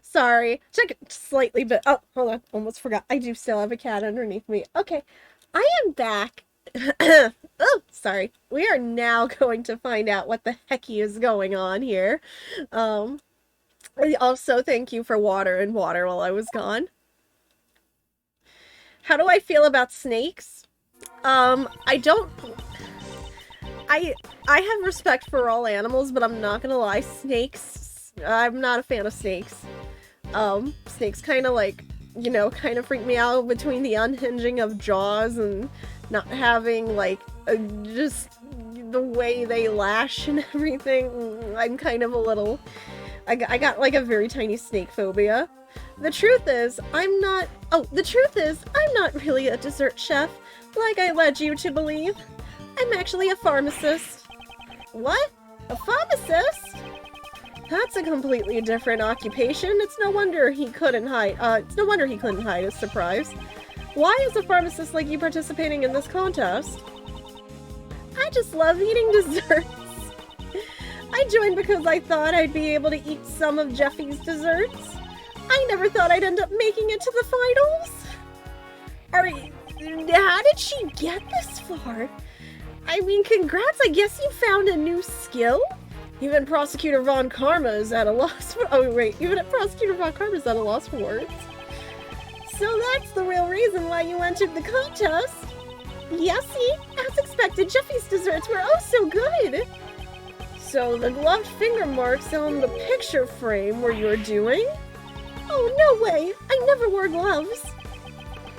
Sorry. Check it slightly, but oh, hold on. Almost forgot. I do still have a cat underneath me. Okay. I am back. Oh, sorry. We are now going to find out what the hecky is going on here. Also, thank you for water and water while I was gone. How do I feel about snakes? I don't... I have respect for all animals, but I'm not gonna lie, snakes... I'm not a fan of snakes. Snakes kind of like, you know, kind of freak me out between the unhinging of jaws and not having, like, just the way they lash and everything. I'm kind of a little... I got, like, a very tiny snake phobia. The truth is, I'm not really a dessert chef, like I led you to believe. I'm actually a pharmacist. What? A pharmacist? That's a completely different occupation. It's no wonder he couldn't hide his surprise. Why is a pharmacist like you participating in this contest? I just love eating desserts. I joined because I thought I'd be able to eat some of Jeffy's desserts. I never thought I'd end up making it to the finals. How did she get this far? I mean, congrats, I guess you found a new skill? Even Prosecutor Von Karma is at a loss for- oh wait, even Prosecutor Von Karma is at a loss for words. So that's the real reason why you entered the contest? Yes, see? As expected, Jeffy's desserts were oh so good! So the gloved finger marks on the picture frame were your doing? Oh, no way! I never wore gloves!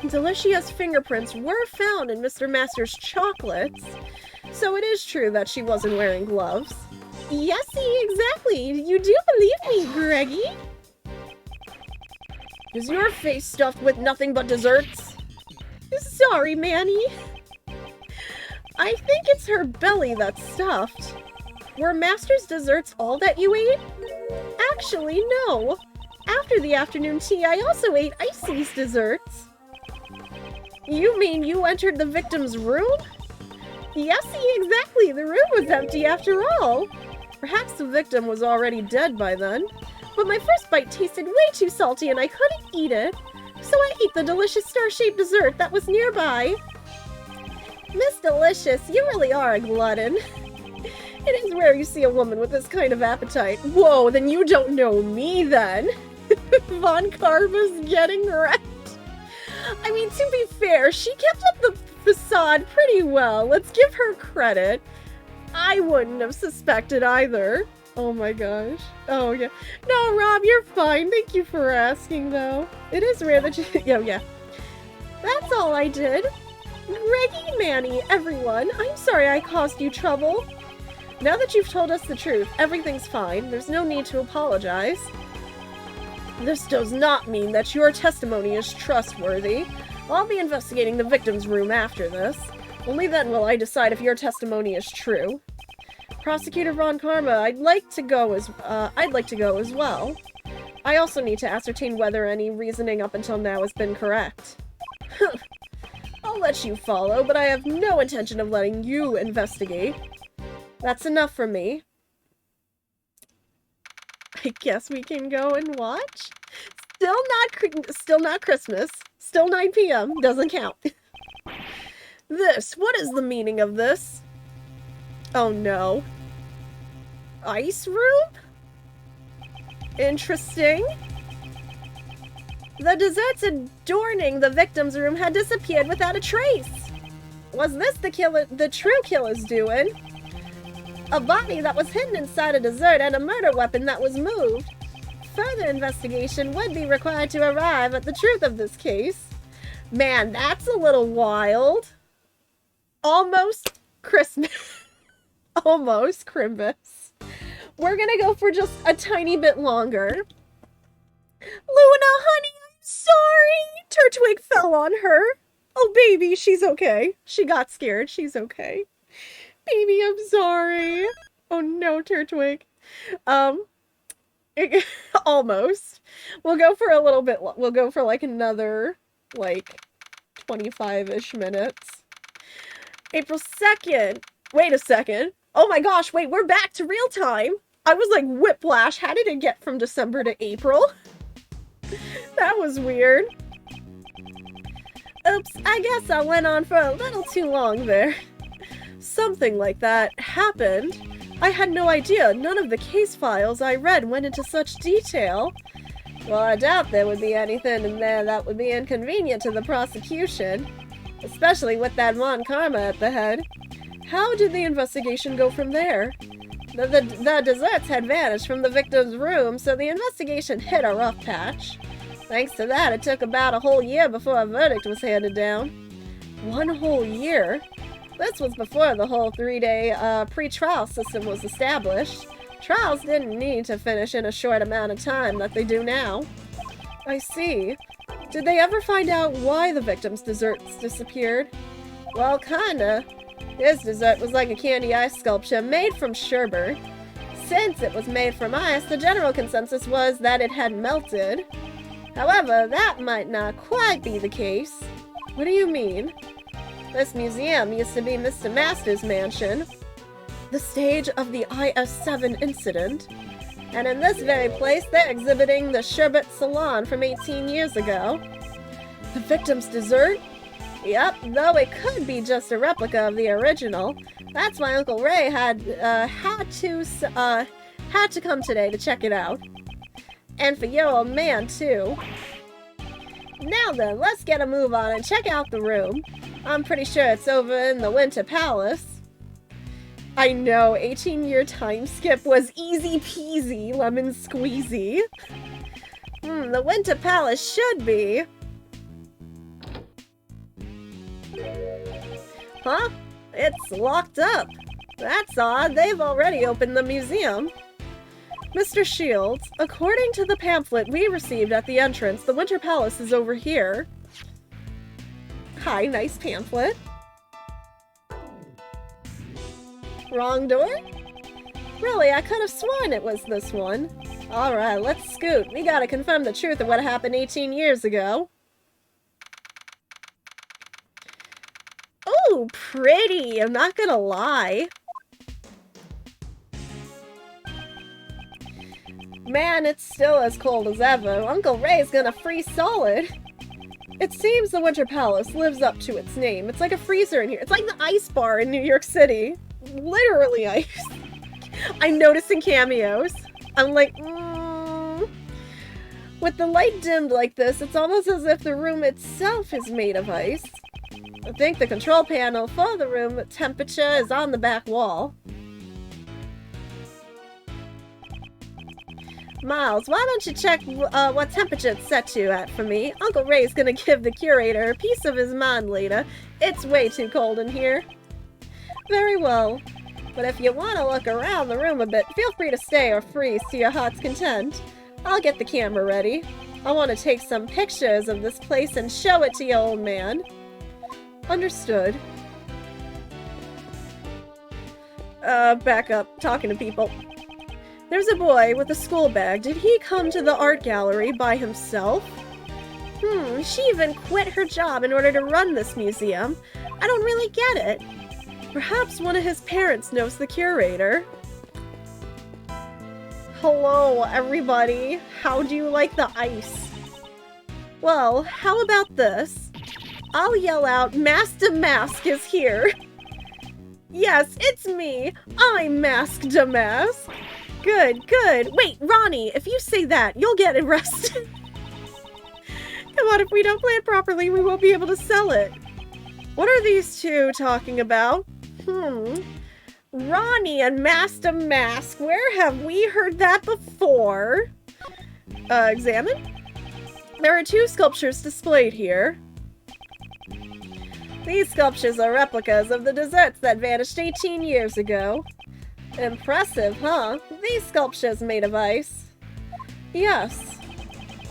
Delicious fingerprints were found in Mr. Master's chocolates, so it is true that she wasn't wearing gloves. Yesy, exactly! You do believe me, Greggy? Is your face stuffed with nothing but desserts? Sorry, Manny. I think it's her belly that's stuffed. Were Master's desserts all that you ate? Actually, no. After the afternoon tea, I also ate Icy's desserts. You mean you entered the victim's room? Yesy, exactly. The room was empty after all. Perhaps the victim was already dead by then. But my first bite tasted way too salty and I couldn't eat it. So I ate the delicious star-shaped dessert that was nearby. Miss Delicious, you really are a glutton. It is rare you see a woman with this kind of appetite. Whoa, then you don't know me then. Von Karma's getting wrecked. I mean, to be fair, she kept up the facade pretty well. Let's give her credit. I wouldn't have suspected either. Oh my gosh. Oh yeah. No, Rob, you're fine. Thank you for asking, though. It is rare that you... yeah. That's all I did. Greggy, Manny, everyone. I'm sorry I caused you trouble. Now that you've told us the truth, everything's fine. There's no need to apologize. This does not mean that your testimony is trustworthy. I'll be investigating the victim's room after this. Only then will I decide if your testimony is true. Prosecutor Von Karma, I'd like to go as well. I also need to ascertain whether any reasoning up until now has been correct. I'll let you follow, but I have no intention of letting you investigate. That's enough for me. I guess we can go and watch? Still not Christmas. Still 9 p.m. Doesn't count. What is the meaning of this? Oh no. Ice room? Interesting. The desserts adorning the victim's room had disappeared without a trace. Was this the true killer's doing? A body that was hidden inside a dessert and a murder weapon that was moved. Further investigation would be required to arrive at the truth of this case. Man, that's a little wild. Almost Christmas. Almost Crimbus. We're gonna go for just a tiny bit longer. Luna, honey, I'm sorry. Turtwig fell on her. Oh, baby, she's okay. She got scared. She's okay. Baby, I'm sorry. Oh no, Turtwig. Almost. We'll go for a little bit. We'll go for like another, like, 25-ish minutes. April 2nd. Wait a second. Oh my gosh, wait, we're back to real time. I was like, whiplash, how did it get from December to April? That was weird. Oops, I guess I went on for a little too long there. Something like that happened. I had no idea none of the case files I read went into such detail. Well, I doubt there would be anything in there that would be inconvenient to the prosecution, especially with that Mon Karma at the head. How did the investigation go from there? The desserts had vanished from the victim's room, so the investigation hit a rough patch. Thanks to that, it took about a whole year before a verdict was handed down. 1 whole year? This was before the whole 3-day pre-trial system was established. Trials didn't need to finish in a short amount of time that they do now. I see. Did they ever find out why the victim's desserts disappeared? Well, kinda. His dessert was like a candy ice sculpture made from sherbet. Since it was made from ice, the general consensus was that it had melted. However, that might not quite be the case. What do you mean? This museum used to be Mr. Master's mansion, the stage of the IS-7 incident, and in this very place they're exhibiting the Sherbet Salon from 18 years ago. The victim's dessert? Yep, though it could be just a replica of the original. That's why Uncle Ray had to come today to check it out. And for your old man, too. Now then, let's get a move on and check out the room. I'm pretty sure it's over in the Winter Palace. I know, 18-year time skip was easy peasy, lemon squeezy. The Winter Palace should be... Huh? It's locked up. That's odd, they've already opened the museum. Mr. Shields, according to the pamphlet we received at the entrance, the Winter Palace is over here. Hi, nice pamphlet. Wrong door? Really, I could have sworn it was this one. Alright, let's scoot. We gotta confirm the truth of what happened 18 years ago. Oh, pretty! I'm not gonna lie. Man, it's still as cold as ever. Uncle Ray's gonna freeze solid. It seems the Winter Palace lives up to its name. It's like a freezer in here. It's like the ice bar in New York City. Literally ice. I'm noticing cameos. I'm like, With the light dimmed like this, it's almost as if the room itself is made of ice. I think the control panel for the room temperature is on the back wall. Miles, why don't you check what temperature it's set to for me? Uncle Ray's gonna give the curator a piece of his mind later. It's way too cold in here. Very well. But if you want to look around the room a bit, feel free to stay or freeze to your heart's content. I'll get the camera ready. I want to take some pictures of this place and show it to your old man. Understood. Back up, talking to people. There's a boy with a school bag. Did he come to the art gallery by himself? She even quit her job in order to run this museum. I don't really get it. Perhaps one of his parents knows the curator. Hello, everybody. How do you like the ice? Well, how about this? I'll yell out, Master Mask is here. Yes, it's me. I'm Mask Damask. Good, good. Wait, Ronnie, if you say that, you'll get arrested. Come on, if we don't play it properly, we won't be able to sell it. What are these two talking about? Ronnie and Master Mask, where have we heard that before? Examine? There are 2 sculptures displayed here. These sculptures are replicas of the desserts that vanished 18 years ago. Impressive, huh? These sculptures made of ice. Yes.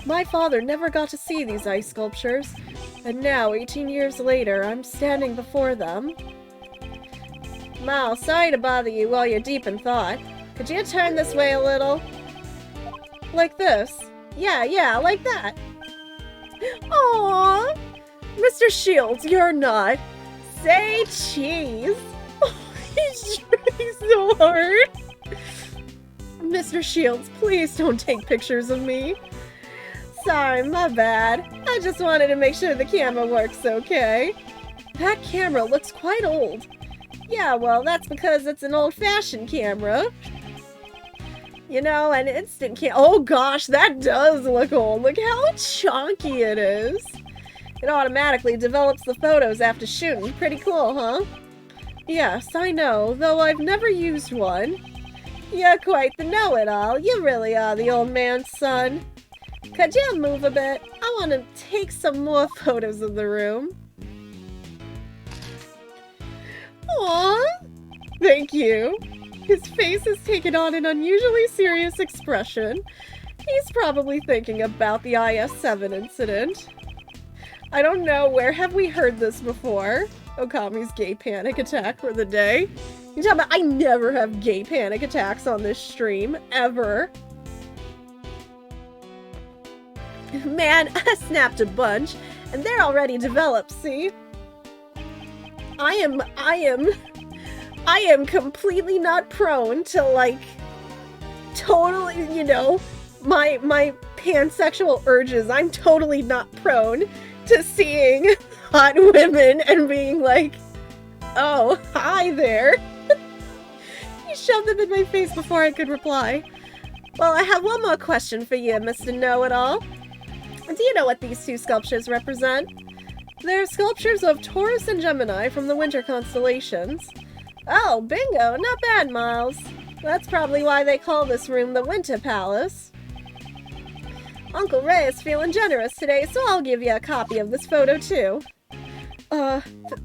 My father never got to see these ice sculptures, and now, 18 years later, I'm standing before them. Miles, sorry to bother you while you're deep in thought. Could you turn this way a little? Like this? Yeah, like that. Aww! Mr. Shields, you're not. Say cheese. Oh, he's trying so hard. Mr. Shields, please don't take pictures of me. Sorry, my bad. I just wanted to make sure the camera works okay. That camera looks quite old. Yeah, well, that's because it's an old-fashioned camera. You know, an instant oh gosh, that does look old. Look how chunky it is. It automatically develops the photos after shooting. Pretty cool, huh? Yes, I know, though I've never used one. You're quite the know-it-all. You really are the old man's son. Could you move a bit? I want to take some more photos of the room. Aww. Thank you. His face has taken on an unusually serious expression. He's probably thinking about the IS-7 incident. I don't know, where have we heard this before? Okami's gay panic attack for the day. You talking about I never have gay panic attacks on this stream, ever. Man, I snapped a bunch, and they're already developed, see? I am completely not prone to, like, totally, you know, my pansexual urges. I'm totally not prone to seeing hot women and being like, oh, hi there. You shoved them in my face before I could reply. Well, I have one more question for you, Mr. Know-It-All. Do you know what these two sculptures represent? They're sculptures of Taurus and Gemini from the winter constellations. Oh, bingo! Not bad, Miles. That's probably why they call this room the Winter Palace. Uncle Ray is feeling generous today, so I'll give you a copy of this photo, too.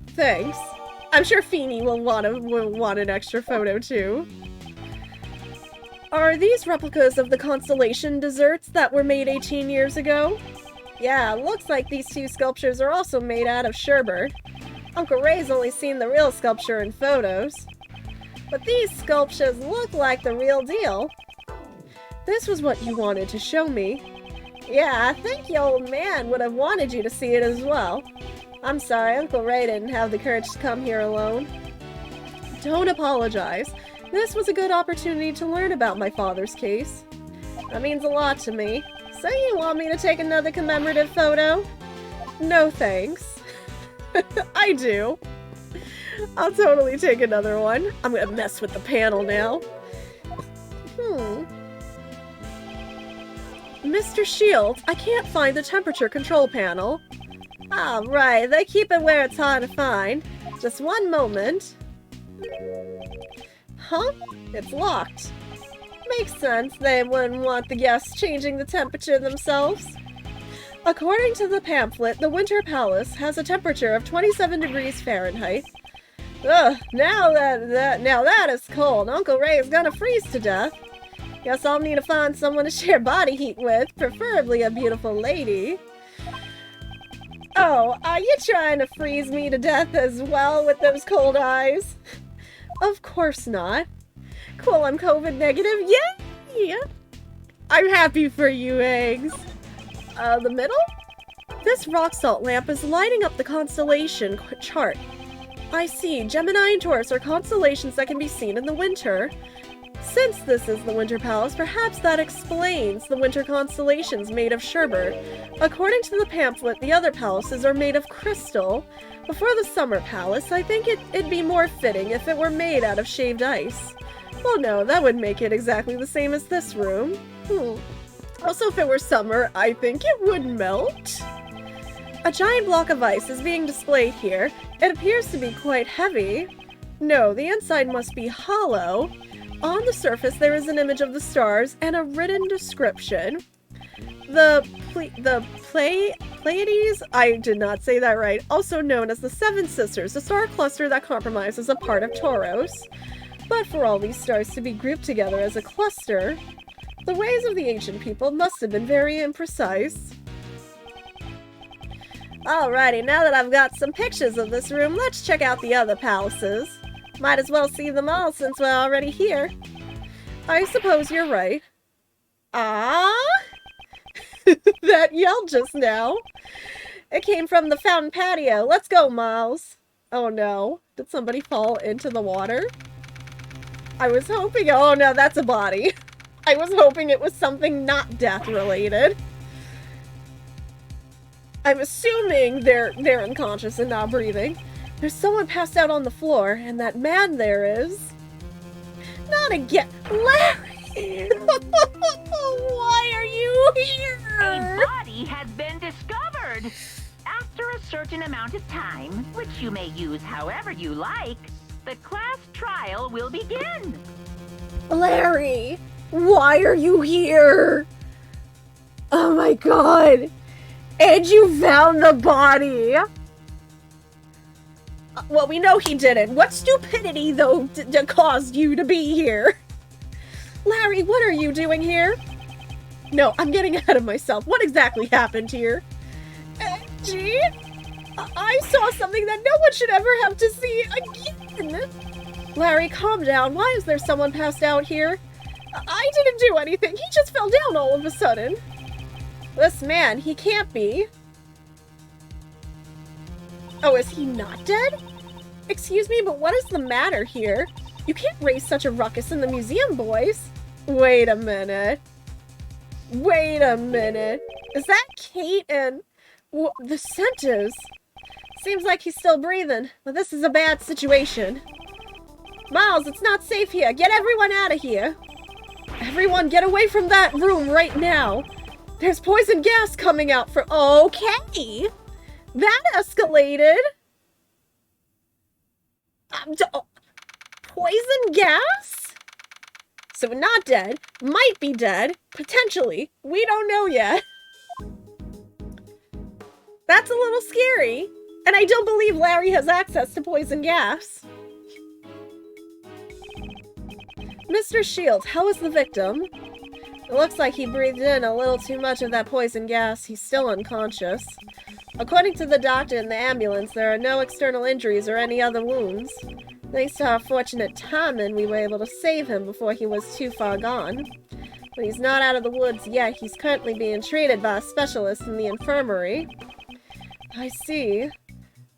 Thanks. I'm sure Feeny will want an extra photo, too. Are these replicas of the constellation desserts that were made 18 years ago? Yeah, looks like these two sculptures are also made out of sherbet. Uncle Ray's only seen the real sculpture in photos. But these sculptures look like the real deal. This was what you wanted to show me. Yeah, I think your old man would have wanted you to see it as well. I'm sorry, Uncle Ray didn't have the courage to come here alone. Don't apologize. This was a good opportunity to learn about my father's case. That means a lot to me. So you want me to take another commemorative photo? No thanks. I do. I'll totally take another one. I'm gonna mess with the panel now. Mr. Shields, I can't find the temperature control panel. Ah, right. They keep it where it's hard to find. Just one moment. Huh? It's locked. Makes sense. They wouldn't want the guests changing the temperature themselves. According to the pamphlet, the Winter Palace has a temperature of 27 degrees Fahrenheit. Ugh, now that is cold. Uncle Ray is gonna freeze to death. Guess I'll need to find someone to share body heat with, preferably a beautiful lady. Oh, are you trying to freeze me to death as well with those cold eyes? Of course not. Cool, I'm COVID negative. Yay! I'm happy for you, eggs. The middle? This rock salt lamp is lighting up the constellation chart. I see. Gemini and Taurus are constellations that can be seen in the winter. Since this is the Winter Palace, perhaps that explains the winter constellations made of sherbet. According to the pamphlet, the other palaces are made of crystal. Before the Summer Palace, I think it'd be more fitting if it were made out of shaved ice. Well, no, that would make it exactly the same as this room. Also, if it were summer, I think it would melt. A giant block of ice is being displayed here. It appears to be quite heavy. No, the inside must be hollow. On the surface, there is an image of the stars and a written description. The Pleiades, I did not say that right, also known as the Seven Sisters, a star cluster that comprises a part of Tauros. But for all these stars to be grouped together as a cluster, the ways of the ancient people must have been very imprecise. Alrighty, now that I've got some pictures of this room, let's check out the other palaces. Might as well see them all since we're already here. I suppose you're right. Ah? That yell just now. It came from the fountain patio. Let's go, Miles. Oh no. Did somebody fall into the water? I was hoping. Oh no, that's a body. I was hoping it was something not death-related. I'm assuming they're unconscious and not breathing. There's someone passed out on the floor, and that man there is... Not again! Larry! Why are you here? A body has been discovered. After a certain amount of time, which you may use however you like, the class trial will begin. Larry! Why are you here? Oh my god! And you found the body! Well, we know he didn't. What stupidity, though, caused you to be here? Larry, what are you doing here? No, I'm getting ahead of myself. What exactly happened here? Gee, I saw something that no one should ever have to see again. Larry, calm down. Why is there someone passed out here? I didn't do anything. He just fell down all of a sudden. This man, he can't be. Oh, is he not dead? Excuse me, but what is the matter here? You can't raise such a ruckus in the museum, boys. Wait a minute. Wait a minute. Is that Kate and... the Zenchas? Seems like he's still breathing, but this is a bad situation. Miles, it's not safe here. Get everyone out of here. Everyone get away from that room right now. There's poison gas coming out from... Okay. That escalated. Poison gas? So not dead. Might be dead. Potentially. We don't know yet. That's a little scary. And I don't believe Larry has access to poison gas. Mr. Shields, how is the victim? It looks like he breathed in a little too much of that poison gas. He's still unconscious. According to the doctor in the ambulance, there are no external injuries or any other wounds. Thanks to our fortunate timing, we were able to save him before he was too far gone. But he's not out of the woods yet. He's currently being treated by a specialist in the infirmary. I see.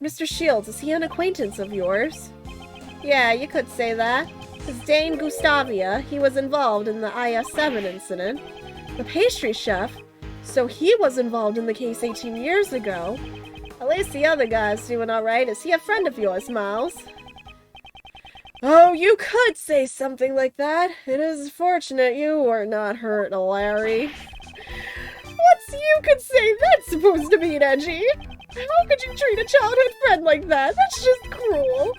Mr. Shields, is he an acquaintance of yours? Yeah, you could say that. It's Dane Gustavia. He was involved in the IS-7 incident. The pastry chef. So he was involved in the case 18 years ago. At least the other guy's doing alright. Is he a friend of yours, Miles? Oh, you could say something like that. It is fortunate you were not hurt, Larry. What's you could say that's supposed to mean, Edgy? How could you treat a childhood friend like that? That's just cruel.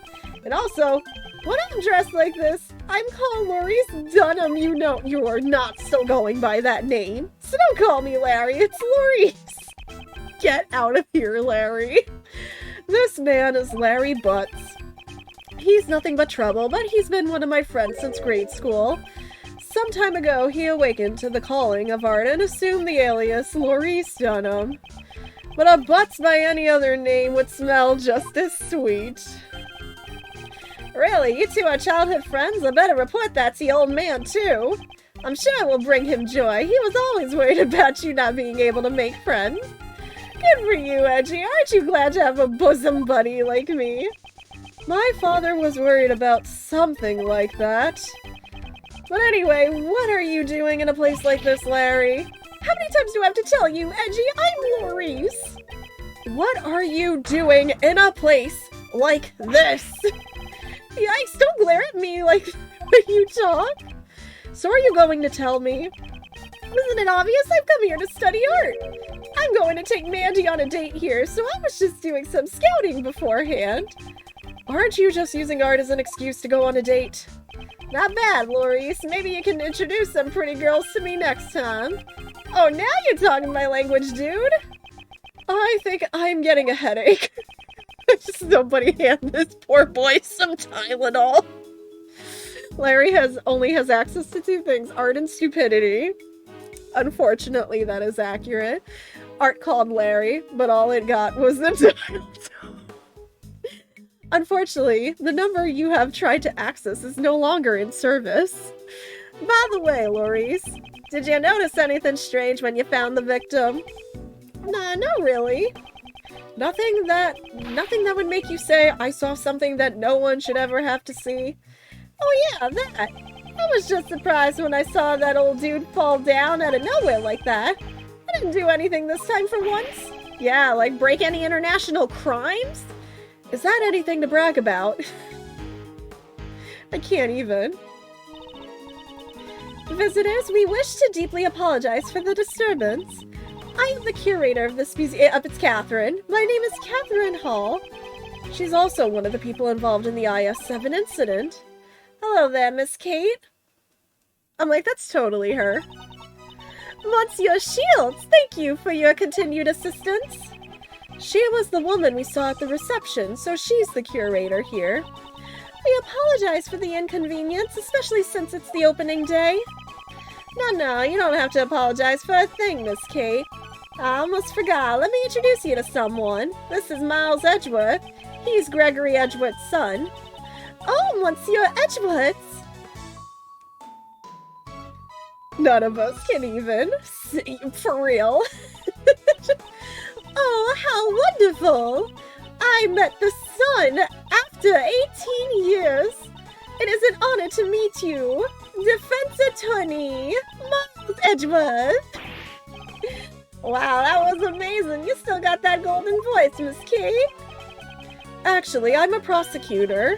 And also, when I'm dressed like this, I'm called Maurice Dunham. You know you're not still going by that name. So don't call me Larry, it's Maurice. Get out of here, Larry. This man is Larry Butts. He's nothing but trouble, but he's been one of my friends since grade school. Some time ago, he awakened to the calling of art and assumed the alias Maurice Dunham. But a Butts by any other name would smell just as sweet. Really, you two are childhood friends? I better report that to the old man, too. I'm sure it will bring him joy. He was always worried about you not being able to make friends. Good for you, Edgy. Aren't you glad to have a bosom buddy like me? My father was worried about something like that. But anyway, what are you doing in a place like this, Larry? How many times do I have to tell you, Edgy? I'm Maurice. What are you doing in a place like this? Yikes, don't glare at me like when you talk. So are you going to tell me? Isn't it obvious? I've come here to study art. I'm going to take Mandy on a date here, so I was just doing some scouting beforehand. Aren't you just using art as an excuse to go on a date? Not bad, Maurice. Maybe you can introduce some pretty girls to me next time. Oh, now you're talking my language, dude. I think I'm getting a headache. Somebody hand this poor boy some Tylenol. Larry only has access to two things, art and stupidity. Unfortunately, that is accurate. Art called Larry, but all it got was the Tylenol. Unfortunately, the number you have tried to access is no longer in service. By the way, Maurice, did you notice anything strange when you found the victim? Nah, not really. Nothing that would make you say, I saw something that no one should ever have to see. Oh yeah, that. I was just surprised when I saw that old dude fall down out of nowhere like that. I didn't do anything this time for once. Yeah, like break any international crimes? Is that anything to brag about? I can't even. Visitors, we wish to deeply apologize for the disturbance. I am the curator of this museum. It's Catherine. My name is Catherine Hall. She's also one of the people involved in the IS-7 incident. Hello there, Miss Kate. I'm like, that's totally her. Monsieur Shields, thank you for your continued assistance. She was the woman we saw at the reception, so she's the curator here. We apologize for the inconvenience, especially since it's the opening day. No, you don't have to apologize for a thing, Miss Kate. I almost forgot. Let me introduce you to someone. This is Miles Edgeworth. He's Gregory Edgeworth's son. Oh, Monsieur Edgeworth! None of us can even. For real. Oh, how wonderful! I met the son after 18 years. It is an honor to meet you. Defense attorney, Miles Edgeworth. Wow, that was amazing. You still got that golden voice, Miss Kate. Actually, I'm a prosecutor.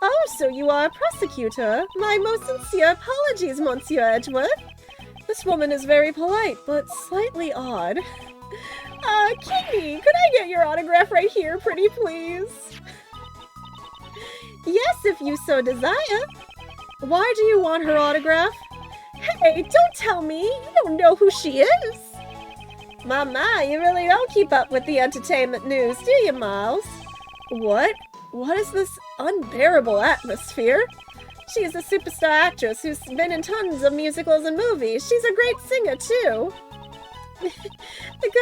Oh, so you are a prosecutor. My most sincere apologies, Monsieur Edgeworth. This woman is very polite, but slightly odd. Katie, could I get your autograph right here, pretty please? Yes, if you so desire. Why do you want her autograph? Hey, don't tell me. You don't know who she is. My, you really don't keep up with the entertainment news, do you, Miles? What? What is this unbearable atmosphere? She is a superstar actress who's been in tons of musicals and movies. She's a great singer, too.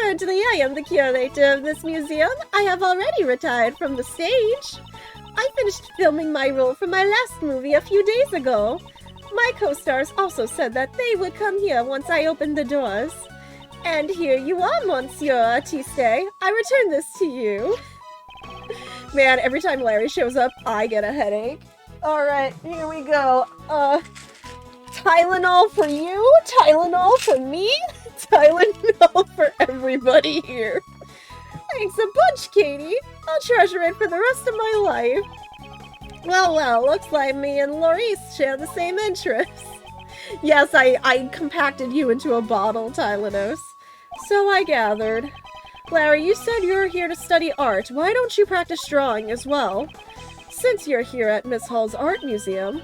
Currently, I am the curator of this museum. I have already retired from the stage. I finished filming my role for my last movie a few days ago. My co-stars also said that they would come here once I opened the doors. And here you are, Monsieur Artiste. I return this to you. Man, every time Larry shows up, I get a headache. Alright, here we go. Tylenol for you, Tylenol for me, Tylenol for everybody here. Thanks a bunch, Katie. I'll treasure it for the rest of my life. Well, looks like me and Laurice share the same interests. Yes, I compacted you into a bottle, Tylenol. So I gathered. Larry, you said you're here to study art. Why don't you practice drawing as well? Since you're here at Miss Hall's Art Museum.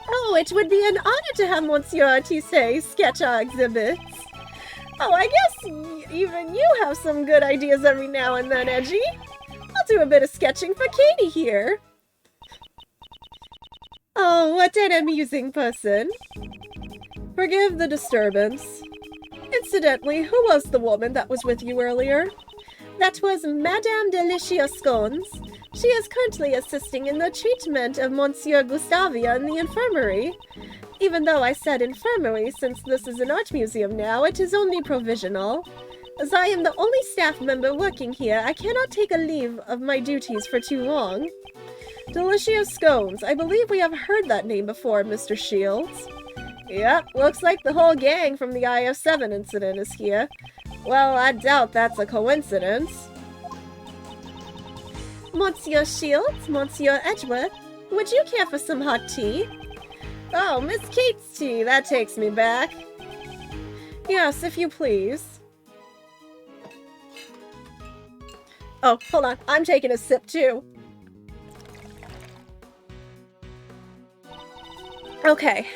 Oh, it would be an honor to have Monsieur Artiste sketch our exhibits. Oh, I guess even you have some good ideas every now and then, Edgy. I'll do a bit of sketching for Katie here. Oh, what an amusing person. Forgive the disturbance. Incidentally, who was the woman that was with you earlier? That was Madame Delicia Scones. She is currently assisting in the treatment of Monsieur Gustavia in the infirmary. Even though I said infirmary, since this is an art museum now, it is only provisional. As I am the only staff member working here, I cannot take a leave of my duties for too long. Delicia Scones. I believe we have heard that name before, Mr. Shields. Yep, looks like the whole gang from the IS-7 incident is here. Well, I doubt that's a coincidence. Monsieur Shields, Monsieur Edgeworth, would you care for some hot tea? Oh, Miss Kate's tea, that takes me back. Yes, if you please. Oh, hold on, I'm taking a sip too. Okay.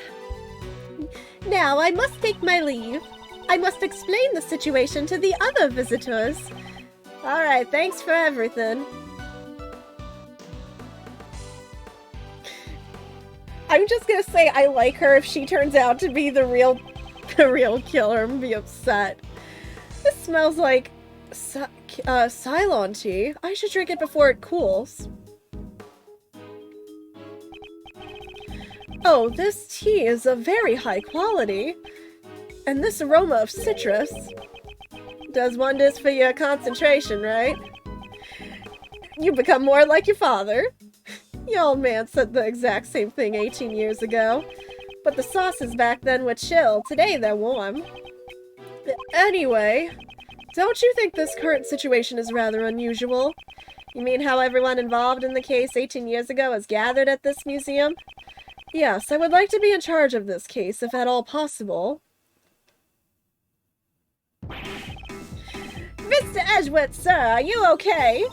Now I must take my leave. I must explain the situation to the other visitors. Alright, thanks for everything. I'm just gonna say I like her if she turns out to be the real killer and be upset. This smells like Ceylon tea. I should drink it before it cools. Oh, this tea is of very high quality. And this aroma of citrus does wonders for your concentration, right? You become more like your father. The old man said the exact same thing 18 years ago. But the sauces back then were chill. Today they're warm. Anyway, don't you think this current situation is rather unusual? You mean how everyone involved in the case 18 years ago is gathered at this museum? Yes, I would like to be in charge of this case, if at all possible. Mr. Edgeworth, sir, are you okay?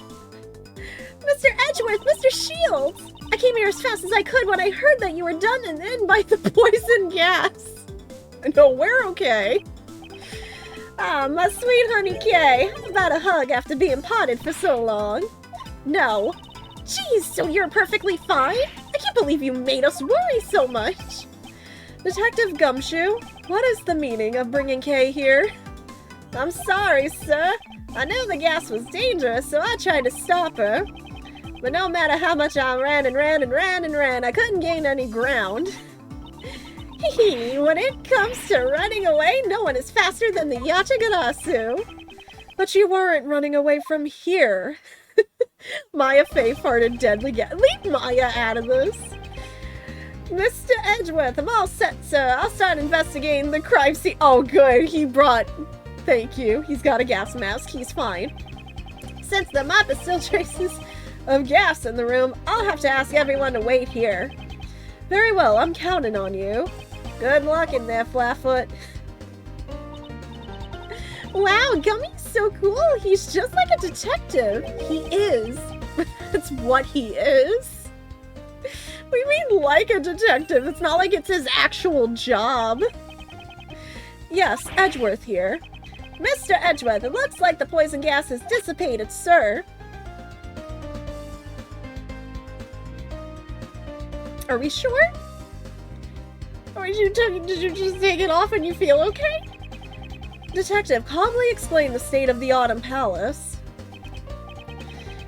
Mr. Edgeworth, Mr. Shields! I came here as fast as I could when I heard that you were done in by the poison gas. No, we're okay. Ah, my sweet honey Kay. How about a hug after being potted for so long? No. Geez, so you're perfectly fine? I can't believe you made us worry so much. Detective Gumshoe, what is the meaning of bringing Kay here? I'm sorry, sir. I knew the gas was dangerous, so I tried to stop her. But no matter how much I ran, I couldn't gain any ground. Hee, when it comes to running away, no one is faster than the Yachagarasu. But you weren't running away from here. Maya Faye farted deadly gas. Leave Maya out of this. Mr. Edgeworth, I'm all set, sir. I'll start investigating the crime scene. Oh, good. Thank you. He's got a gas mask. He's fine. Since there might be still traces of gas in the room, I'll have to ask everyone to wait here. Very well. I'm counting on you. Good luck in there, Flatfoot. Wow, Gummy's so cool. He's just like a detective. He is. That's what he is. We mean like a detective. It's not like it's his actual job. Yes, Edgeworth here. Mr. Edgeworth, it looks like the poison gas has dissipated, sir. Are we sure? Or did you just take it off and you feel okay? Detective, calmly explain the state of the Autumn Palace.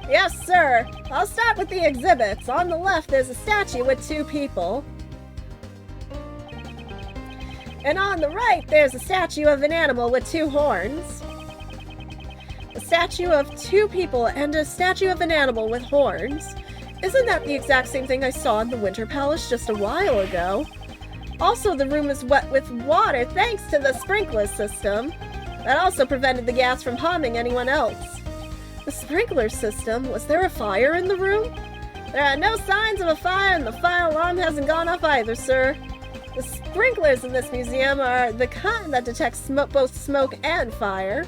Yes, sir. I'll start with the exhibits. On the left, there's a statue with 2 people. And on the right, there's a statue of an animal with 2 horns. A statue of 2 people and a statue of an animal with horns. Isn't that the exact same thing I saw in the Winter Palace just a while ago? Also, the room is wet with water thanks to the sprinkler system. That also prevented the gas from harming anyone else. The sprinkler system? Was there a fire in the room? There are no signs of a fire and the fire alarm hasn't gone off either, sir. The sprinklers in this museum are the kind that detect both smoke and fire.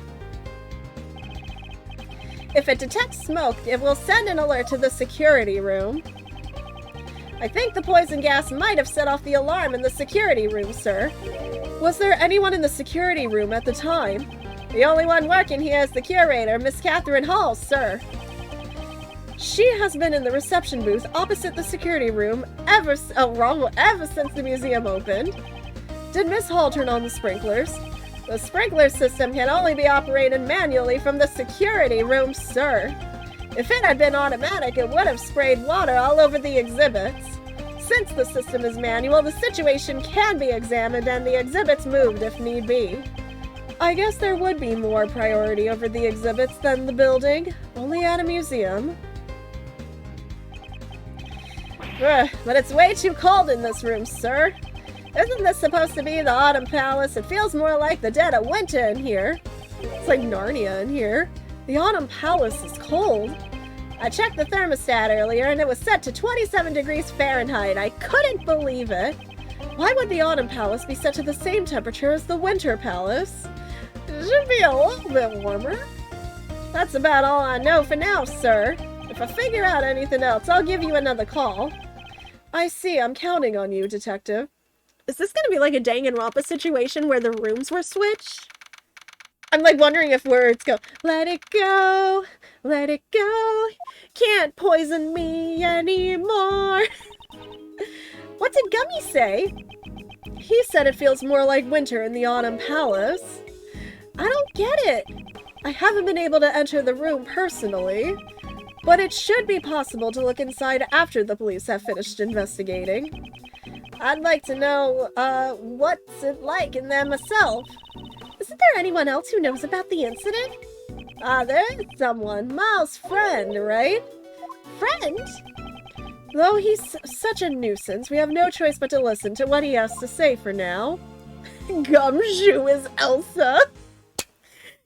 If it detects smoke, it will send an alert to the security room. I think the poison gas might have set off the alarm in the security room, sir. Was there anyone in the security room at the time? The only one working here is the curator, Miss Catherine Hall, sir. She has been in the reception booth opposite the security room ever since the museum opened. Did Miss Hall turn on the sprinklers? The sprinkler system can only be operated manually from the security room, sir. If it had been automatic, it would have sprayed water all over the exhibits. Since the system is manual, the situation can be examined and the exhibits moved if need be. I guess there would be more priority over the exhibits than the building, only at a museum. Ugh, but it's way too cold in this room, sir. Isn't this supposed to be the Autumn Palace? It feels more like the dead of winter in here. It's like Narnia in here. The Autumn Palace is cold. I checked the thermostat earlier and it was set to 27 degrees Fahrenheit. I couldn't believe it. Why would the Autumn Palace be set to the same temperature as the Winter Palace? It should be a little bit warmer. That's about all I know for now, sir. If I figure out anything else, I'll give you another call. I see. I'm counting on you, Detective. Is this gonna be like a Danganronpa situation where the rooms were switched? I'm like wondering if words go, let it go, can't poison me anymore. What did Gummy say? He said it feels more like winter in the Autumn Palace. I don't get it. I haven't been able to enter the room personally, but it should be possible to look inside after the police have finished investigating. I'd like to know, what's it like in there myself. Isn't there anyone else who knows about the incident? There's someone. Miles' friend, right? Friend? Though he's such a nuisance, we have no choice but to listen to what he has to say for now. Gumshoe is Elsa.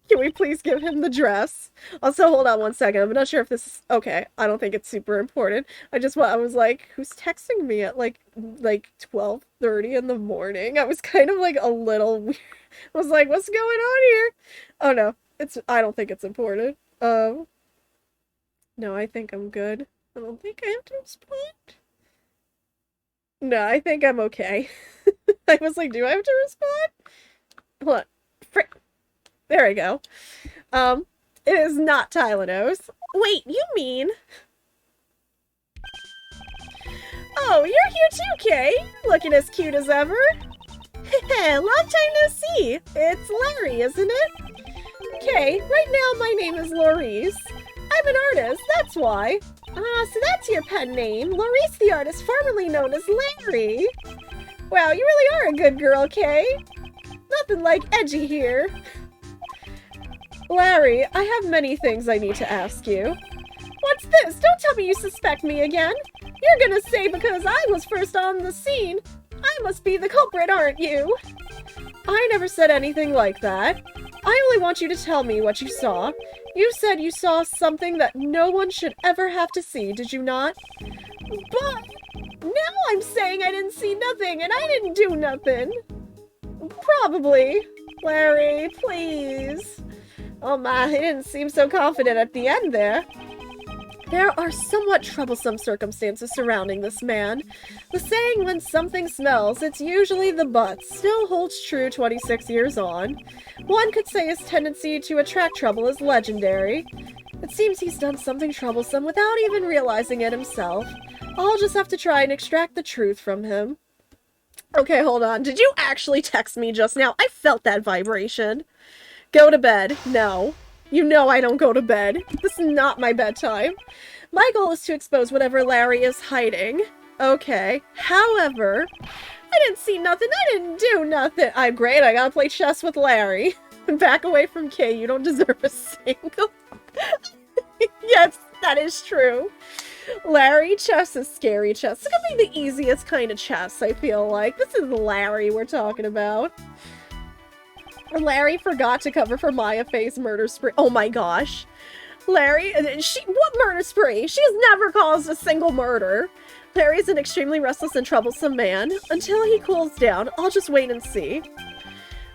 Can we please give him the dress? Also, hold on one second. I'm not sure if this is... Okay, I don't think it's super important. I was like, who's texting me at like 12:30 in the morning? I was kind of like a little weird. I was like, what's going on here? Oh no, I don't think it's important. No, I think I'm good. I don't think I have to respond. No, I think I'm okay. I was like, do I have to respond? Hold on. Frick. There we go. It is not Tylenose. Wait, you mean... Oh, you're here too, Kay. Looking as cute as ever. Long time no see. It's Larry, isn't it? Kay, right now my name is Laurice. I'm an artist, that's why. So that's your pen name. Laurice the artist, formerly known as Larry. Wow, you really are a good girl, Kay. Nothing like edgy here. Larry, I have many things I need to ask you. What's this? Don't tell me you suspect me again. You're gonna say because I was first on the scene, I must be the culprit, aren't you? I never said anything like that. I only want you to tell me what you saw. You said you saw something that no one should ever have to see, did you not? But now I'm saying I didn't see nothing and I didn't do nothing. Probably. Larry, please. Oh my, he didn't seem so confident at the end there. There are somewhat troublesome circumstances surrounding this man. The saying, when something smells, it's usually the butt, still holds true 26 years on. One could say his tendency to attract trouble is legendary. It seems he's done something troublesome without even realizing it himself. I'll just have to try and extract the truth from him. Okay, hold on. Did you actually text me just now? I felt that vibration. Go to bed. No. You know I don't go to bed. This is not my bedtime. My goal is to expose whatever Larry is hiding. Okay. However, I didn't see nothing. I didn't do nothing. I'm great. I gotta play chess with Larry. Back away from Kay. You don't deserve a single. Yes, that is true. Larry chess is scary chess. It's gonna be the easiest kind of chess, I feel like. This is Larry we're talking about. Larry forgot to cover for Maya Faye's murder spree. Oh my gosh. Larry, what murder spree? She has never caused a single murder. Larry's an extremely restless and troublesome man. Until he cools down, I'll just wait and see.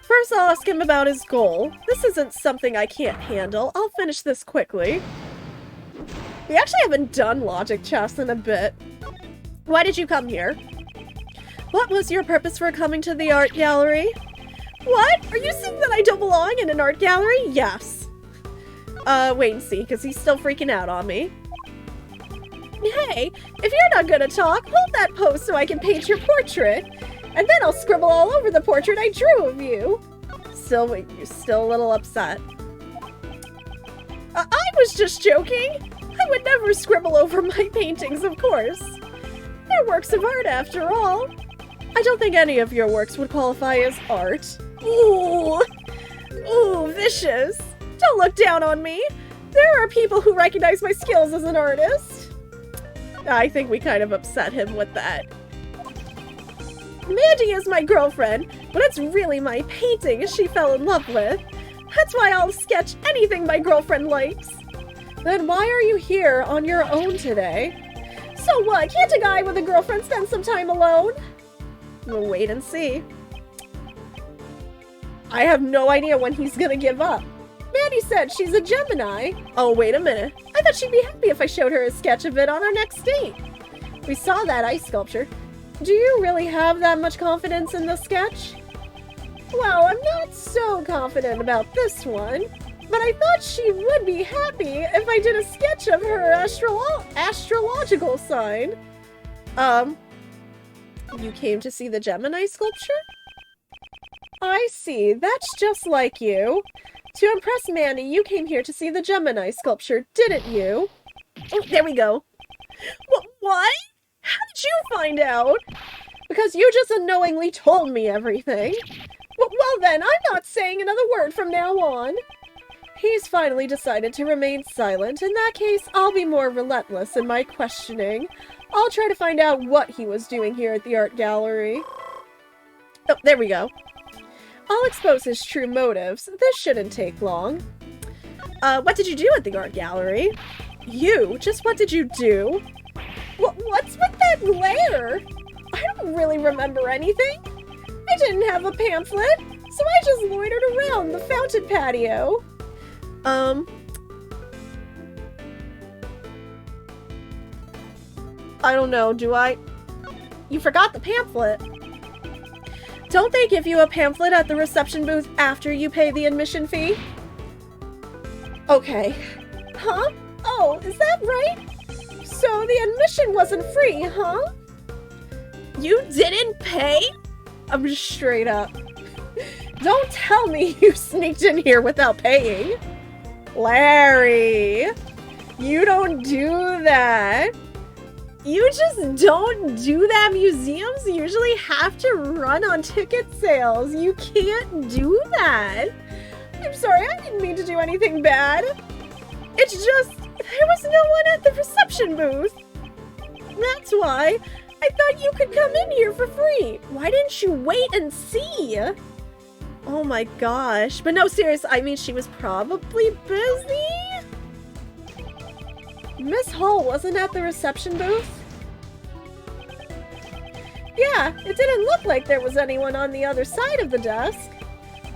First, I'll ask him about his goal. This isn't something I can't handle. I'll finish this quickly. We actually haven't done logic chess in a bit. Why did you come here? What was your purpose for coming to the art gallery? What? Are you saying that I don't belong in an art gallery? Yes. Wait and see, because he's still freaking out on me. Hey, if you're not gonna talk, hold that pose so I can paint your portrait. And then I'll scribble all over the portrait I drew of you. You're still a little upset. I was just joking. I would never scribble over my paintings, of course. They're works of art, after all. I don't think any of your works would qualify as art. Ooh! Ooh, vicious! Don't look down on me! There are people who recognize my skills as an artist! I think we kind of upset him with that. Mandy is my girlfriend, but it's really my painting she fell in love with. That's why I'll sketch anything my girlfriend likes. Then why are you here on your own today? So what, can't a guy with a girlfriend spend some time alone? We'll wait and see. I have no idea when he's gonna give up. Maddie said she's a Gemini. Oh, wait a minute. I thought she'd be happy if I showed her a sketch of it on our next date. We saw that ice sculpture. Do you really have that much confidence in the sketch? Well, I'm not so confident about this one, but I thought she would be happy if I did a sketch of her astrological sign. You came to see the Gemini sculpture? I see. That's just like you. To impress Manny, you came here to see the Gemini sculpture, didn't you? Oh, there we go. What? How did you find out? Because you just unknowingly told me everything. Well then, I'm not saying another word from now on. He's finally decided to remain silent. In that case, I'll be more relentless in my questioning. I'll try to find out what he was doing here at the art gallery. Oh, there we go. I'll expose his true motives. This shouldn't take long. What did you do at the art gallery? You? Just what did you do? What's with that glare? I don't really remember anything. I didn't have a pamphlet, so I just loitered around the fountain patio. I don't know, do I? You forgot the pamphlet. Don't they give you a pamphlet at the reception booth after you pay the admission fee? Okay. Huh? Oh, is that right? So the admission wasn't free, huh? You didn't pay? I'm just straight up. Don't tell me you sneaked in here without paying. Larry, you don't do that. You just don't do that. Museums usually have to run on ticket sales. You can't do that. I'm sorry, I didn't mean to do anything bad. It's just, there was no one at the reception booth. That's why I thought you could come in here for free. Why didn't you wait and see? Oh my gosh. But no, seriously, I mean, she was probably busy. Miss Hall wasn't at the reception booth? Yeah, it didn't look like there was anyone on the other side of the desk.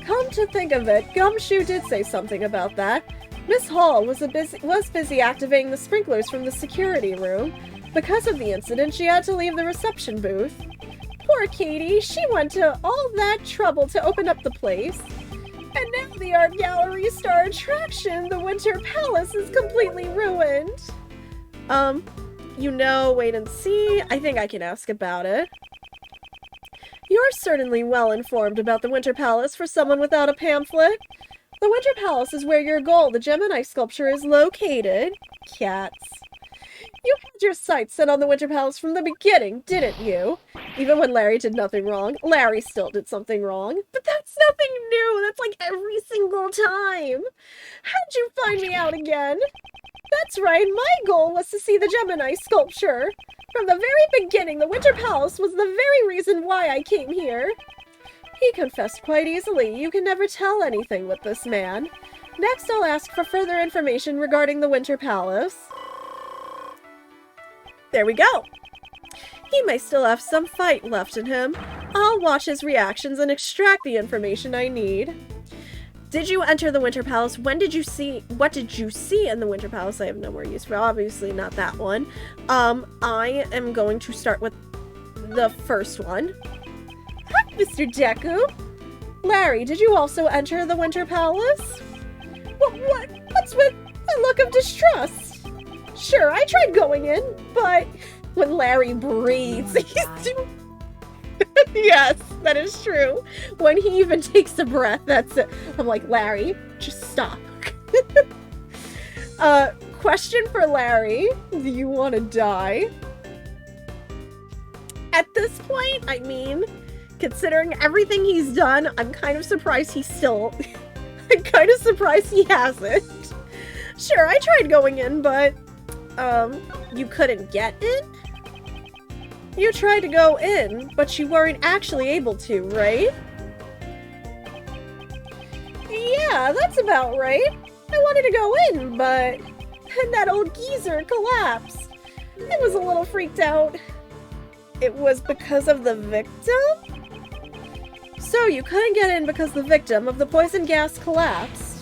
Come to think of it, Gumshoe did say something about that. Miss Hall was busy activating the sprinklers from the security room. Because of the incident, she had to leave the reception booth. Poor Katie, she went to all that trouble to open up the place. And now the art gallery's star attraction, the Winter Palace, is completely ruined. Wait and see. I think I can ask about it. You're certainly well informed about the Winter Palace for someone without a pamphlet. The Winter Palace is where your goal, the Gemini sculpture, is located. Cats. You had your sights set on the Winter Palace from the beginning, didn't you? Even when Larry did nothing wrong, Larry still did something wrong. But that's nothing new. That's like every single time. How'd you find me out again? That's right, my goal was to see the Gemini sculpture. From the very beginning, the Winter Palace was the very reason why I came here. He confessed quite easily. You can never tell anything with this man. Next, I'll ask for further information regarding the Winter Palace. There we go. He may still have some fight left in him. I'll watch his reactions and extract the information I need. Did you enter the Winter Palace? What did you see in the Winter Palace? I have no more use for, obviously not that one. I am going to start with the first one. Hi, Mr. Deku. Larry, did you also enter the Winter Palace? What's with a look of distrust? Sure, I tried going in, but when Larry breathes, he's too... Yes, that is true. When he even takes a breath, that's it. I'm like, Larry, just stop. Question for Larry. Do you want to die? At this point, I mean, considering everything he's done, I'm kind of surprised he's still... I'm kind of surprised he hasn't. Sure, I tried going in, but... you couldn't get in? You tried to go in, but you weren't actually able to, right? Yeah, that's about right. I wanted to go in, but that old geezer collapsed. I was a little freaked out. It was because of the victim? So you couldn't get in because the victim of the poison gas collapsed?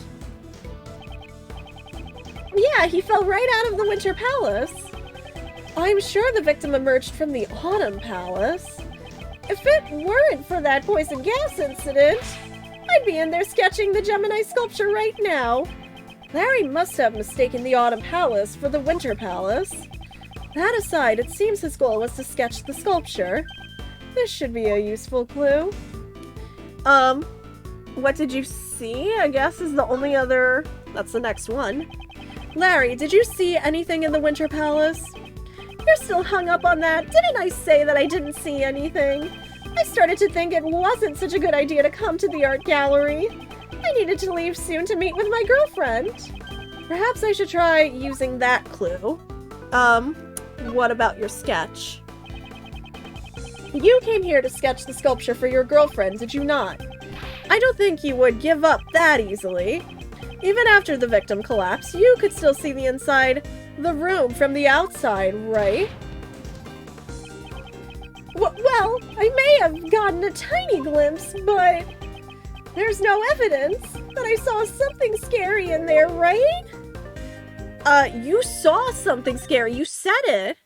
Yeah, he fell right out of the Winter Palace. I'm sure the victim emerged from the Autumn Palace. If it weren't for that poison gas incident, I'd be in there sketching the Gemini sculpture right now. Larry must have mistaken the Autumn Palace for the Winter Palace. That aside, it seems his goal was to sketch the sculpture. This should be a useful clue. What did you see? I guess is the only other... That's the next one. Larry, did you see anything in the Winter Palace? You're still hung up on that. Didn't I say that I didn't see anything? I started to think it wasn't such a good idea to come to the art gallery. I needed to leave soon to meet with my girlfriend. Perhaps I should try using that clue. What about your sketch? You came here to sketch the sculpture for your girlfriend, did you not? I don't think you would give up that easily. Even after the victim collapsed, you could still see the inside the room from the outside, right? Well, I may have gotten a tiny glimpse, but there's no evidence that I saw something scary in there, right? You saw something scary. You said it.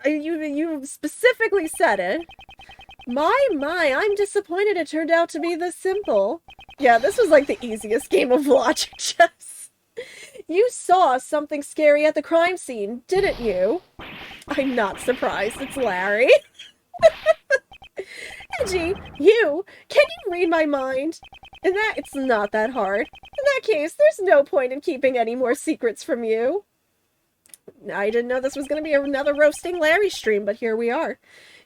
You specifically said it. My, I'm disappointed it turned out to be this simple. Yeah, this was like the easiest game of logic chess. You saw something scary at the crime scene, didn't you? I'm not surprised, it's Larry. Edgy, can you read my mind? And that, it's not that hard. In that case, there's no point in keeping any more secrets from you. I didn't know this was going to be another Roasting Larry stream, but here we are.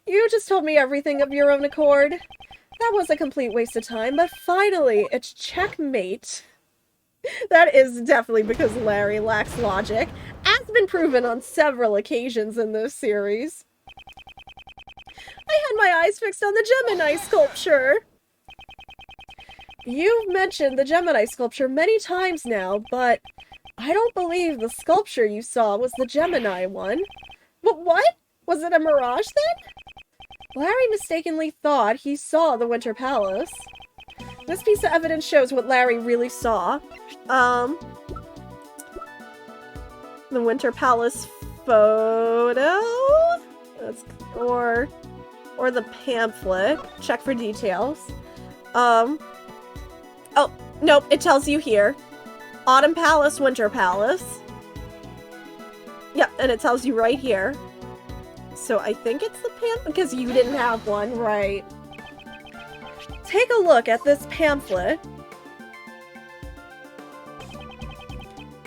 You just told me everything of your own accord. That was a complete waste of time, but finally, it's checkmate. That is definitely because Larry lacks logic, as been proven on several occasions in this series. I had my eyes fixed on the Gemini sculpture. You've mentioned the Gemini sculpture many times now, but I don't believe the sculpture you saw was the Gemini one. But what? Was it a mirage then? Larry mistakenly thought he saw the Winter Palace. This piece of evidence shows what Larry really saw. The Winter Palace photo? Or the pamphlet. Check for details. Oh, nope, it tells you here. Autumn Palace, Winter Palace. Yep, and it tells you right here. So I think it's the pamphlet, because you didn't have one, right? Take a look at this pamphlet.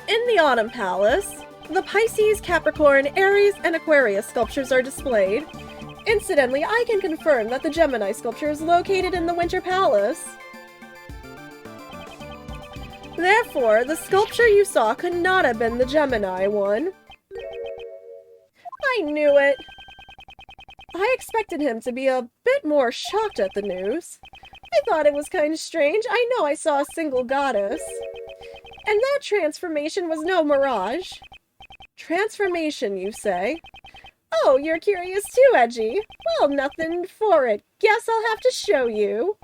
In the Autumn Palace, the Pisces, Capricorn, Aries, and Aquarius sculptures are displayed. Incidentally, I can confirm that the Gemini sculpture is located in the Winter Palace. Therefore, the sculpture you saw could not have been the Gemini one. I knew it. I expected him to be a bit more shocked at the news. I thought it was kind of strange. I know I saw a single goddess. And that transformation was no mirage. Transformation, you say? Oh, you're curious too, Edgy. Well, nothing for it. Guess I'll have to show you.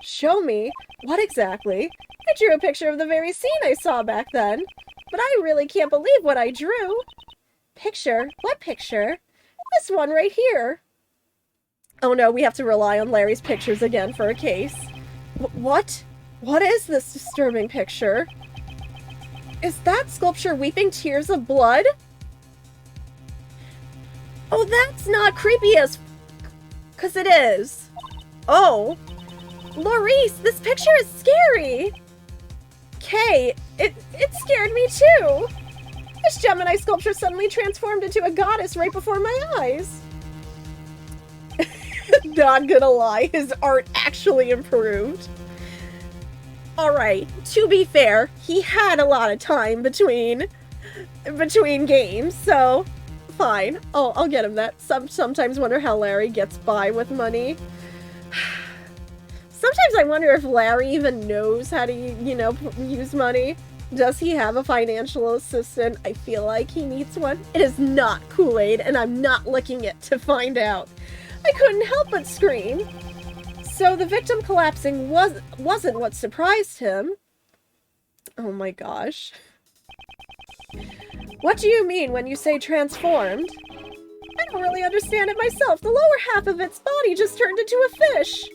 Show me? What exactly? I drew a picture of the very scene I saw back then. But I really can't believe what I drew. Picture? What picture? This one right here. Oh no, we have to rely on Larry's pictures again for a case. What? What is this disturbing picture? Is that sculpture weeping tears of blood? Oh, that's not creepy as... 'cause it is. Oh. Laurice, this picture is scary. Kay, it scared me too. This Gemini sculpture suddenly transformed into a goddess right before my eyes. Not gonna lie, his art actually improved. Alright, to be fair, he had a lot of time between games, so fine. Oh, I'll get him that. Sometimes wonder how Larry gets by with money. Sometimes I wonder if Larry even knows how to, use money. Does he have a financial assistant? I feel like he needs one. It is not Kool-Aid, and I'm not licking it to find out. I couldn't help but scream. So the victim collapsing wasn't what surprised him. Oh my gosh. What do you mean when you say transformed? I don't really understand it myself. The lower half of its body just turned into a fish.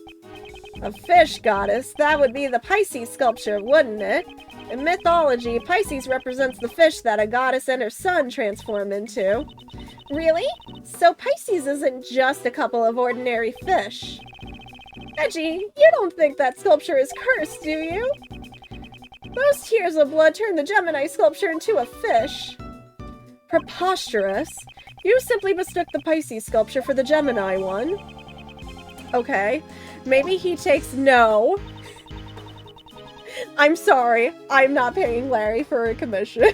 A fish goddess? That would be the Pisces sculpture, wouldn't it? In mythology, Pisces represents the fish that a goddess and her son transform into. Really? So Pisces isn't just a couple of ordinary fish. Edgy, you don't think that sculpture is cursed, do you? Those tears of blood turned the Gemini sculpture into a fish. Preposterous. You simply mistook the Pisces sculpture for the Gemini one. Okay. Maybe he takes no. I'm sorry. I'm not paying Larry for a commission.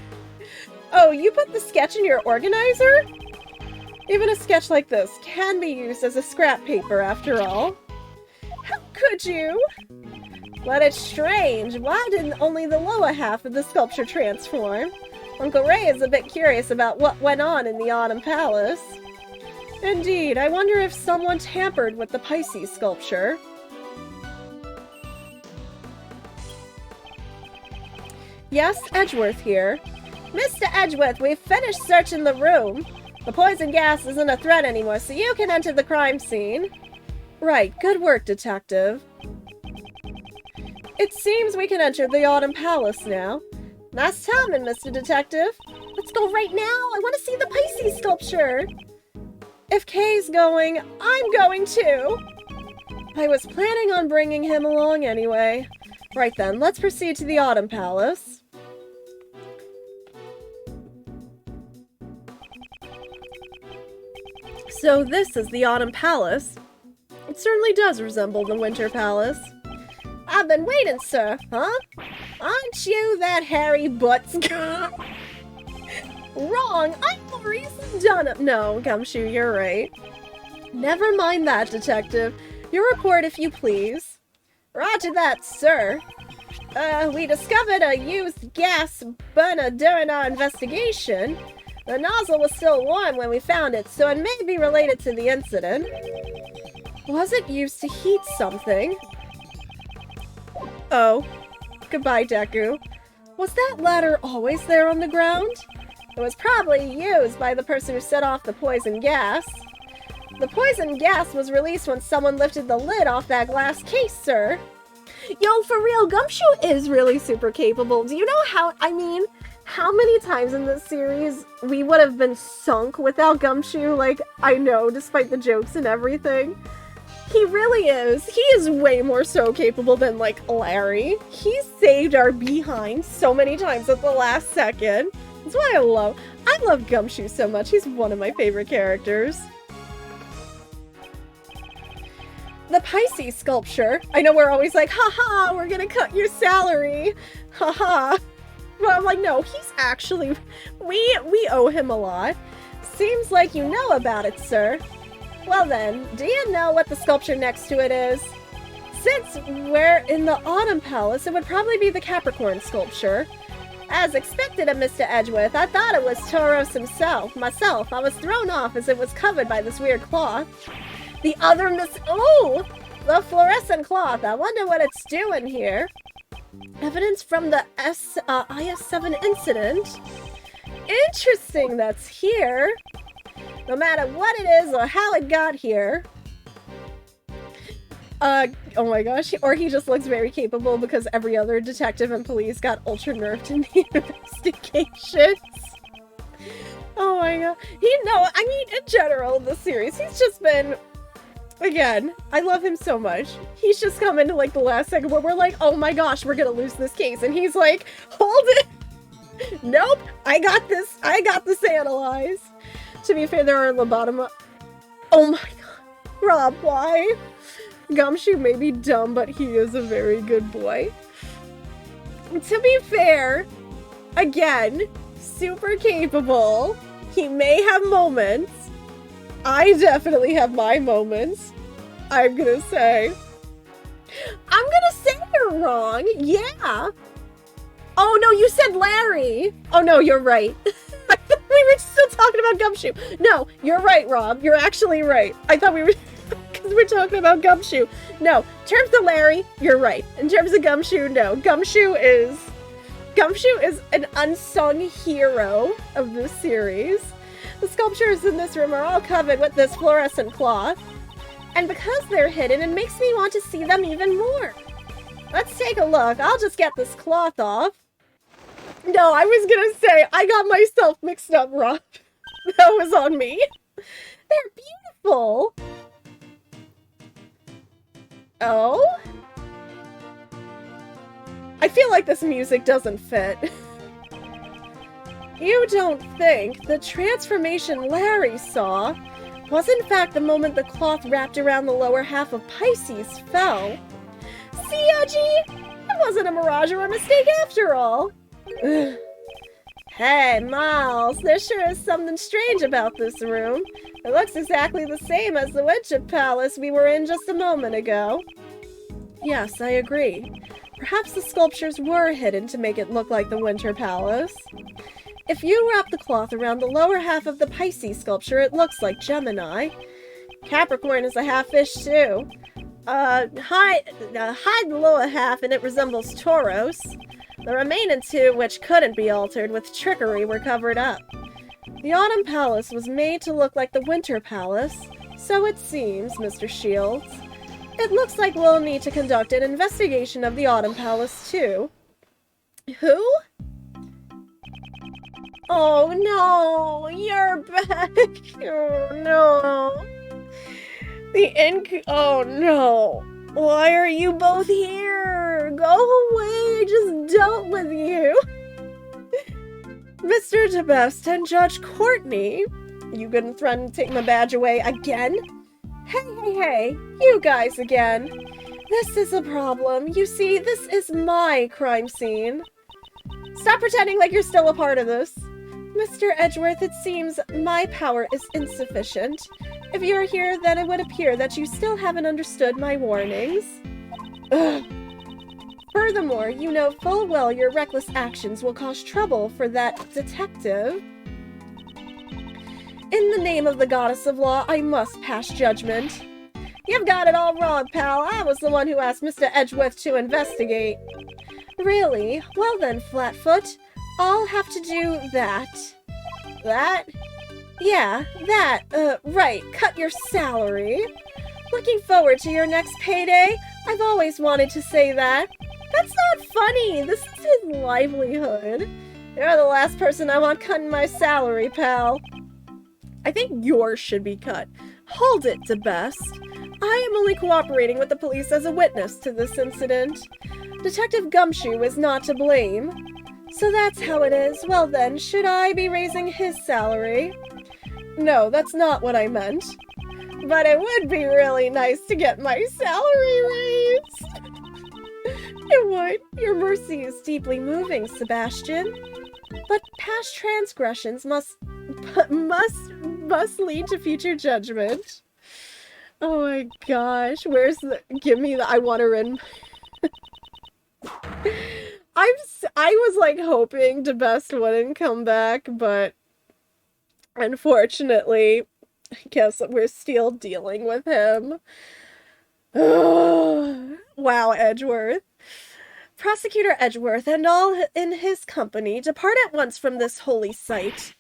Oh, you put the sketch in your organizer? Even a sketch like this can be used as a scrap paper, after all. How could you? But it's strange. Why didn't only the lower half of the sculpture transform? Uncle Ray is a bit curious about what went on in the Autumn Palace. Indeed, I wonder if someone tampered with the Pisces sculpture. Yes, Edgeworth here. Mr. Edgeworth, we've finished searching the room. The poison gas isn't a threat anymore, so you can enter the crime scene. Right, good work, Detective. It seems we can enter the Autumn Palace now. Nice timing, Mr. Detective. Let's go right now. I want to see the Pisces sculpture. If Kay's going, I'm going too. I was planning on bringing him along anyway. Right then, let's proceed to the Autumn Palace. So this is the Autumn Palace. It certainly does resemble the Winter Palace. I've been waiting, sir, huh? Aren't you that hairy butts? Wrong! I'm Maurice Dunham. No, Gumshoe, you're right. Never mind that, Detective. Your report, if you please. Roger that, sir. We discovered a used gas burner during our investigation. The nozzle was still warm when we found it, so it may be related to the incident. Was it used to heat something? Oh. Goodbye, Deku. Was that ladder always there on the ground? It was probably used by the person who set off the poison gas. The poison gas was released when someone lifted the lid off that glass case, sir. Yo, for real, Gumshoe is really super capable. Do you know how many times in this series we would have been sunk without Gumshoe? Like, I know, despite the jokes and everything. He really is. He is way more so capable than, like, Larry. He saved our behind so many times at the last second. That's why I love Gumshoe so much. He's one of my favorite characters. The Pisces sculpture. I know we're always like, haha, we're gonna cut your salary. Haha. But I'm like, no, he's actually, we owe him a lot. Seems like you know about it, sir. Well then, do you know what the sculpture next to it is? Since we're in the Autumn Palace, it would probably be the Capricorn sculpture. As expected of Mr. Edgeworth, I thought it was Tauros himself. Myself, I was thrown off as it was covered by this weird cloth. The other the fluorescent cloth. I wonder what it's doing here. Evidence from the IS-7 incident. Interesting that's here. No matter what it is or how it got here. Oh my gosh. Or he just looks very capable because every other detective and police got ultra nerfed in the investigations. Oh my god. In general, in the series, he's just been... Again, I love him so much. He's just come into, like, the last second where we're like, oh my gosh, we're gonna lose this case. And he's like, hold it! Nope! I got this analyzed. To be fair, there are lobotomy... Oh my god. Rob, why? Gumshoe may be dumb, but he is a very good boy. To be fair, again, super capable. He may have moments. I definitely have my moments. I'm gonna say you're wrong. Yeah. Oh no, you said Larry. Oh no, you're right. I thought we were still talking about Gumshoe. No, you're right, Rob. You're actually right. I thought we were, because we're talking about Gumshoe. No, in terms of Larry, you're right. In terms of Gumshoe, no. Gumshoe is an unsung hero of this series. The sculptures in this room are all covered with this fluorescent cloth. And because they're hidden, it makes me want to see them even more. Let's take a look. I'll just get this cloth off. No, I was gonna say, I got myself mixed up, Rob. That was on me. They're beautiful. Oh? I feel like this music doesn't fit. You don't think the transformation Larry saw was in fact the moment the cloth wrapped around the lower half of Pisces fell? See, Aji? It wasn't a mirage or a mistake after all. Ugh. Hey, Miles, there sure is something strange about this room. It looks exactly the same as the Zencha Palace we were in just a moment ago. Yes, I agree. Perhaps the sculptures were hidden to make it look like the Winter Palace. If you wrap the cloth around the lower half of the Pisces sculpture, it looks like Gemini. Capricorn is a half-fish too. Hide the lower half and it resembles Taurus. The remaining two, which couldn't be altered with trickery, were covered up. The Autumn Palace was made to look like the Winter Palace, so it seems, Mr. Shields. It looks like we'll need to conduct an investigation of the Autumn Palace, too. Who? Oh no, you're back. Oh no. Oh no. Why are you both here? Go away, I just dealt with you. Mr. DeBest and Judge Courtney. You gonna threaten to take my badge away again? Hey, you guys again. This is a problem. You see, this is my crime scene. Stop pretending like you're still a part of this. Mr. Edgeworth, it seems my power is insufficient. If you're here, then it would appear that you still haven't understood my warnings. Ugh. Furthermore, you know full well your reckless actions will cause trouble for that detective. In the name of the goddess of law, I must pass judgment. You've got it all wrong, pal. I was the one who asked Mr. Edgeworth to investigate. Really? Well then, Flatfoot, I'll have to do that. That? Yeah, that. Right. Cut your salary. Looking forward to your next payday? I've always wanted to say that. That's not funny. This is his livelihood. You're the last person I want cutting my salary, pal. I think yours should be cut. Hold it, DeBest. I am only cooperating with the police as a witness to this incident. Detective Gumshoe is not to blame. So that's how it is. Well then, should I be raising his salary? No, that's not what I meant. But it would be really nice to get my salary raised. It would. Your mercy is deeply moving, Sebastian. But past transgressions must lead to future judgment. Oh my gosh, where's the... Give me the... I want her in... I was like hoping DeBest wouldn't come back, but unfortunately, I guess we're still dealing with him. Wow, Edgeworth. Prosecutor Edgeworth and all in his company depart at once from this holy site.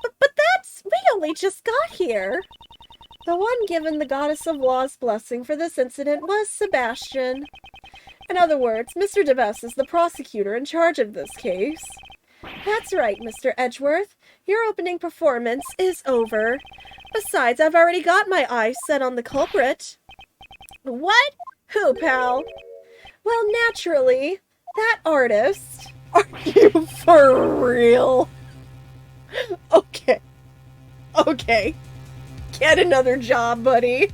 But that's... We only just got here. The one given the goddess of law's blessing for this incident was Sebastian. In other words, Mr. DeBest is the prosecutor in charge of this case. That's right, Mr. Edgeworth. Your opening performance is over. Besides, I've already got my eyes set on the culprit. What? Who, pal? Well, naturally, that artist. Are you for real? Okay. Get another job, buddy.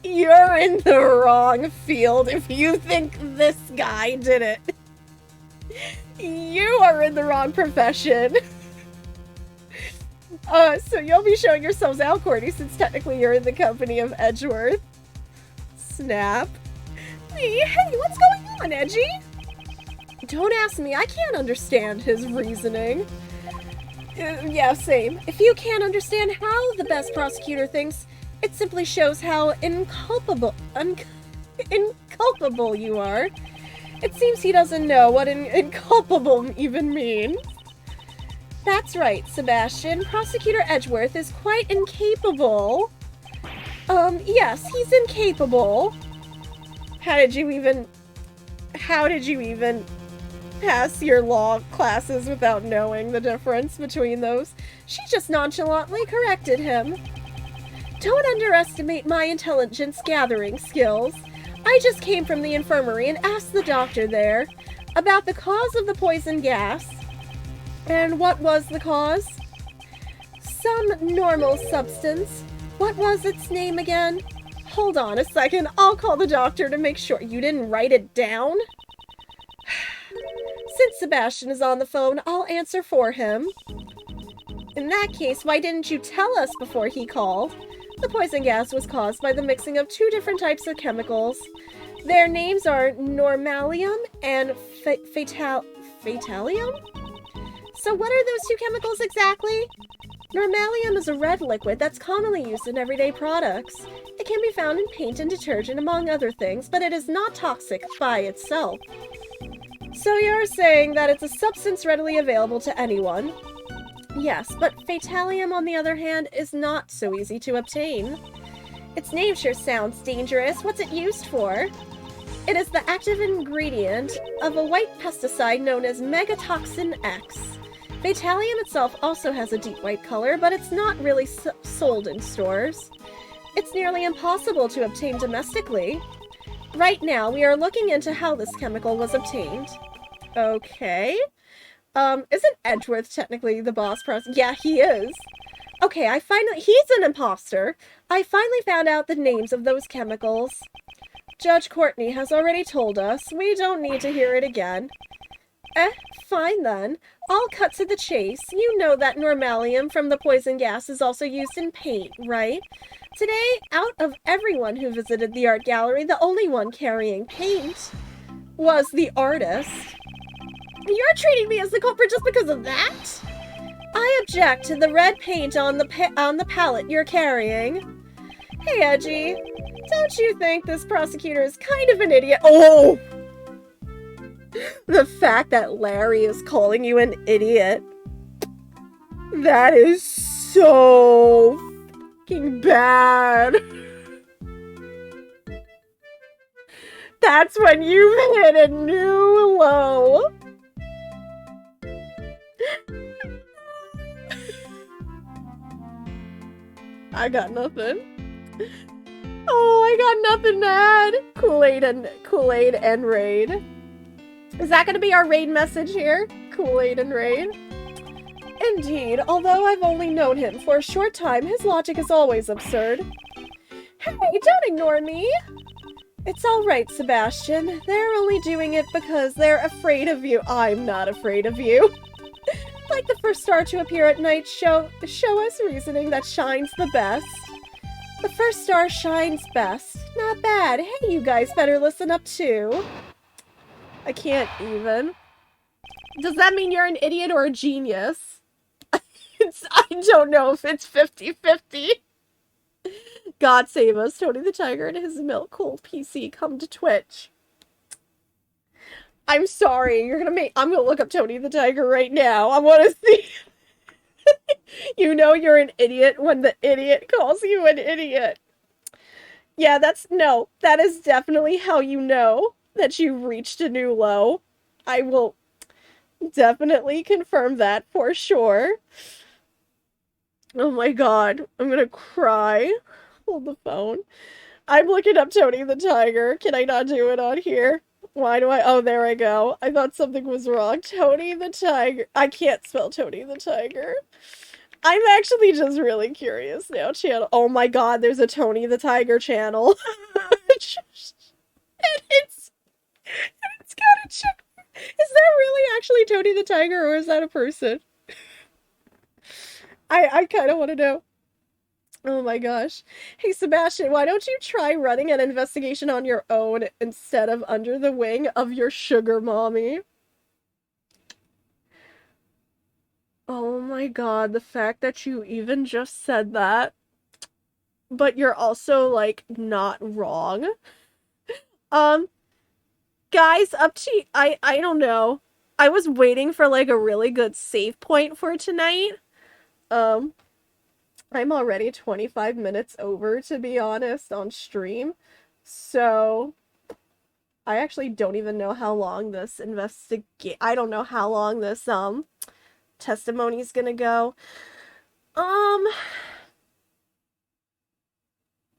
You're in the wrong field if you think this guy did it. You are in the wrong profession. So you'll be showing yourselves out, Courtney, since technically you're in the company of Edgeworth. Snap. Hey, what's going on, Edgy? Don't ask me, I can't understand his reasoning. Yeah, same. If you can't understand how the best prosecutor thinks, it simply shows how inculpable you are. It seems he doesn't know what inculpable even means. That's right, Sebastian. Prosecutor Edgeworth is quite incapable. Yes, he's incapable. How did you even pass your law classes without knowing the difference between those? She just nonchalantly corrected him. Don't underestimate my intelligence gathering skills. I just came from the infirmary and asked the doctor there about the cause of the poison gas. And what was the cause? Some normal substance. What was its name again? Hold on a second. I'll call the doctor to make sure. You didn't write it down? Since Sebastian is on the phone, I'll answer for him. In that case, why didn't you tell us before he called? The poison gas was caused by the mixing of 2 different types of chemicals. Their names are normalium and fatalium? So what are those 2 chemicals exactly? Normalium is a red liquid that's commonly used in everyday products. It can be found in paint and detergent, among other things, but it is not toxic by itself. So you're saying that it's a substance readily available to anyone? Yes, but fatalium, on the other hand, is not so easy to obtain. Its name sure sounds dangerous. What's it used for? It is the active ingredient of a white pesticide known as megatoxin X. Fatalium itself also has a deep white color, but it's not really sold in stores. It's nearly impossible to obtain domestically. Right now, we are looking into how this chemical was obtained. Okay. Isn't Edgeworth technically the boss person? Yeah, he is. Okay, he's an imposter. I finally found out the names of those chemicals. Judge Courtney has already told us. We don't need to hear it again. Fine then. I'll cut to the chase. You know that normalium from the poison gas is also used in paint, right? Today, out of everyone who visited the art gallery, the only one carrying paint was the artist. You're treating me as the culprit just because of that? I object to the red paint on the palette you're carrying. Hey, Edgy, don't you think this prosecutor is kind of an idiot? Oh! The fact that Larry is calling you an idiot. That is so fucking bad. That's when you've hit a new low. I got nothing. Oh, I got nothing to add. Kool-Aid and Raid. Is that going to be our raid message here? Kool-Aid and Raid? Indeed, although I've only known him for a short time, his logic is always absurd. Hey, don't ignore me! It's alright, Sebastian. They're only doing it because they're afraid of you. I'm not afraid of you. Like the first star to appear at night, show us reasoning that shines the best. The first star shines best. Not bad. Hey, you guys better listen up too. I can't even. Does that mean you're an idiot or a genius? I don't know if it's 50-50. God save us. Tony the Tiger and his milk cold PC come to Twitch. I'm sorry. I'm gonna look up Tony the Tiger right now. I want to see. You know you're an idiot when the idiot calls you an idiot. Yeah, that is definitely how you know that you've reached a new low. I will definitely confirm that for sure. Oh my god, I'm gonna cry. Hold the phone. I'm looking up Tony the Tiger. Can I not do it on here? Why do I? Oh, there I go. I thought something was wrong. Tony the Tiger. I can't spell Tony the Tiger. I'm actually just really curious now. Channel. Oh my god, there's a Tony the Tiger channel. And it's got a chick. Is that really actually Tony the Tiger, or is that a person? I kind of want to know. Oh my gosh. Hey Sebastian, why don't you try running an investigation on your own instead of under the wing of your sugar mommy? Oh my god, the fact that you even just said that, but you're also, like, not wrong. Guys, up to I don't know. I was waiting for, like, a really good save point for tonight. I'm already 25 minutes over, to be honest, on stream. So, I actually don't even know how long this I don't know how long this, testimony is gonna go. I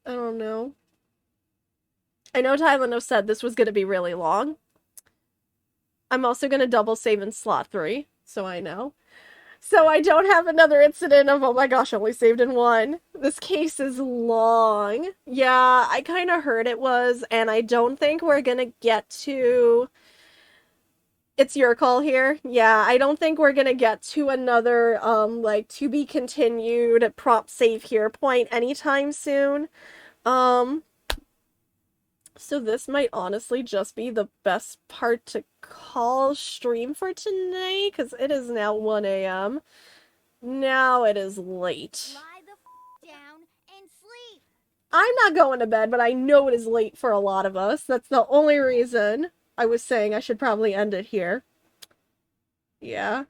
don't know. I know Tyleno said this was gonna be really long. I'm also gonna double save in slot 3, so I know. So I don't have another incident of, oh my gosh, only saved in one. This case is long. Yeah, I kind of heard it was, and I don't think we're gonna get to... It's your call here. Yeah, I don't think we're gonna get to another, like, to be continued prop save here point anytime soon. So this might honestly just be the best part to call stream for tonight, because it is now 1 a.m. Now it is late. Lie the down and sleep. I'm not going to bed, but I know it is late for a lot of us. That's the only reason I was saying I should probably end it here. Yeah.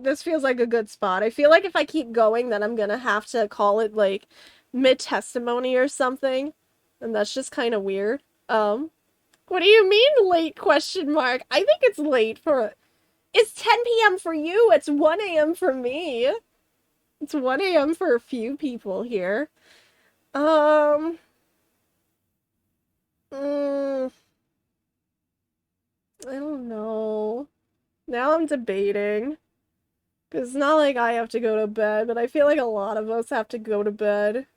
This feels like a good spot. I feel like if I keep going, then I'm gonna have to call it, like, mid-testimony or something. And that's just kind of weird. What do you mean late, question mark? I think it's late for... It's 10 p.m. for you. It's 1 a.m. for me. It's 1 a.m. for a few people here. I don't know. Now I'm debating. Because it's not like I have to go to bed, but I feel like a lot of us have to go to bed.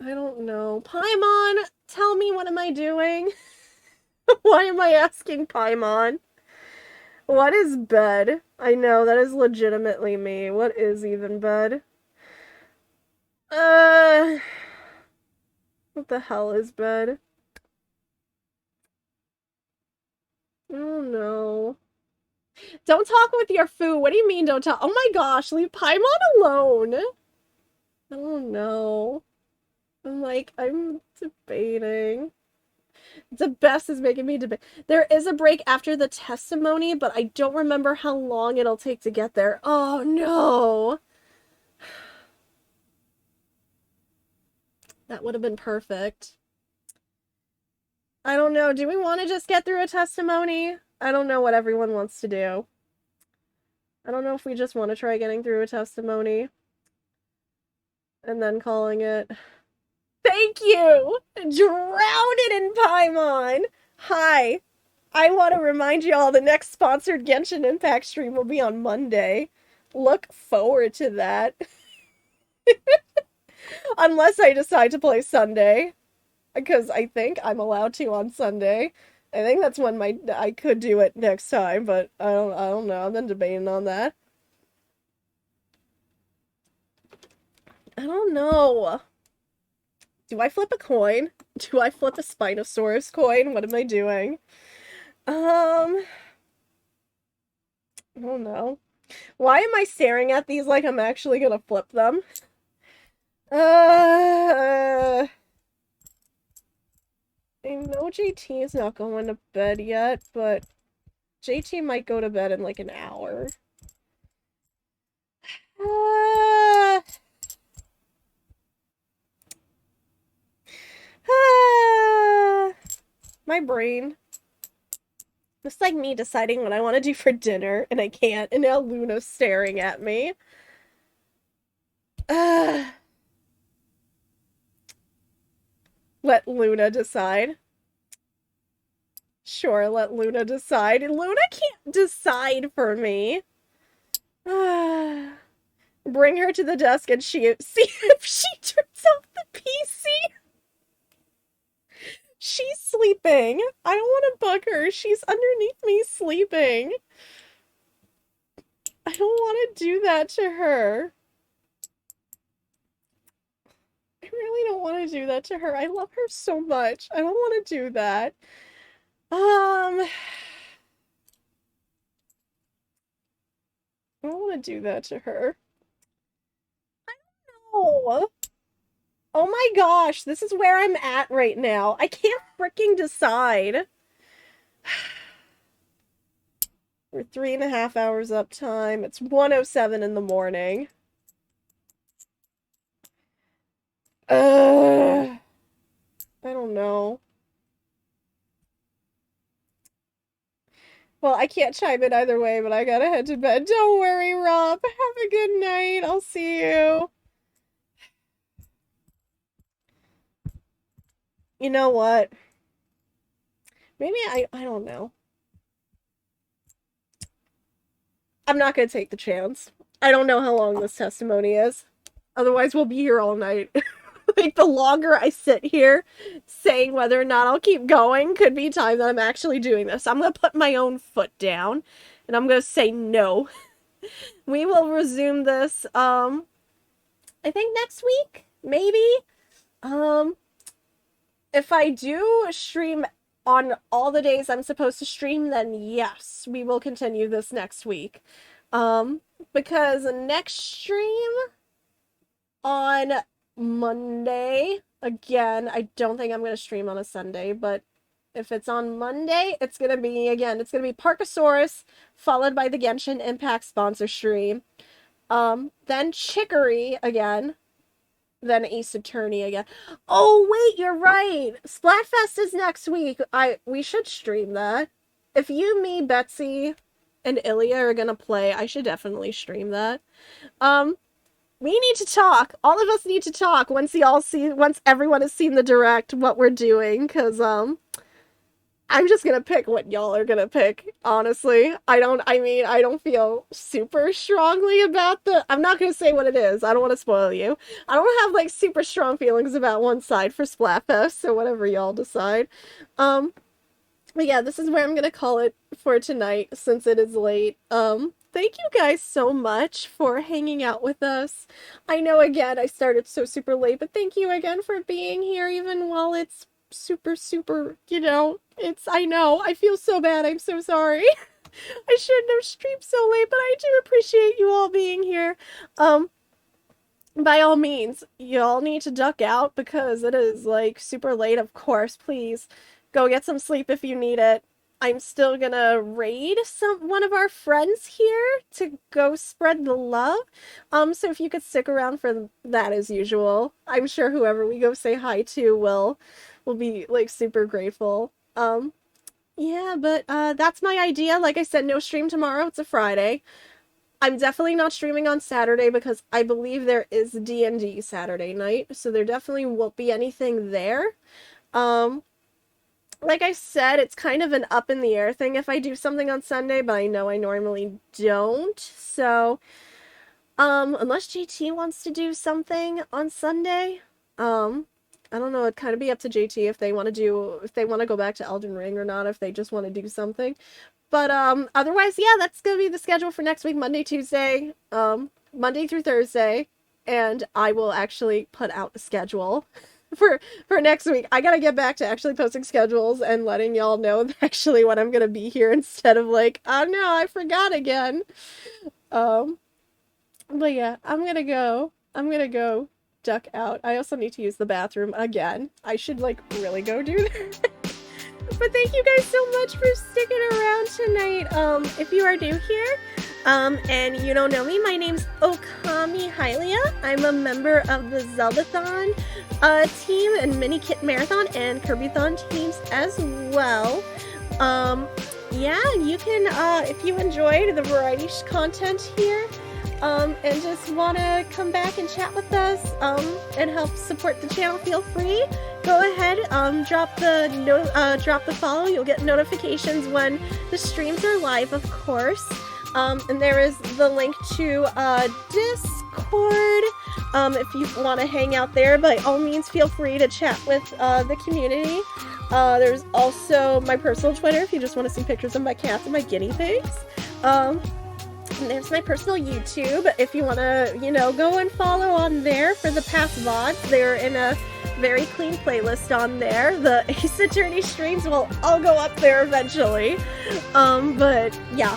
I don't know. Paimon, tell me, what am I doing? Why am I asking Paimon? What is bed? I know, that is legitimately me. What is even bed? What the hell is bed? I don't know. Don't talk with your food. What do you mean don't talk? Oh my gosh, leave Paimon alone. I don't know. I'm debating. The best is making me debate. There is a break after the testimony, but I don't remember how long it'll take to get there. Oh no. That would have been perfect. I don't know. Do we want to just get through a testimony? I don't know what everyone wants to do. I don't know if we just want to try getting through a testimony and then calling it. Thank you! Drown it in Paimon! Hi. I want to remind you all the next sponsored Genshin Impact stream will be on Monday. Look forward to that. Unless I decide to play Sunday. Because I think I'm allowed to on Sunday. I think that's when I could do it next time, but I don't know. I've been debating on that. I don't know. Do I flip a coin? Do I flip a Spinosaurus coin? What am I doing? I don't know. Why am I staring at these like I'm actually gonna flip them? I know JT is not going to bed yet, but JT might go to bed in like an hour. My brain. It's like me deciding what I want to do for dinner, and I can't, and now Luna's staring at me. Let Luna decide. Sure, let Luna decide. Luna can't decide for me. Bring her to the desk and see if she turns off the PC. She's sleeping. I don't want to bug her. She's underneath me sleeping. I don't want to do that to her. I really don't want to do that to her. I love her so much. I don't want to do that. I don't want to do that to her. I don't know. Oh my gosh, this is where I'm at right now. I can't freaking decide. We're 3.5 hours uptime. It's 1:07 in the morning. I don't know. Well, I can't chime in either way, but I gotta head to bed. Don't worry, Rob. Have a good night. I'll see you. You know what? Maybe I don't know. I'm not gonna take the chance. I don't know how long this testimony is. Otherwise, we'll be here all night. Like, the longer I sit here saying whether or not I'll keep going could be time that I'm actually doing this. I'm gonna put my own foot down, and I'm gonna say no. We will resume this, I think next week? Maybe? If I do stream on all the days I'm supposed to stream, then yes, we will continue this next week. Because next stream on Monday, again, I don't think I'm going to stream on a Sunday, but if it's on Monday, it's going to be Parkosaurus, followed by the Genshin Impact sponsor stream. Then Chicory again. Then Ace Attorney again. Oh, wait, you're right. Splatfest is next week. We should stream that. If you, me, Betsy, and Ilya are gonna play, I should definitely stream that. We need to talk. All of us need to talk once everyone has seen the direct, what we're doing, because, I'm just gonna pick what y'all are gonna pick, honestly. I don't feel super strongly about I'm not gonna say what it is. I don't want to spoil you. I don't have, like, super strong feelings about one side for Splatfest, so whatever y'all decide. But yeah, this is where I'm gonna call it for tonight, since it is late. Thank you guys so much for hanging out with us. I know, again, I started so super late, but thank you again for being here, even while it's super, I know, I feel so bad, I'm so sorry. I shouldn't have streamed so late, but I do appreciate you all being here. By all means, y'all need to duck out, because it is, like, super late, of course. Please, go get some sleep if you need it. I'm still gonna raid one of our friends here to go spread the love. So if you could stick around for that as usual, I'm sure whoever we go say hi to will be, like, super grateful. Yeah, but that's my idea. Like I said, no stream tomorrow. It's a Friday. I'm definitely not streaming on Saturday because I believe there is D&D Saturday night, so there definitely won't be anything there. Like I said, it's kind of an up in the air thing if I do something on Sunday, but I know I normally don't. So, unless JT wants to do something on Sunday, I don't know, it'd kind of be up to JT if they want to go back to Elden Ring or not, if they just want to do something. But, otherwise, yeah, that's gonna be the schedule for next week, Monday, Tuesday, Monday through Thursday, and I will actually put out a schedule for next week. I gotta get back to actually posting schedules and letting y'all know actually when I'm gonna be here instead of like, oh no, I forgot again. But yeah, I'm gonna go duck out. I also need to use the bathroom again. I should, like, really go do that. But thank you guys so much for sticking around tonight. If you are new here, and you don't know me, my name's Okami Hylia. I'm a member of the Zeldathon team and Mini Kit Marathon and Kirbython teams as well. Yeah, you can, if you enjoyed the variety content here, and just want to come back and chat with us, and help support the channel, feel free. Go ahead, drop the follow. You'll get notifications when the streams are live, of course. And there is the link to Discord. If you want to hang out there, by all means, feel free to chat with the community. There's also my personal Twitter if you just want to see pictures of my cats and my guinea pigs. And there's my personal YouTube if you want to, go and follow on there for the past VODs. They're in a very clean playlist on there. The Ace Attorney streams will all go up there eventually. But yeah,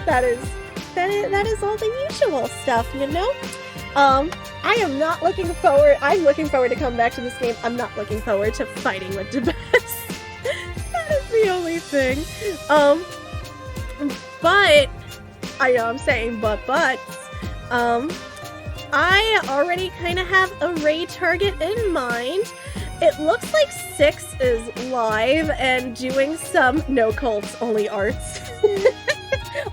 that is all the usual stuff, I'm looking forward to coming back to this game. I'm not looking forward to fighting with Debes. That is the only thing. But I know I'm saying but, I already kind of have a raid target in mind. It looks like 6 is live and doing some no cults, only arts.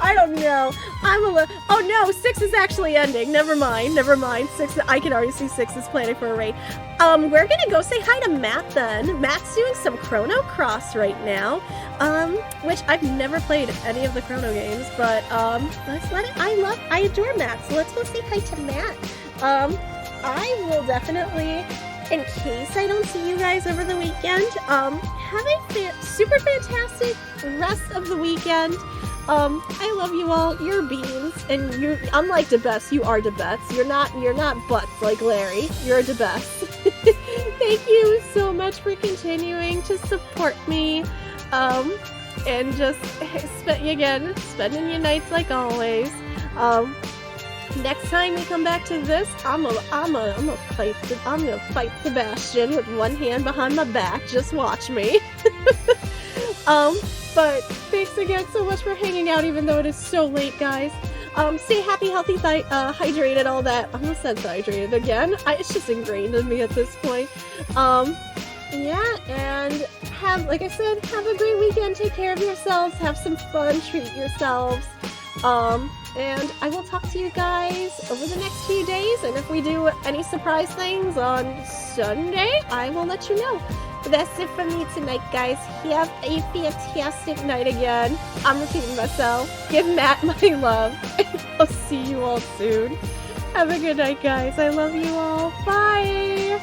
I don't know. Oh no, 6 is actually ending. Never mind. 6, I can already see 6 is planning for a raid. We're gonna go say hi to Matt then. Matt's doing some Chrono Cross right now. Which I've never played any of the Chrono games, but I adore Matt, so let's go say hi to Matt. I will definitely, in case I don't see you guys over the weekend, have a super fantastic rest of the weekend. I love you all. You're beans, and you, unlike the best, you are the best. You're not butts like Larry. You're the best. Thank you so much for continuing to support me, and just spending your nights like always. Next time we come back to this, I'm gonna fight Sebastian with one hand behind my back. Just watch me. But thanks again so much for hanging out, even though it is so late, guys. Stay happy, healthy, hydrated, all that. I almost said hydrated again. It's just ingrained in me at this point. Yeah, and like I said, have a great weekend. Take care of yourselves. Have some fun. Treat yourselves. And I will talk to you guys over the next few days. And if we do any surprise things on Sunday, I will let you know. But that's it from me tonight, guys. Have a fantastic night again. I'm repeating myself. Give Matt my love. And I'll see you all soon. Have a good night, guys. I love you all. Bye.